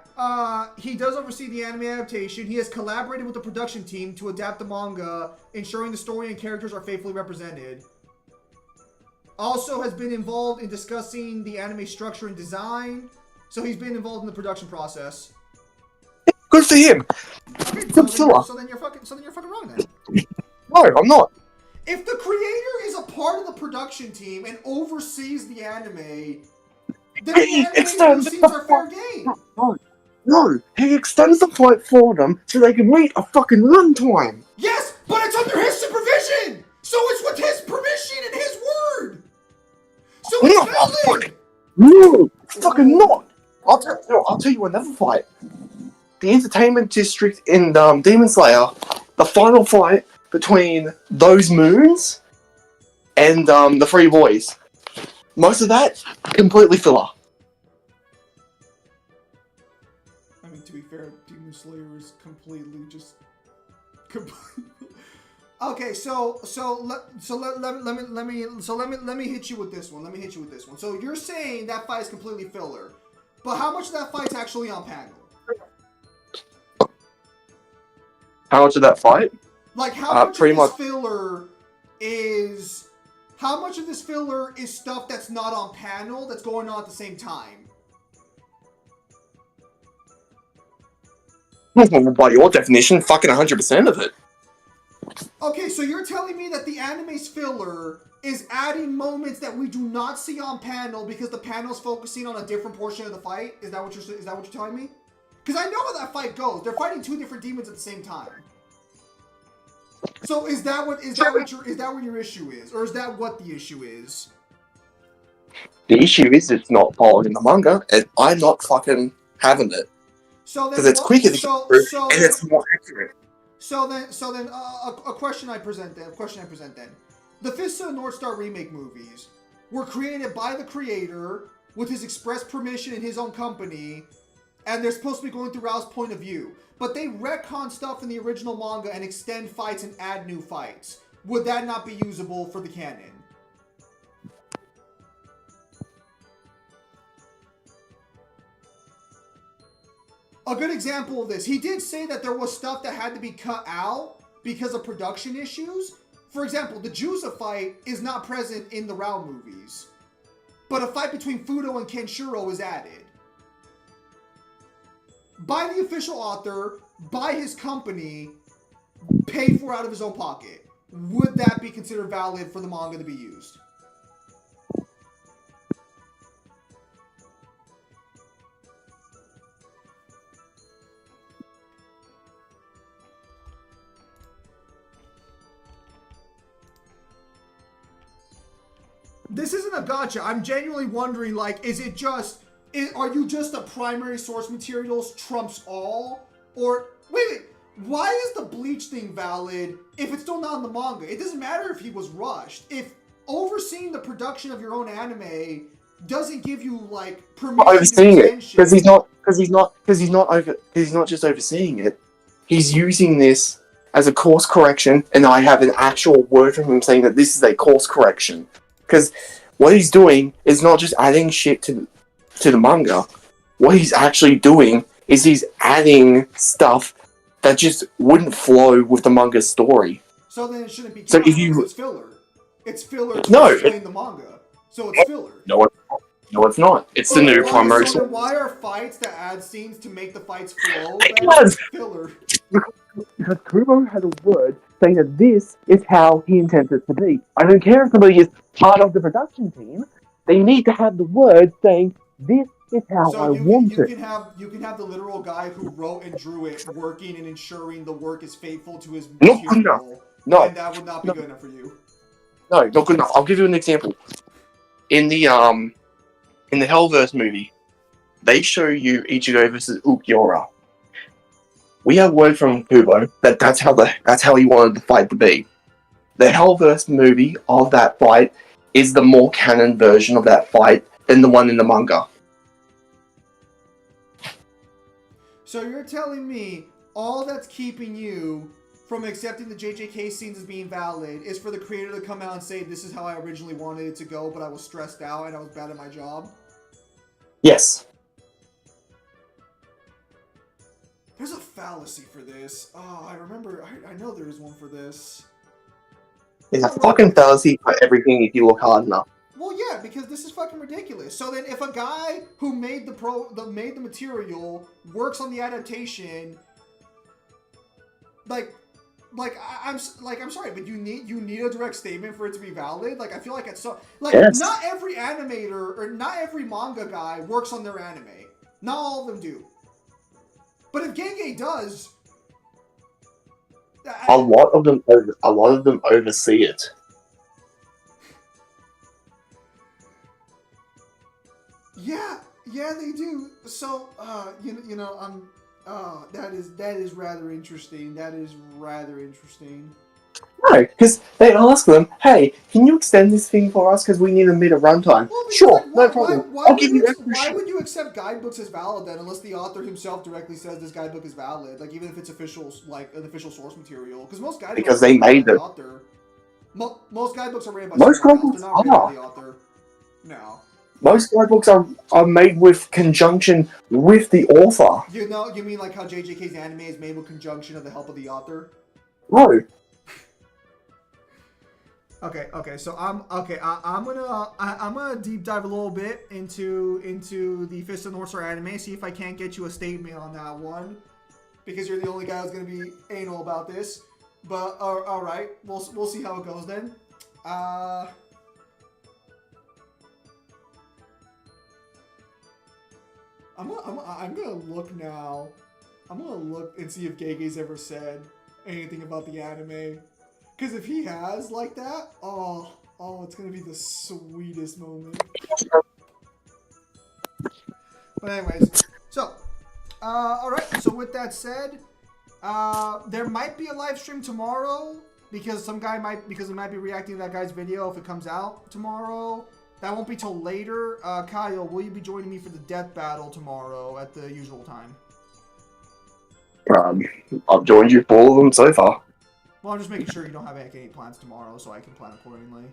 he does oversee the anime adaptation. He has collaborated with the production team to adapt the manga, ensuring the story and characters are faithfully represented. Also has been involved in discussing the anime structure and design. So he's been involved in the production process. Good for him. Okay, so then you're fucking wrong then. No, I'm not. If the creator is a part of the production team and oversees the anime, then the anime scenes are fair game. No, he extends the fight for them so they can meet a fucking runtime. Yes, but it's under his supervision. So it's with his permission and his word. So it's valid. No, fucking not. I'll tell you another fight. The entertainment district in Demon Slayer, the final fight between those moons and the three boys. Most of that completely filler. I mean, to be fair, Demon Slayer is completely just. Okay, let me hit you with this one. So you're saying that fight is completely filler, but how much of that fight's actually on panel? How much of that fight? Like how much of this filler is? How much of this filler is stuff that's not on panel that's going on at the same time? By your definition, fucking 100% of it. Okay, so you're telling me that the anime's filler is adding moments that we do not see on panel because the panel's focusing on a different portion of the fight? Is that what you're telling me? Because I know how that fight goes. They're fighting two different demons at the same time. So is that what your issue is, or is that what the issue is? The issue is it's not following the manga, and I'm not fucking having it. So because it's quicker to get through, and it's more accurate. So then, a question I present then. The Fist of the North Star remake movies were created by the creator with his express permission in his own company, and they're supposed to be going through Rao's point of view. But they retcon stuff in the original manga and extend fights and add new fights. Would that not be usable for the canon? A good example of this, he did say that there was stuff that had to be cut out because of production issues. For example, the Juza fight is not present in the Rao movies, but a fight between Fudo and Kenshiro is added. By the official author, by his company, paid for out of his own pocket. Would that be considered valid for the manga to be used? This isn't a gotcha. I'm genuinely wondering, like, are you just the primary source materials trumps all? Or, wait, why is the Bleach thing valid if it's still not in the manga? It doesn't matter if he was rushed. If overseeing the production of your own anime doesn't give you, like, permission Overseeing to it, because he's not just overseeing it. He's using this as a course correction, and I have an actual word from him saying that this is a course correction. Because what he's doing is not just adding shit to the manga. What he's actually doing is he's adding stuff that just wouldn't flow with the manga story. So then it shouldn't be canon because it's filler. It's filler to explain the manga. So it's filler. No, it's not. It's the new primary source. So why are fights that add scenes to make the fights flow? Because filler. Because Kubo had a word saying that this is how he intends it to be. I don't care if somebody is part of the production team. They need to have the word saying this is how I want it. You can have the literal guy who wrote and drew it working and ensuring the work is faithful to his material. And that would not be good enough for you. No, not good enough. I'll give you an example. In the Hellverse movie, they show you Ichigo versus Ulquiorra. We have word from Kubo that that's how he wanted the fight to be. The Hellverse movie of that fight is the more canon version of that fight than the one in the manga. So you're telling me all that's keeping you from accepting the JJK scenes as being valid is for the creator to come out and say this is how I originally wanted it to go, but I was stressed out and I was bad at my job? Yes. There's a fallacy for this. Oh, I remember. I know there is one for this. It's a fucking fallacy for everything if you look hard enough. Well, yeah, because this is fucking ridiculous. So then, if a guy who made the material works on the adaptation, I'm sorry, but you need a direct statement for it to be valid. Like, I feel like it's so yes. Not every animator or not every manga guy works on their anime. Not all of them do. But if Gege does, a lot of them oversee it. Yeah, they do. So, that is rather interesting. That is rather interesting. No, because they ask them, hey, can you extend this thing for us because we need to meet a runtime? Well, Sure, like, no problem. I'll give you extra why shit. would you accept guidebooks as valid then, unless the author himself directly says this guidebook is valid? Like, even if it's official, like an official source material, because most guidebooks Because are they ran by made the it. author. Most guidebooks are ran by Most someone else. They're guidebooks not ran by are. the author. No. Most guidebooks are made with conjunction with the author. You mean like how JJK's anime is made with conjunction of the help of the author? No. Okay. So I'm gonna deep dive a little bit into the Fist of North Star anime. See if I can't get you a statement on that one, because you're the only guy who's gonna be anal about this. But all right, we'll see how it goes then. I'm gonna look now. I'm gonna look and see if Gege's ever said anything about the anime. Because if he has like that, oh, it's gonna be the sweetest moment. But anyways, so, all right. So with that said, there might be a live stream tomorrow because we might be reacting to that guy's video if it comes out tomorrow. That won't be till later. Kyle, will you be joining me for the death battle tomorrow at the usual time? I've joined you for all of them so far. Well, I'm just making sure you don't have any plans tomorrow so I can plan accordingly.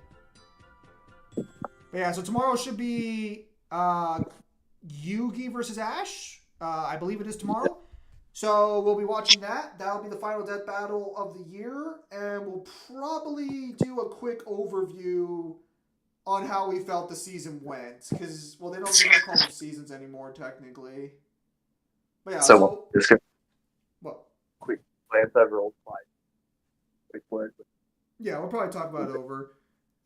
But yeah, so tomorrow should be Yugi versus Ash. I believe it is tomorrow. So we'll be watching that. That'll be the final death battle of the year. And we'll probably do a quick overview on how we felt the season went. Because, well, they don't call them seasons anymore, technically. But yeah, So just gonna what? Quick glance over all five. Yeah, we'll probably talk about it over.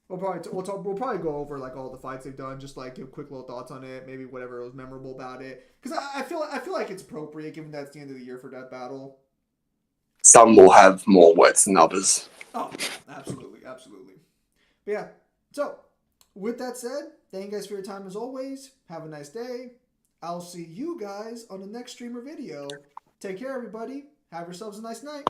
We'll probably go over like all the fights they've done, just like give quick little thoughts on it, maybe whatever was memorable about it. Because I feel like it's appropriate given that it's the end of the year for Death Battle. Some will have more words than others. Oh, absolutely. But yeah, so with that said, thank you guys for your time as always. Have a nice day. I'll see you guys on the next stream or video. Take care, everybody. Have yourselves a nice night.